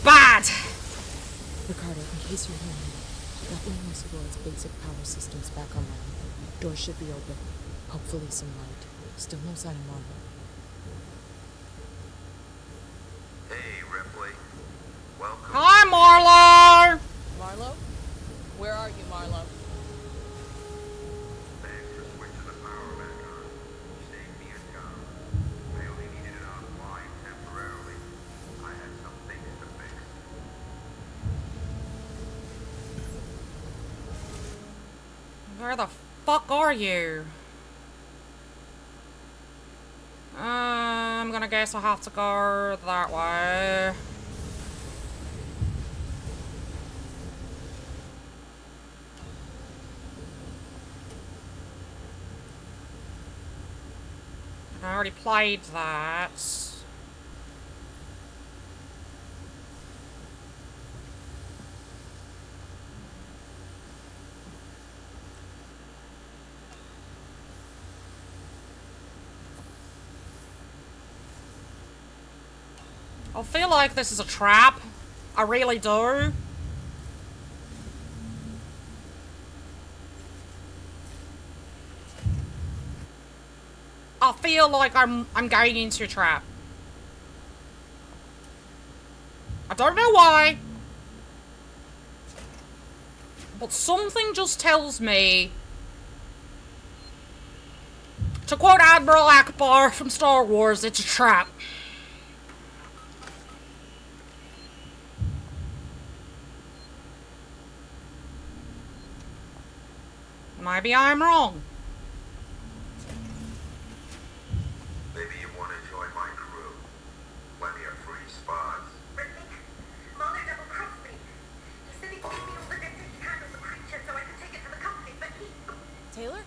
Speaker 1: bad.
Speaker 9: Ricardo, in case you're hearing me, nothing Isolato's basic power systems back online. Doors should be open. Hopefully some light. Still no sign of Marlowe.
Speaker 11: Hey, Ripley.
Speaker 1: Where the fuck are you? I'm gonna guess I have to go that way. I already played that. I feel like this is a trap. I really do. I feel like I'm going into a trap. I don't know why. But something just tells me, to quote Admiral Akbar from Star Wars, it's a trap. Maybe I'm wrong.
Speaker 11: Maybe you want to join my crew. Plenty of free spots.
Speaker 8: Brittany, Mahler double-crossed me. He said he'd give me all the necessary handle the creature so I could take it to the company, but he...
Speaker 4: Taylor?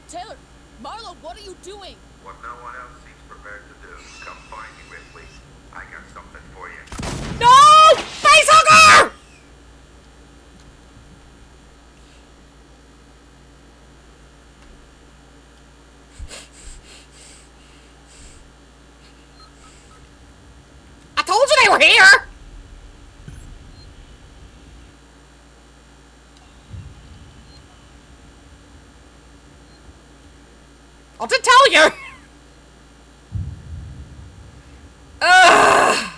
Speaker 4: Taylor! Marlo, what are you doing?
Speaker 11: What no one else seems prepared to do. Come find me, Ripley. I got something for you.
Speaker 1: No! Facehugger! I told you they were here! I did tell you! Ugh!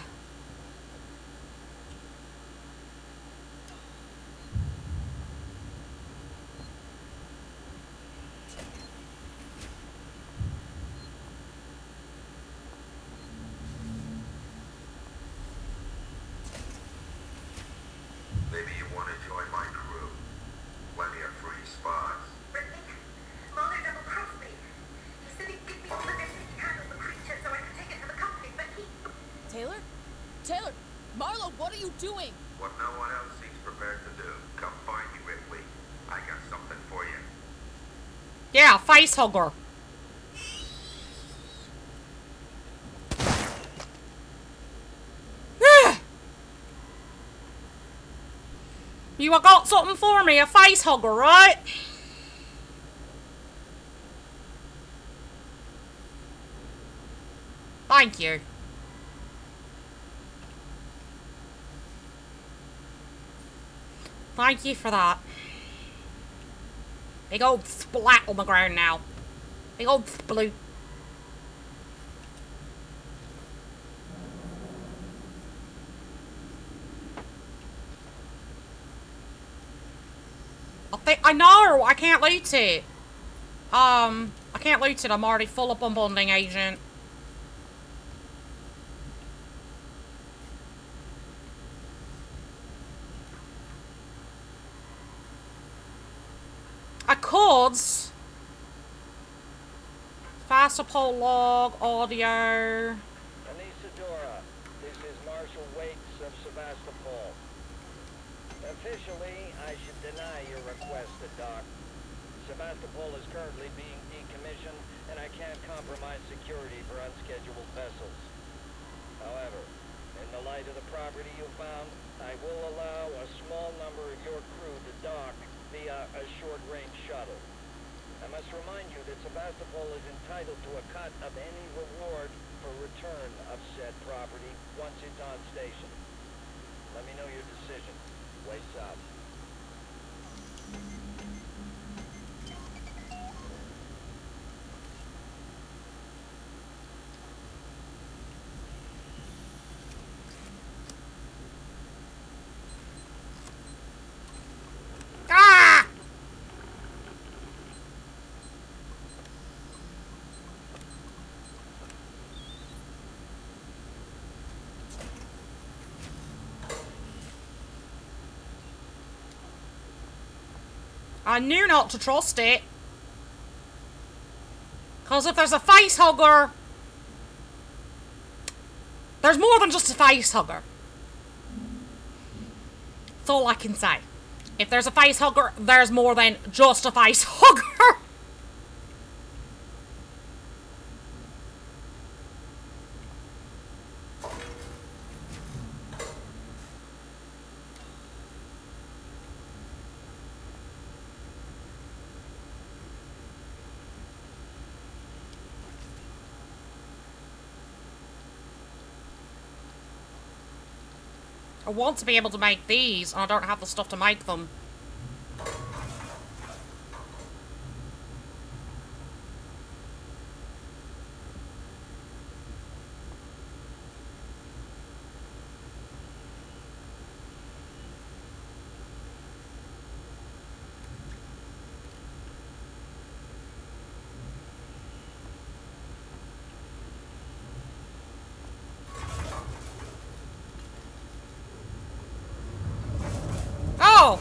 Speaker 11: Maybe you want to join my crew. Plenty of free spots.
Speaker 8: Brittany, Mahler double-crossed me. He said he'd give me all the necessary handle the creature so I could take it to the company, but he...
Speaker 4: Taylor? Taylor! Marlo, what are you doing?
Speaker 11: What no one else seems prepared to do. Come find me, Ripley. I got something for you.
Speaker 1: Yeah, facehugger. You got something for me, a facehugger, right? Thank you. Thank you for that. Big old splat on the ground now. Big old sploot. I know, I can't loot it. I can't loot it, I'm already full up on bonding agent. I could. Faster poll log, audio.
Speaker 5: Anisadora, this is Marshal Waits of Sevastopol. Officially, I should deny your request to dock. Sevastopol is currently being decommissioned, and I can't compromise security for unscheduled vessels. However, in the light of the property you found, I will allow a small number of your crew to dock via a short-range shuttle. I must remind you that Sevastopol is entitled to a cut of any reward for return of said property once it's on station. Let me know your decision. Way south.
Speaker 1: Ah! I knew not to trust it. Because if there's a face hugger, there's more than just a face hugger. That's all I can say. If there's a face hugger, there's more than just a face hugger. I want to be able to make these, and I don't have the stuff to make them. Oh!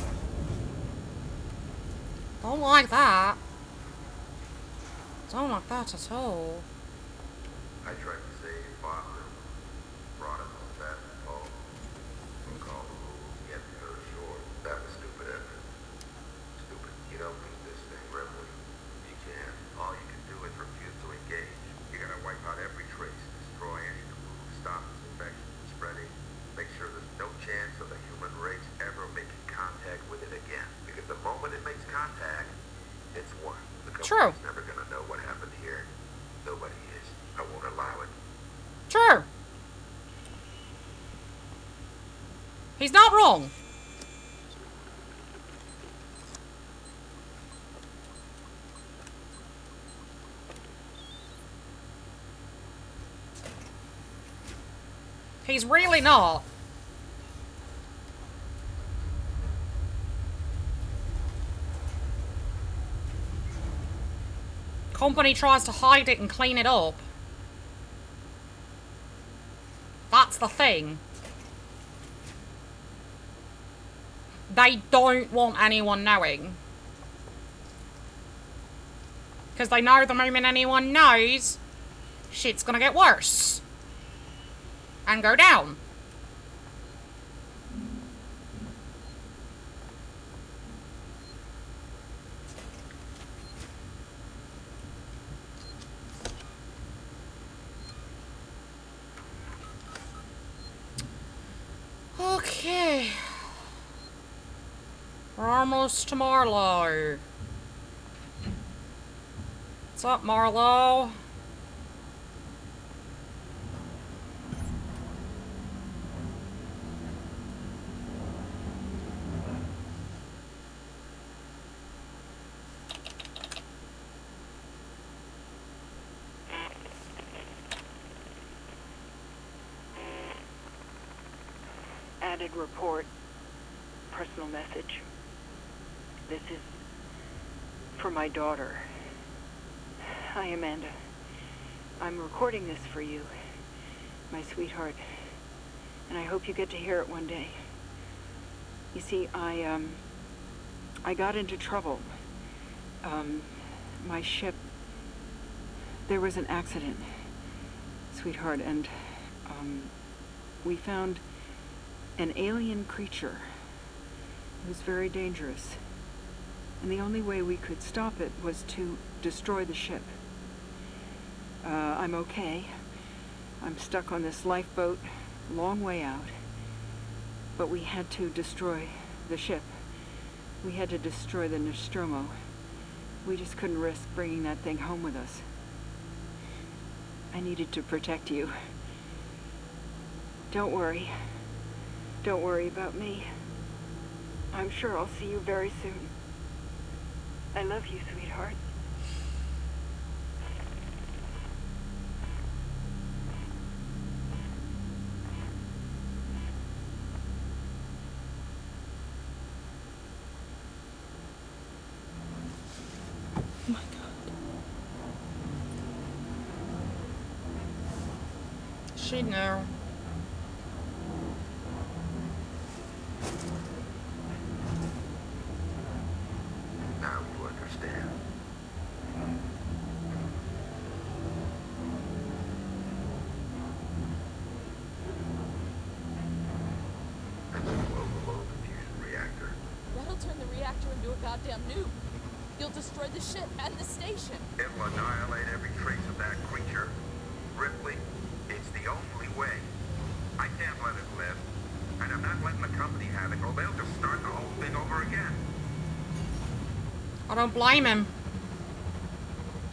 Speaker 1: Don't like that. Don't like that at all.
Speaker 11: I tried to save Boston, brought him home back home. Broke all the rules, he had to go ashore. That was stupid effort. Stupid. You don't beat this thing, Ripley. You can. All you can do is refuse to engage. You gotta wipe out every trace, destroy any clue, stop this infection from spreading. Make sure there's no chance of the human race ever making contact with it again. Because the moment it makes contact, it's one. The company's never gonna know what happened here. Nobody is. I won't allow it.
Speaker 1: True. He's not wrong. He's really not. Company tries to hide it and clean it up. That's the thing. They don't want anyone knowing. Because they know the moment anyone knows, shit's gonna get worse. And go down. Okay. We're almost to Marlowe. What's up, Marlowe?
Speaker 12: Added report. Personal message. This is for my daughter. Hi, Amanda. I'm recording this for you, my sweetheart, and I hope you get to hear it one day. You see, I got into trouble. My ship, there was an accident, sweetheart, and we found an alien creature. It was very dangerous. And the only way we could stop it was to destroy the ship. I'm okay. I'm stuck on this lifeboat, long way out. But we had to destroy the ship. We had to destroy the Nostromo. We just couldn't risk bringing that thing home with us. I needed to protect you. Don't worry. Don't worry about me. I'm sure I'll see you very soon. I love you, sweetheart.
Speaker 9: Oh my God.
Speaker 1: She knew.
Speaker 4: goddamn nuke. You'll destroy the ship and the station.
Speaker 11: It'll annihilate every trace of that creature. Ripley, it's the only way. I can't let it live. And I'm not letting the company have it, or they'll just start the whole thing over again.
Speaker 1: I don't blame him.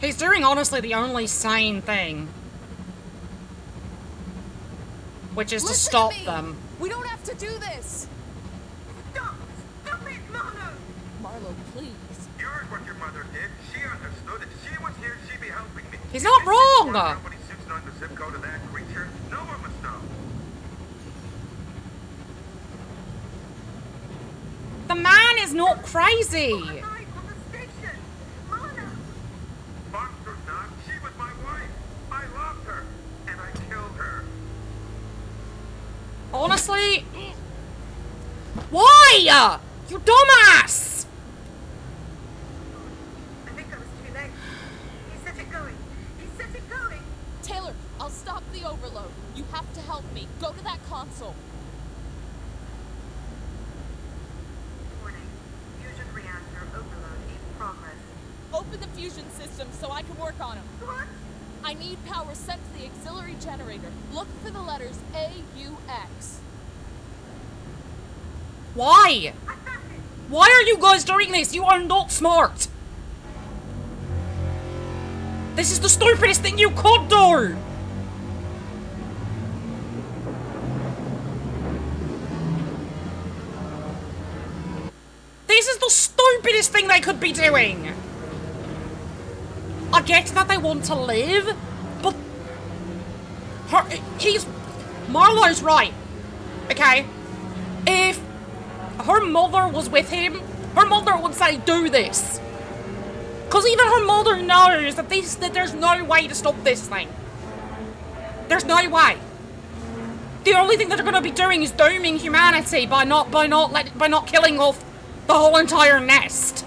Speaker 1: He's doing, honestly, the only sane thing. Which is to stop them.
Speaker 4: We don't have to do this.
Speaker 8: Stop! Stop it, Marlo!
Speaker 4: Marlo, please.
Speaker 11: You heard what your mother did. She understood. If she was here, she'd be helping me.
Speaker 1: He's not wrong!
Speaker 11: Nobody suits knowing the zip code of that creature. No one must know.
Speaker 1: The man is not crazy.
Speaker 11: Monster's not. She was my wife. I loved her. And I killed her.
Speaker 1: Honestly, why? You dumbass!
Speaker 8: I think I was too late. He set it going. He set it going.
Speaker 4: Taylor, I'll stop the overload. You have to help me. Go to that console.
Speaker 8: Warning. Fusion reactor overload in progress.
Speaker 4: Open the fusion system so I can work on them.
Speaker 8: What?
Speaker 4: I need power sent to the auxiliary generator. Look for the letters AUX.
Speaker 1: Why? Why are you guys doing this? You are not smart. This is the stupidest thing you could do. This is the stupidest thing they could be doing. I get that they want to live, but Marlo's right. Okay? If her mother was with him, her mother would say, do this. Because even her mother knows that there's no way to stop this thing. There's no way. The only thing that they're going to be doing is dooming humanity by not killing off the whole entire nest.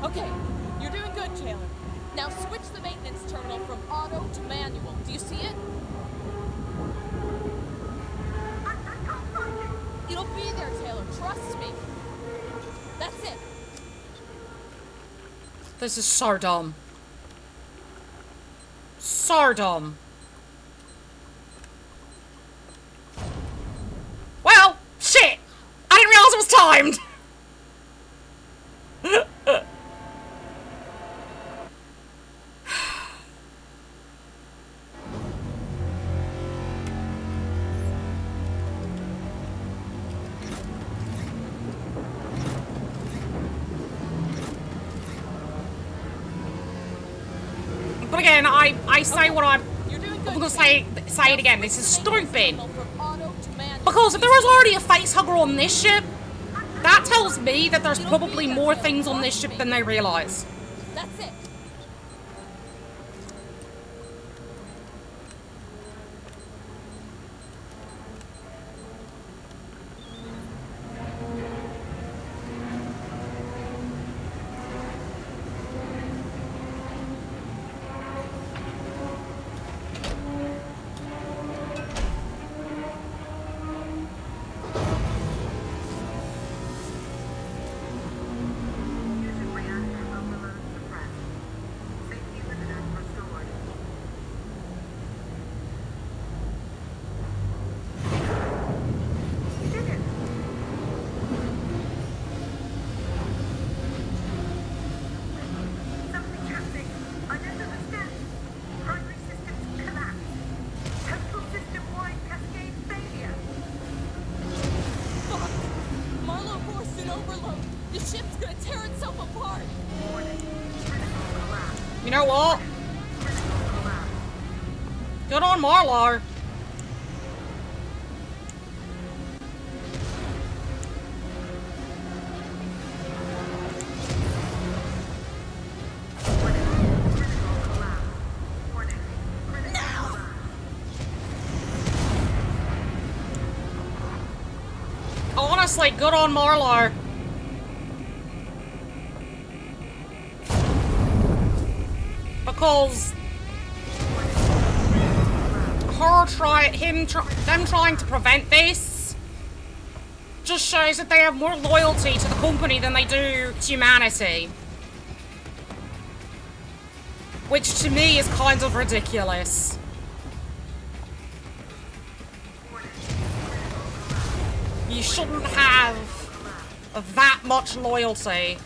Speaker 4: Okay, you're doing good, Taylor. Now switch the maintenance terminal from auto to manual. Do you see it?
Speaker 8: I can't find it.
Speaker 4: It'll be there, Taylor. Trust me. That's it.
Speaker 1: This is so dumb. So dumb. Well, shit! I didn't realize it was timed! But again, I say what I'm gonna say it again. This is stupid. Because if there was already a facehugger on this ship, that tells me that there's probably more things on this ship than they realize.
Speaker 4: That's it.
Speaker 8: Fusion reactor overload suppressed. Safety limiters restored. You did it. Something's happening. I don't understand. Primary systems collapse. Total system-wide cascade failure.
Speaker 4: Fuck. Marlo forced an overload. The ship's gonna tear itself apart.
Speaker 8: Warning. Critical collapse.
Speaker 1: You know what?
Speaker 8: Critical collapse.
Speaker 1: Good on Marlar.
Speaker 8: Warning. Critical collapse. Warning. Critical collapse.
Speaker 1: Honestly, good on Marlar. Because them trying to prevent this just shows that they have more loyalty to the company than they do humanity. Which to me is kind of ridiculous. You shouldn't have that much loyalty.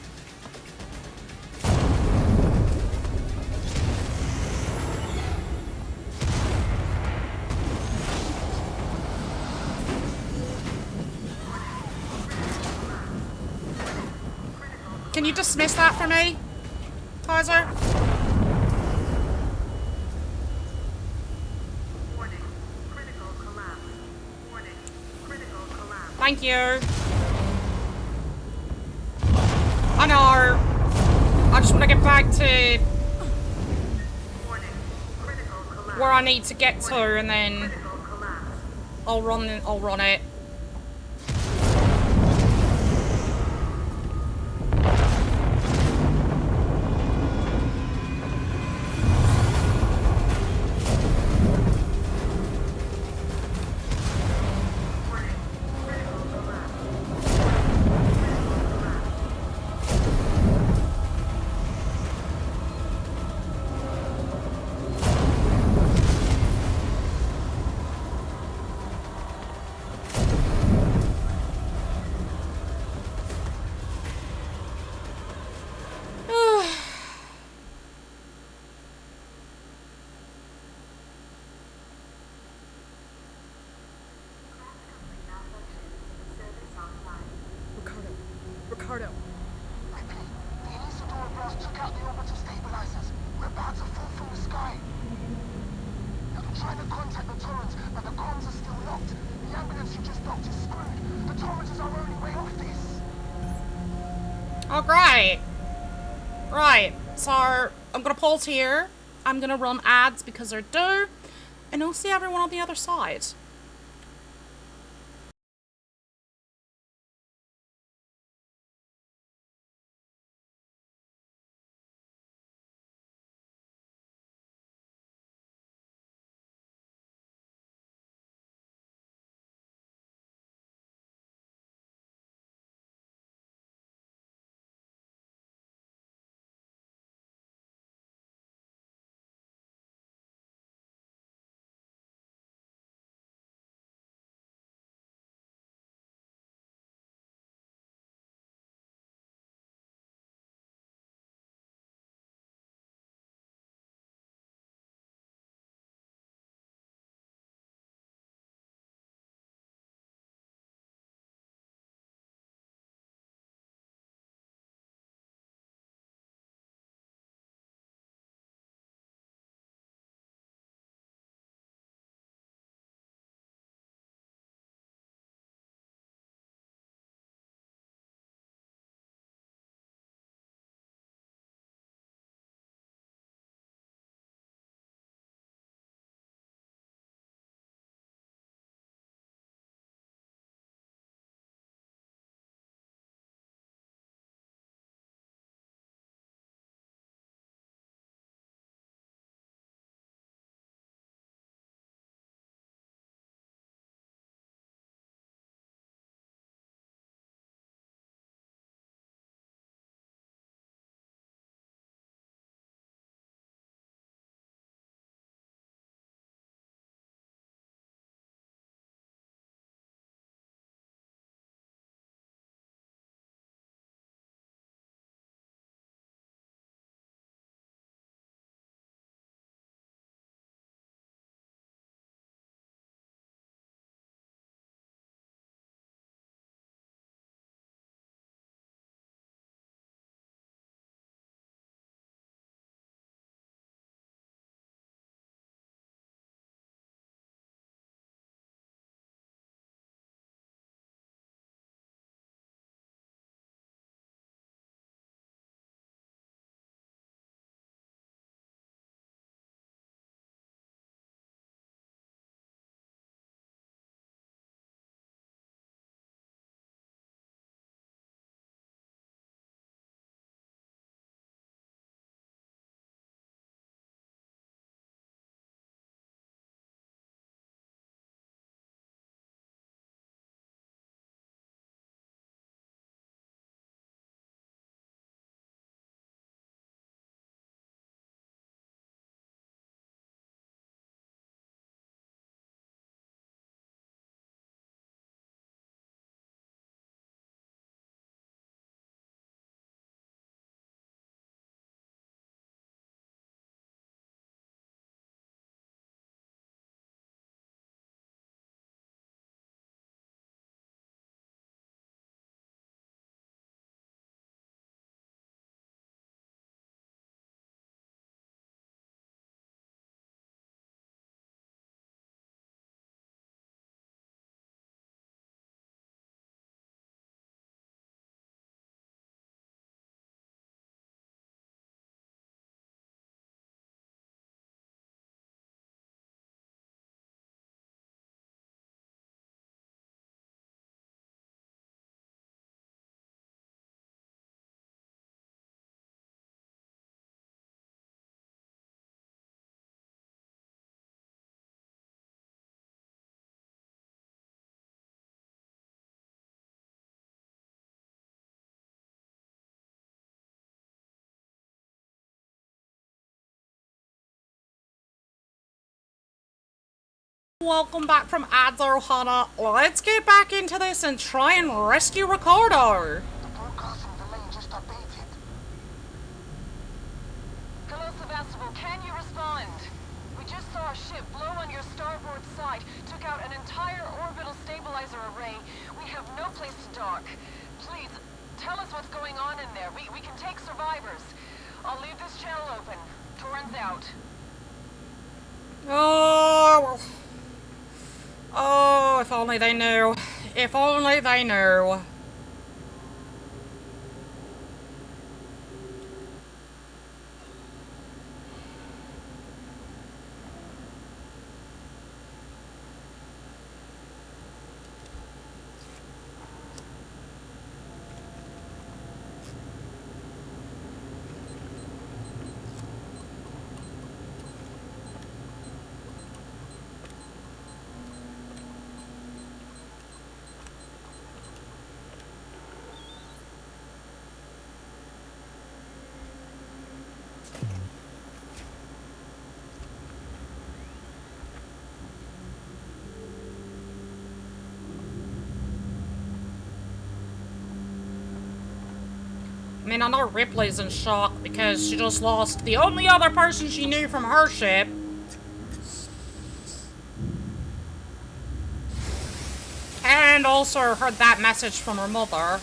Speaker 1: Can you dismiss that for me, Kaiser? Thank you. I know. I just want to get back to where I need to get to, and then I'll run it.
Speaker 7: Ricardo. Ripley, the Isolation blast took out the orbital stabilizers. We're about to fall from the sky. I'm trying to contact the turret, but the comms are still locked. The ambulance you just docked is screwed. The turret is our only way off this.
Speaker 1: Oh, great. Right, so I'm gonna pause here. I'm gonna run ads because they're due, and I'll see everyone on the other side. Welcome back from ads, Ohana. Let's get back into this and try and rescue Ricardo.
Speaker 7: The broadcasting delay just updated.
Speaker 10: Hello, Sevastopol. Can you respond? We just saw a ship blow on your starboard side, took out an entire orbital stabilizer array. We have no place to dock. Please, tell us what's going on in there. We can take survivors. I'll leave this channel open. Torrens out.
Speaker 1: Oh, if only they knew. If only they knew. I mean, I know Ripley's in shock because she just lost the only other person she knew from her ship. And also heard that message from her mother.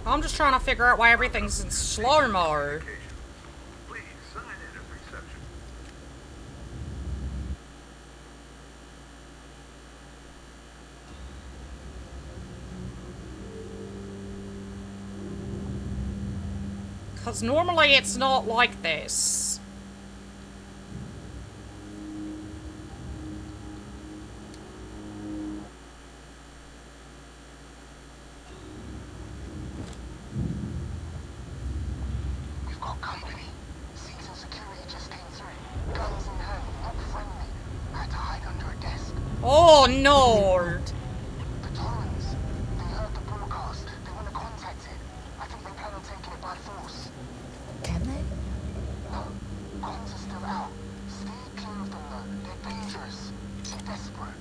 Speaker 1: I'm just trying to figure out why everything's in slow-mo.
Speaker 11: Please sign in at reception.
Speaker 1: Because normally it's not like this.
Speaker 7: We've got company. Season security just came through. Guns in hand, not friendly. I had to hide under a desk.
Speaker 1: Oh no!
Speaker 7: The Torrens. They heard the broadcast. They want to contact it. I think they plan on taking it by force.
Speaker 3: Can they?
Speaker 7: No, comms are still out. Stay clear of them though. They're dangerous. They're desperate.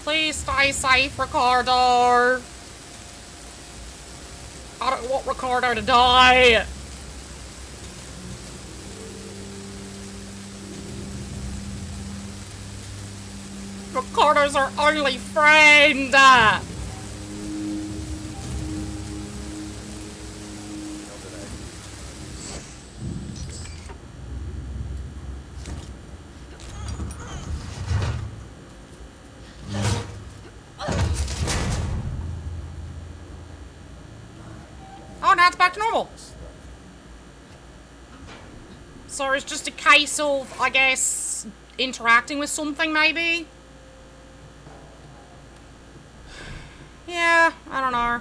Speaker 1: Please stay safe, Ricardo. I don't want Ricardo to die. Ricardo's our only friend. Oh, now it's back to normal. So it's just a case of, I guess, interacting with something, maybe? Yeah, I don't know.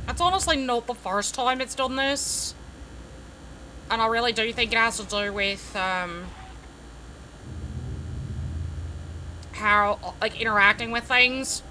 Speaker 1: It's honestly not the first time it's done this. And I really do think it has to do with, how, like, interacting with things.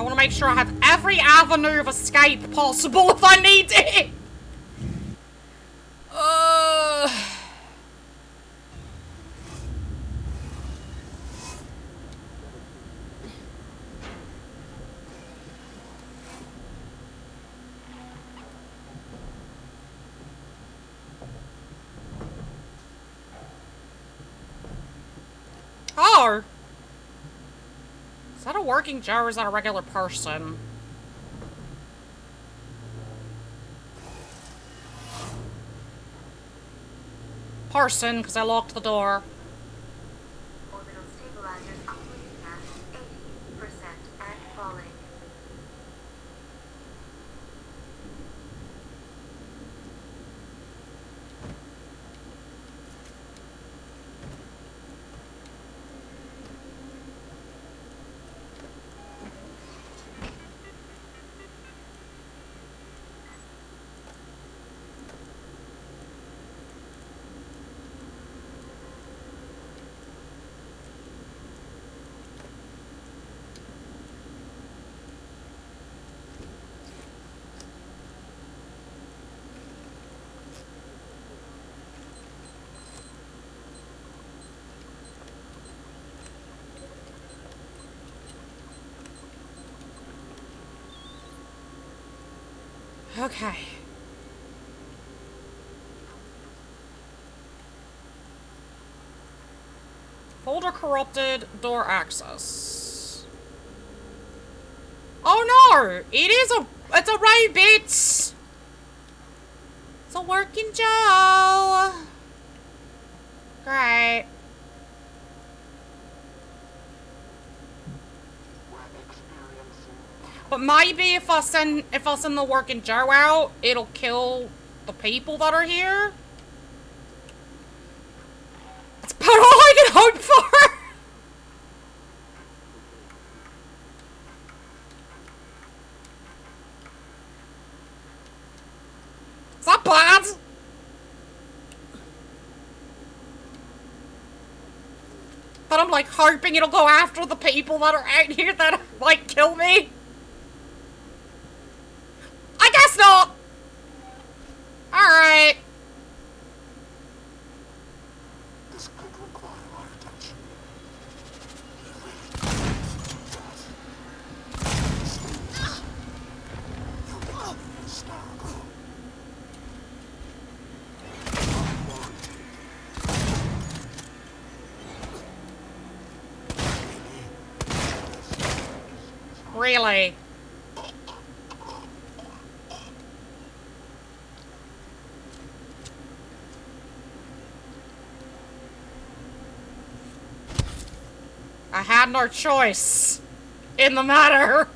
Speaker 1: I want to make sure I have every avenue of escape possible if I need it. Oh! Is that a working Joe or is that a regular person? Person, because I locked the door.
Speaker 8: Orbital stabilizers operating at 80% and falling.
Speaker 1: Okay. Folder corrupted, door access. Oh no! It's a rabbit! It's a working Joe! Great. But maybe if I send the working Joe out, it'll kill the people that are here. That's about all I can hope for. Is that bad? But I'm like hoping it'll go after the people that are out here that might kill me. I guess not. Alright.
Speaker 7: This could require our attention. You are hysterical.
Speaker 1: Really? I had no choice in the matter.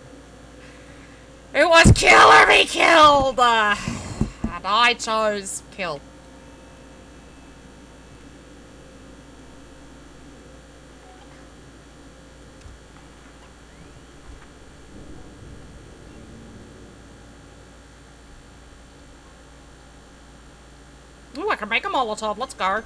Speaker 1: It was kill or be killed. And I chose kill. Ooh, I can make a Molotov. Let's go.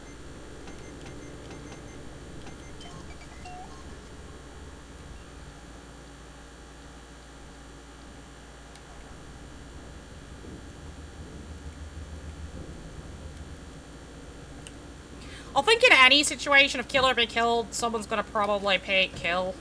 Speaker 1: I think in any situation, if kill or be killed, someone's gonna probably pick kill.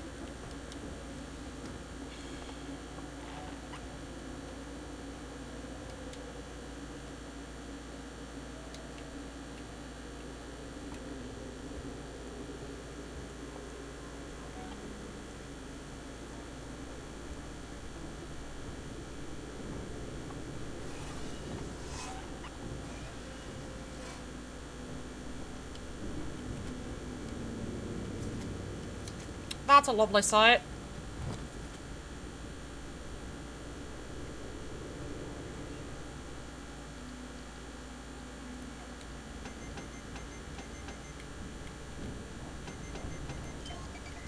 Speaker 1: That's a lovely sight.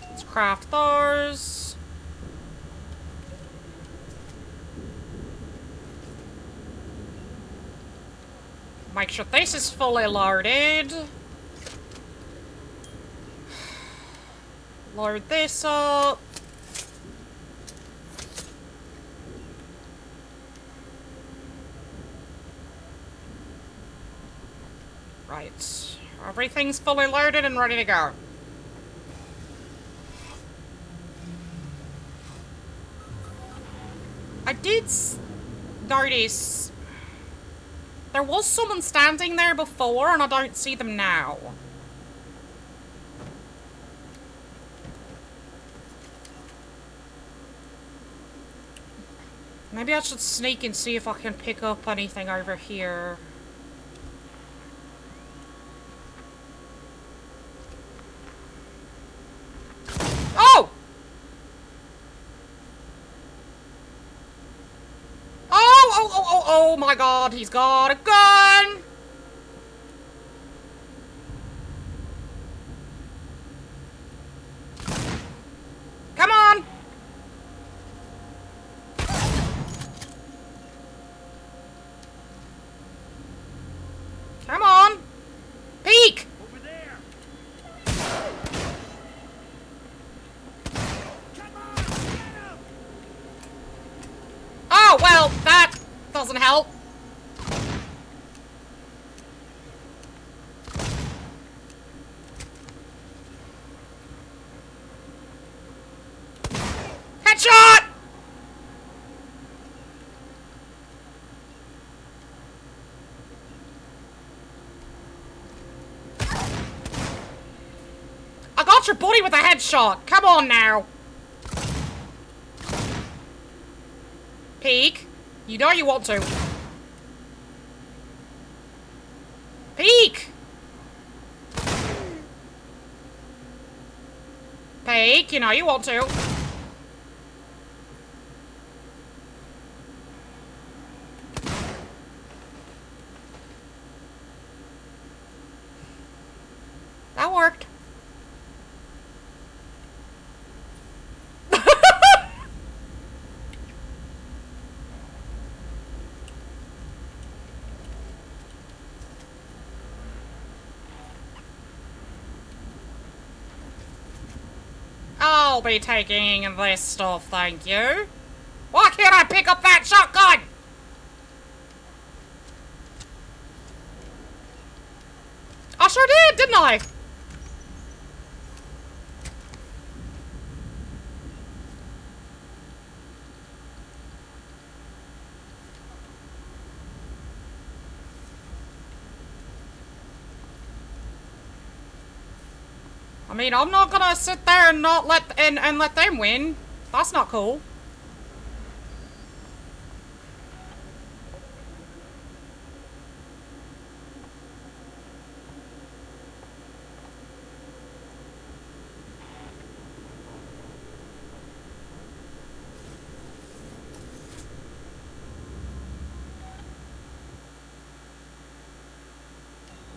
Speaker 1: Let's craft those. Make sure this is fully loaded. Load this up. Right. Everything's fully loaded and ready to go. I did notice there was someone standing there before, and I don't see them now. Maybe I should sneak and see if I can pick up anything over here. Oh! Oh my god, he's got a gun! Come on! Come on! Peek!
Speaker 2: Over there!
Speaker 1: Oh, well, that doesn't help. Headshot! I got your buddy with a headshot. Come on now. Peek. You know you want to. Peek! Peek, you know you want to. That worked. I'll be taking this stuff, thank you. Why can't I pick up that shotgun? I sure did, didn't I? I mean, I'm not gonna sit there and not let let them win. That's not cool.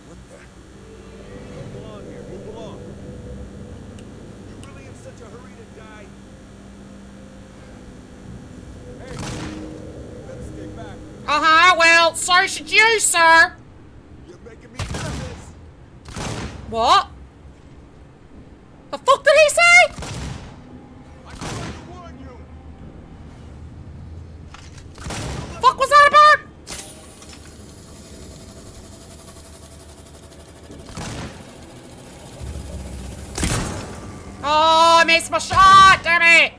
Speaker 2: What the? Move along here, move along. You really in such a hurry to die? Hey, you better stay back.
Speaker 1: Uh-huh, well, so should you, sir.
Speaker 2: You're making me nervous.
Speaker 1: What? The fuck did he say?
Speaker 2: I'm trying to warn you.
Speaker 1: Fuck was that about? Oh, I missed my shot, damn it!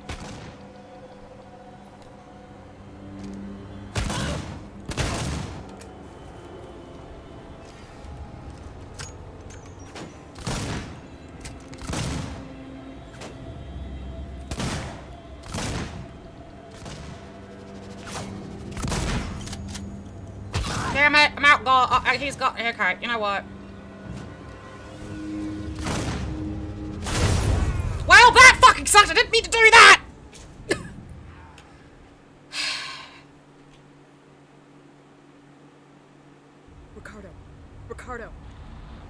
Speaker 1: Damn it, I'm out, he's got, okay, you know what? Well, that fucking sucked, I didn't mean to do that!
Speaker 3: Ricardo.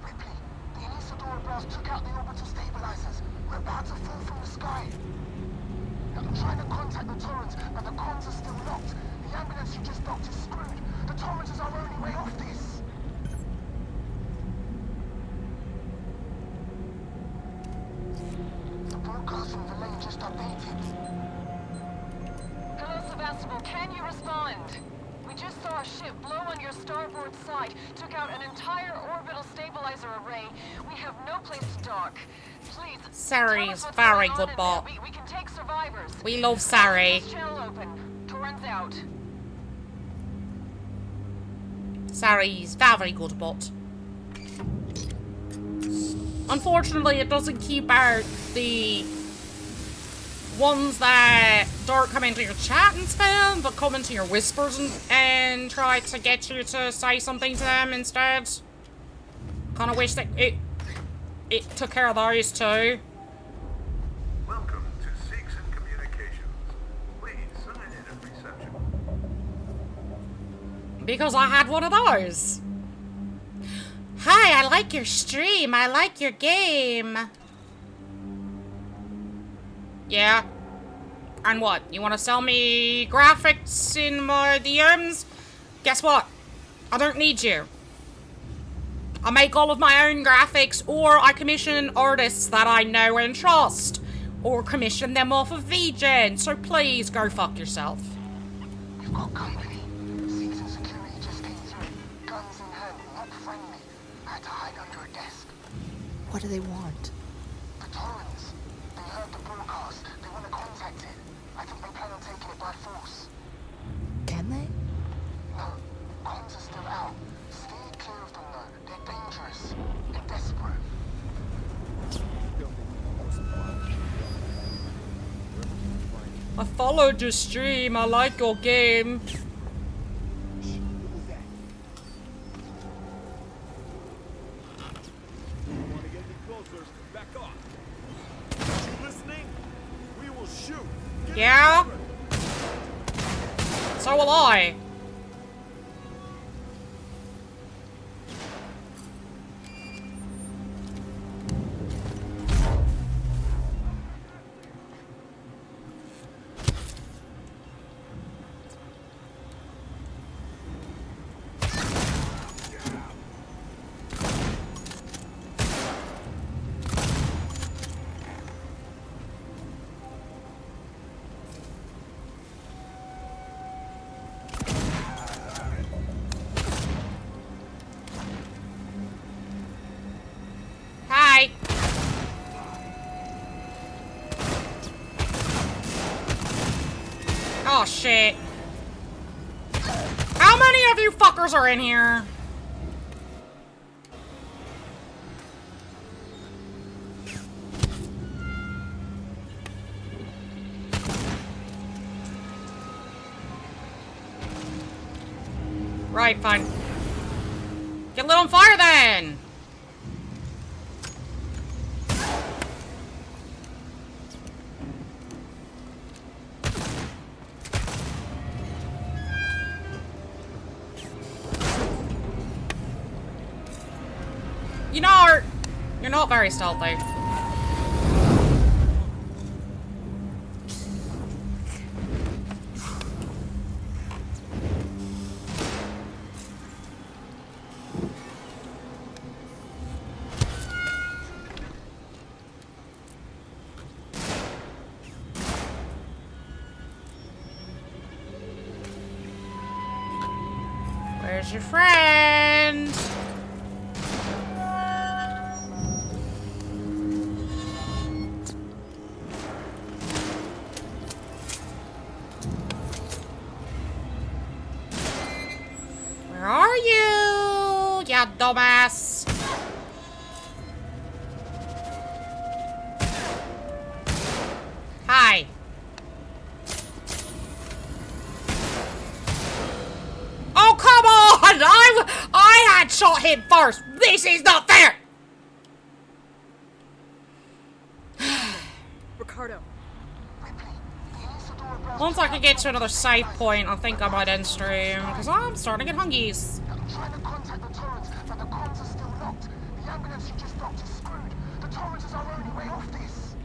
Speaker 7: Ripley, the Isolation blast took out the orbital stabilizers. We're about to fall from the sky. I'm trying to contact the Torrens, but the comms are still locked. The ambulance you just docked is screwed. The Torrens is our only way off this. The broadcast from the lane just updated.
Speaker 10: Hello, Sevastopol. Can you respond?
Speaker 4: We just saw a ship blow on your starboard side, took out an entire orbital stabilizer array. We have no place to dock. Please,
Speaker 1: Sari
Speaker 4: tell us
Speaker 1: is
Speaker 4: what's
Speaker 1: very
Speaker 4: going on
Speaker 1: good
Speaker 4: in
Speaker 1: bot.
Speaker 4: there. We can take survivors.
Speaker 1: We love Sari.
Speaker 4: This channel open. Torrens out.
Speaker 1: Sari is very good bot. Unfortunately, it doesn't keep out the ones that don't come into your chat and spam, but come into your whispers and try to get you to say something to them instead. Kind of wish that it took care of those too.
Speaker 11: Welcome to Seegson Communications. Please sign in at reception.
Speaker 1: Because I had one of those. Hi, I like your stream. I like your game. Yeah. And what? You want to sell me graphics in my DMs? Guess what? I don't need you. I make all of my own graphics, or I commission artists that I know and trust, or commission them off of VGen. So please go fuck yourself.
Speaker 7: We've got company. Seegson security just came through. Guns in hand, not friendly. I had to hide under a desk.
Speaker 9: What do they want?
Speaker 7: The Torrens. They heard the broadcast. They want to contact it. I think they plan on taking it by force.
Speaker 9: Can they?
Speaker 7: No, comms are still out. Stay clear of them though. They're dangerous and desperate.
Speaker 1: I followed your stream. I like your game.
Speaker 2: Want to get any closer? Back off. You listening? We will shoot. Get
Speaker 1: Yeah?
Speaker 2: covered.
Speaker 1: So will I. Hi. Oh shit. How many of you fuckers are in here? Right, fine. Get lit on fire then! You know, you're not very stealthy. Where's your friend? Where are you, ya dumbass? Hi. Oh, come on! I had shot him first. This is not fair.
Speaker 4: Ricardo.
Speaker 1: Once I can get to another save point, I think I might end stream, because I'm starting to get hungies.
Speaker 7: I'm trying to contact the Torrens, but the comms are still locked. The ambulance you just docked is screwed. The Torrens is our only way off this.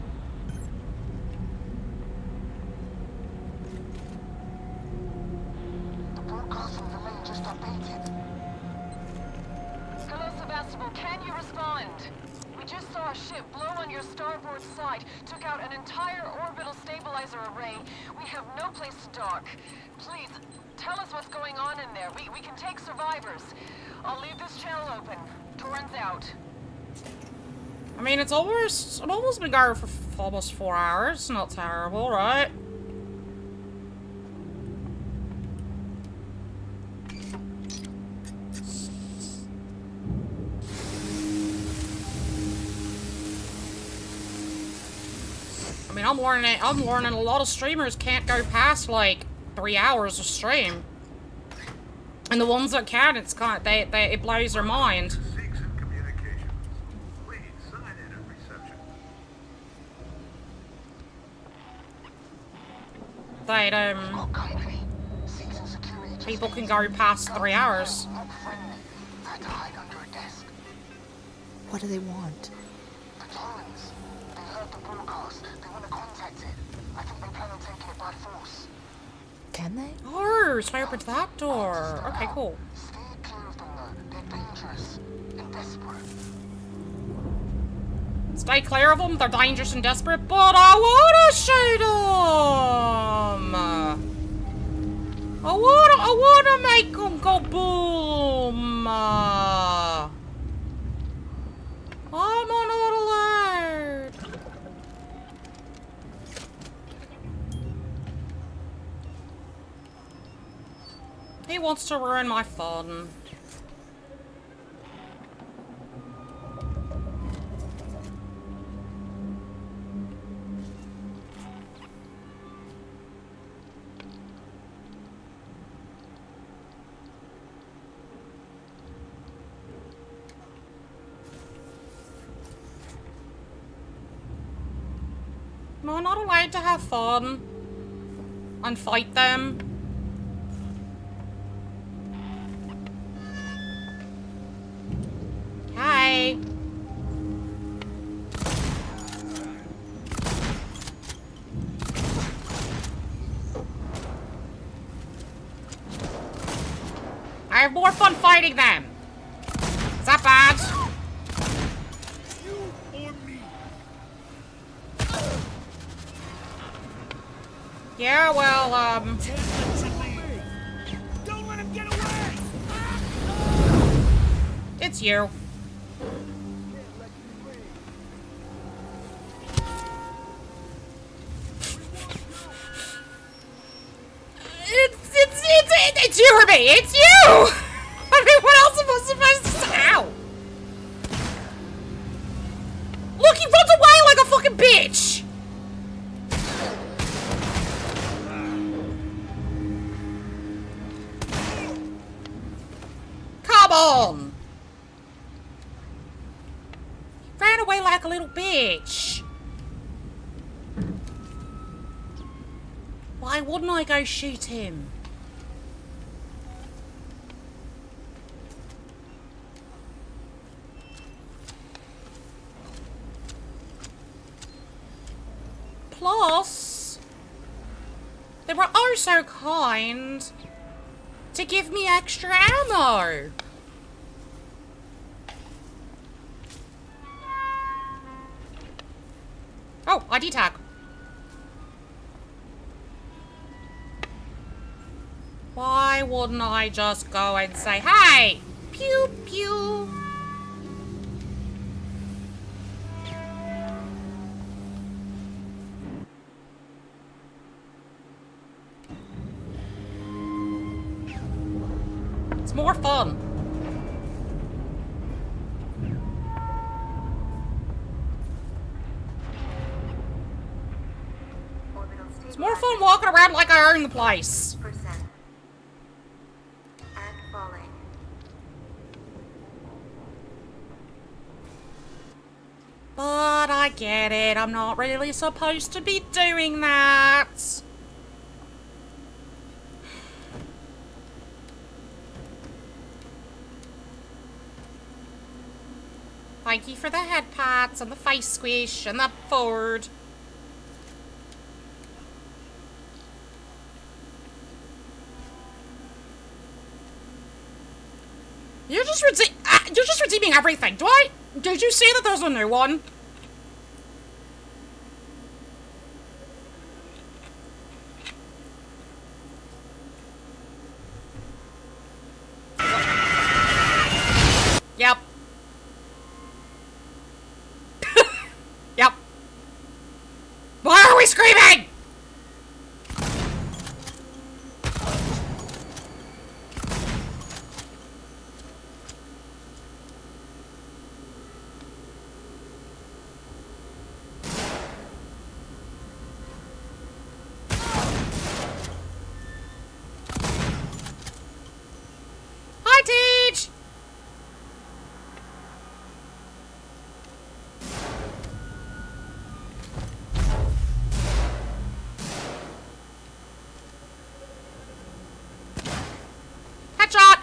Speaker 7: The broadcast from the lane just updated.
Speaker 4: Hello, Sebastopol. Can you respond? We just saw a ship blow on your starboard side, took out an entire orbital stabilizer array. We have no place to dock. Please,
Speaker 10: Tell us what's going on in there. We can take survivors. I'll leave this channel open. Torrens out.
Speaker 1: I mean, it's almost been going for almost 4 hours. Not terrible, right? I mean, I'm learning a lot of streamers can't go past like 3 hours of stream. And the ones that can, it's kind of, it blows their mind. People can go past 3 hours.
Speaker 9: What do they want?
Speaker 7: The Torrens. They heard the broadcast. They want to contact it. I think they plan on taking it by force.
Speaker 9: Can they?
Speaker 1: Oh, so I opened that door. Okay, cool.
Speaker 7: Stay clear of them though. They're dangerous and desperate.
Speaker 1: Stay clear of them. They're dangerous and desperate, but I wanna shoot them. I wanna make them go boom. I'm not allowed. He wants to ruin my fun. No, I'm not allowed to have fun and fight them. Hi. I have more fun fighting them. Is that bad? Yeah, well,
Speaker 2: Don't let him get away!
Speaker 1: it's you. It's you or me. It's you. I mean, what else am I supposed to say? Ow. Look, he runs away like a fucking bitch. Come on. He ran away like a little bitch. Why wouldn't I go shoot him? Plus, they were oh so kind to give me extra ammo. Oh, ID tag. Why wouldn't I just go and say, hey, pew pew. It's more fun. It's more fun walking around like I own the place.
Speaker 8: And falling.
Speaker 1: But I get it. I'm not really supposed to be doing that. Thank you for the head pats and the face squish and the Ford. You're just redeeming everything. Did you see that there's a new one? screaming? Hi, Teach! Headshot!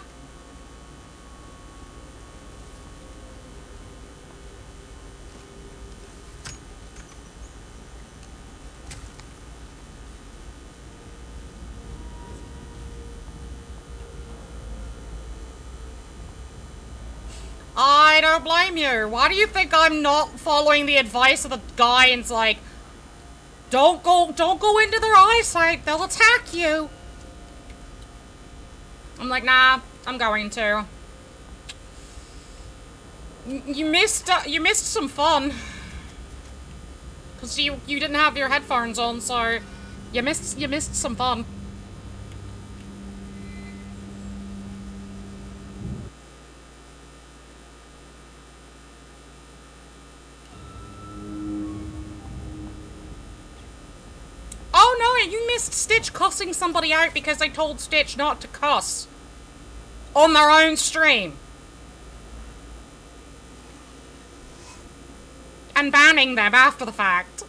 Speaker 1: I don't blame you. Why do you think I'm not following the advice of the guy and it's like, don't go into their eyesight, they'll attack you. I'm like, nah, I'm going to. You missed some fun. Cause you didn't have your headphones on, so you missed some fun. Oh no, you missed Stitch cussing somebody out because they told Stitch not to cuss on their own stream. And banning them after the fact.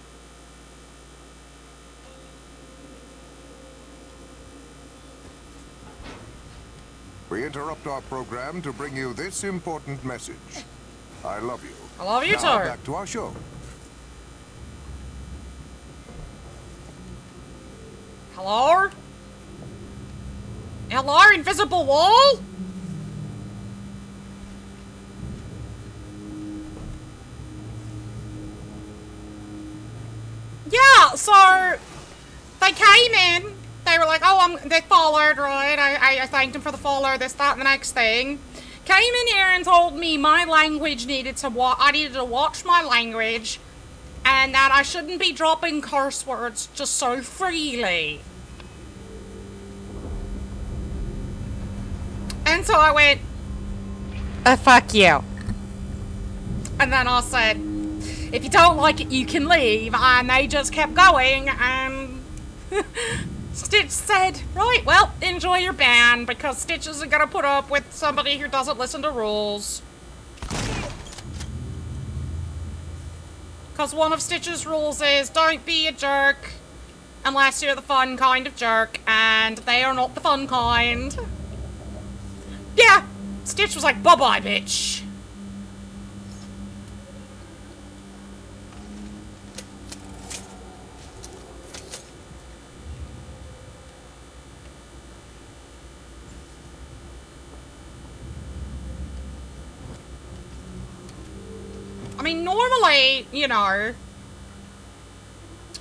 Speaker 13: We interrupt our program to bring you this important message. I love you.
Speaker 1: I love you
Speaker 13: Now,
Speaker 1: too.
Speaker 13: back to our show.
Speaker 1: Hello? Hello, invisible wall? Yeah, so they came in. They were like, oh, they followed, right? I thanked them for the follow, this, that, and the next thing. Came in here and told me my language needed to I needed to watch my language and that I shouldn't be dropping curse words just so freely. And so I went, fuck you. And then I said, if you don't like it, you can leave. And they just kept going, and Stitch said, right, well, enjoy your ban, because Stitch isn't gonna put up with somebody who doesn't listen to rules. Because one of Stitch's rules is, don't be a jerk unless you're the fun kind of jerk, and they are not the fun kind. Yeah, Stitch was like, bye-bye, bitch. I mean, normally, you know,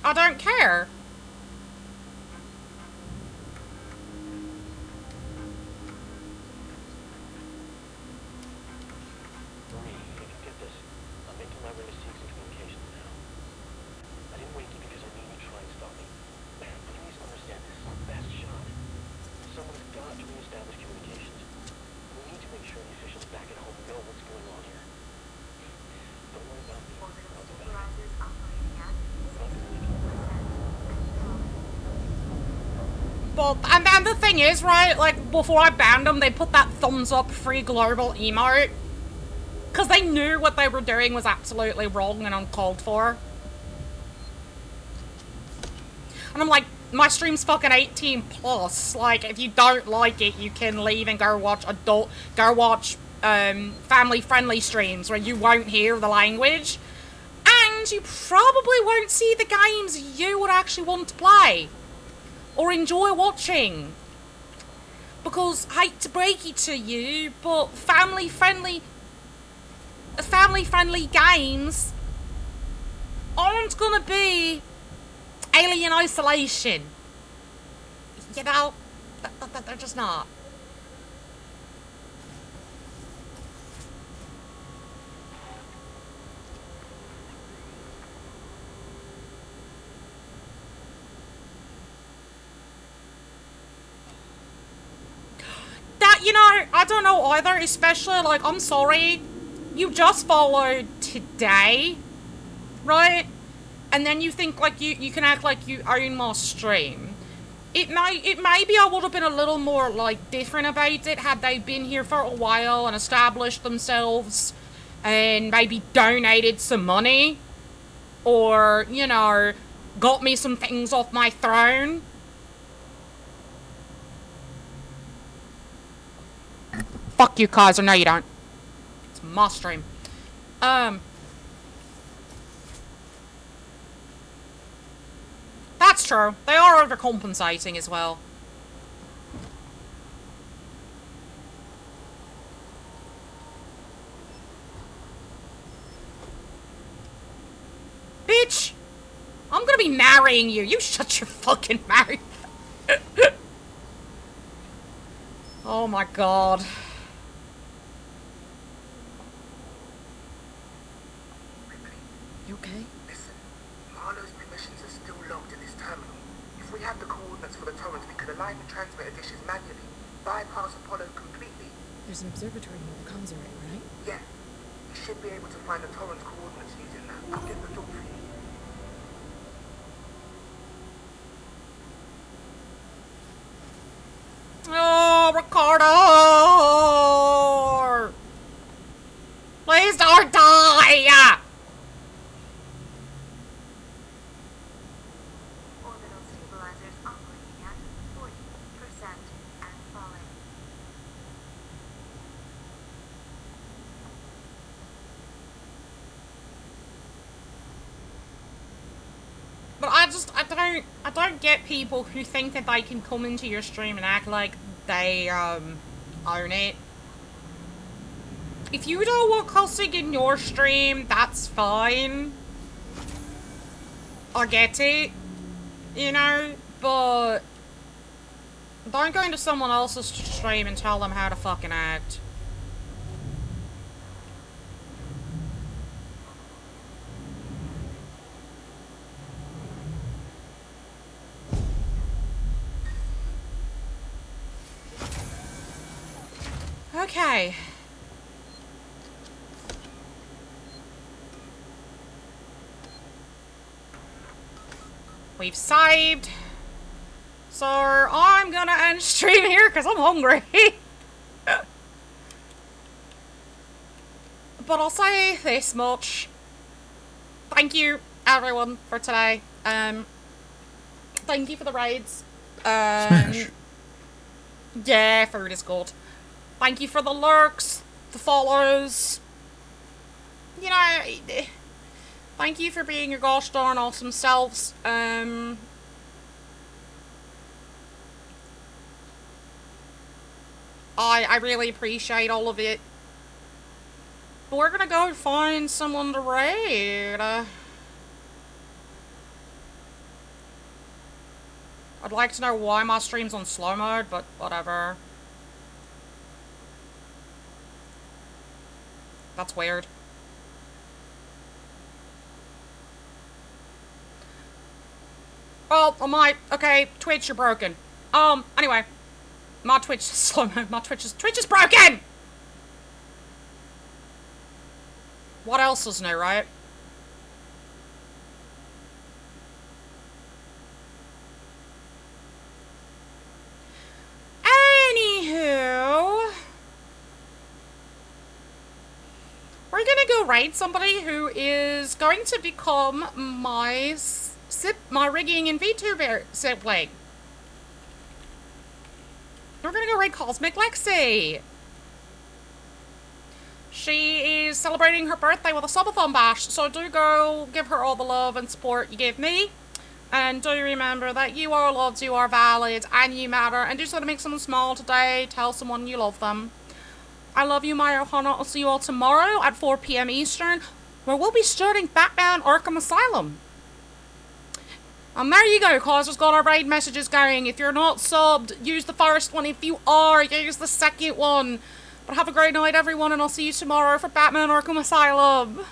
Speaker 1: I don't care. Well, and the thing is, right, like, before I banned them, they put that thumbs up free global emote. Because they knew what they were doing was absolutely wrong and uncalled for. And I'm like, my stream's fucking 18 plus. Like, if you don't like it, you can leave and go watch family-friendly streams where you won't hear the language. And you probably won't see the games you would actually want to play. Or enjoy watching. Because, I hate to break it to you, but family-friendly games aren't gonna be Alien Isolation. You know, they're just not. you know, I don't know either, especially, like, I'm sorry, you just followed today, right? And then you think, like, you can act like you own my stream. It maybe I would have been a little more, like, different about it had they been here for a while and established themselves and maybe donated some money or, you know, got me some things off my throne. Fuck you, Kaiser. No, you don't. It's my stream. That's true. They are overcompensating as well. Bitch! I'm gonna be marrying you. You shut your fucking mouth. Oh my god.
Speaker 9: You okay?
Speaker 7: Listen, Marlowe's permissions are still logged in this terminal. If we had the coordinates for the torrent, we could align the transmitter dishes manually, bypass Apollo completely.
Speaker 9: There's an observatory near the comms array, right?
Speaker 7: Yeah. You should be able to find the torrent's coordinates using that. I'll get the door for you.
Speaker 1: Oh, Ricardo! Please don't die!
Speaker 8: Orbital stabilizers operating at 40% and falling.
Speaker 1: But I don't get people who think that they can come into your stream and act like they, own it. If you don't want cussing in your stream, that's fine. I get it, you know, but don't go into someone else's stream and tell them how to fucking act. Okay. We've saved. So I'm gonna end stream here because I'm hungry. But I'll say this much. Thank you everyone for today. Thank you for the raids.
Speaker 14: Smash.
Speaker 1: Yeah, food is good. Thank you for the lurks, the follows. You know, thank you for being your gosh darn awesome selves. I really appreciate all of it. But we're gonna go find someone to raid. I'd like to know why my stream's on slow mode, but whatever. That's weird. Oh, I might. Okay, Twitch, you're broken. Anyway. My Twitch is slow mode. My Twitch is broken! What else is new, right? Anywho, we're gonna go raid somebody who is going to become my rigging and vtuber sibling. We're gonna go raid Cosmic Lexi. She is celebrating her birthday with a subathon bash, so do go give her all the love and support you give me. And do remember that you are loved, you are valid, and you matter. And do something to make someone smile today. Tell someone you love them. I love you, my Ohana. I'll see you all tomorrow at 4 PM Eastern, where we'll be starting Batman Arkham Asylum. And there you go, Kaiser's got our raid messages going. If you're not subbed, use the first one. If you are, use the second one. But have a great night, everyone, and I'll see you tomorrow for Batman Arkham Asylum.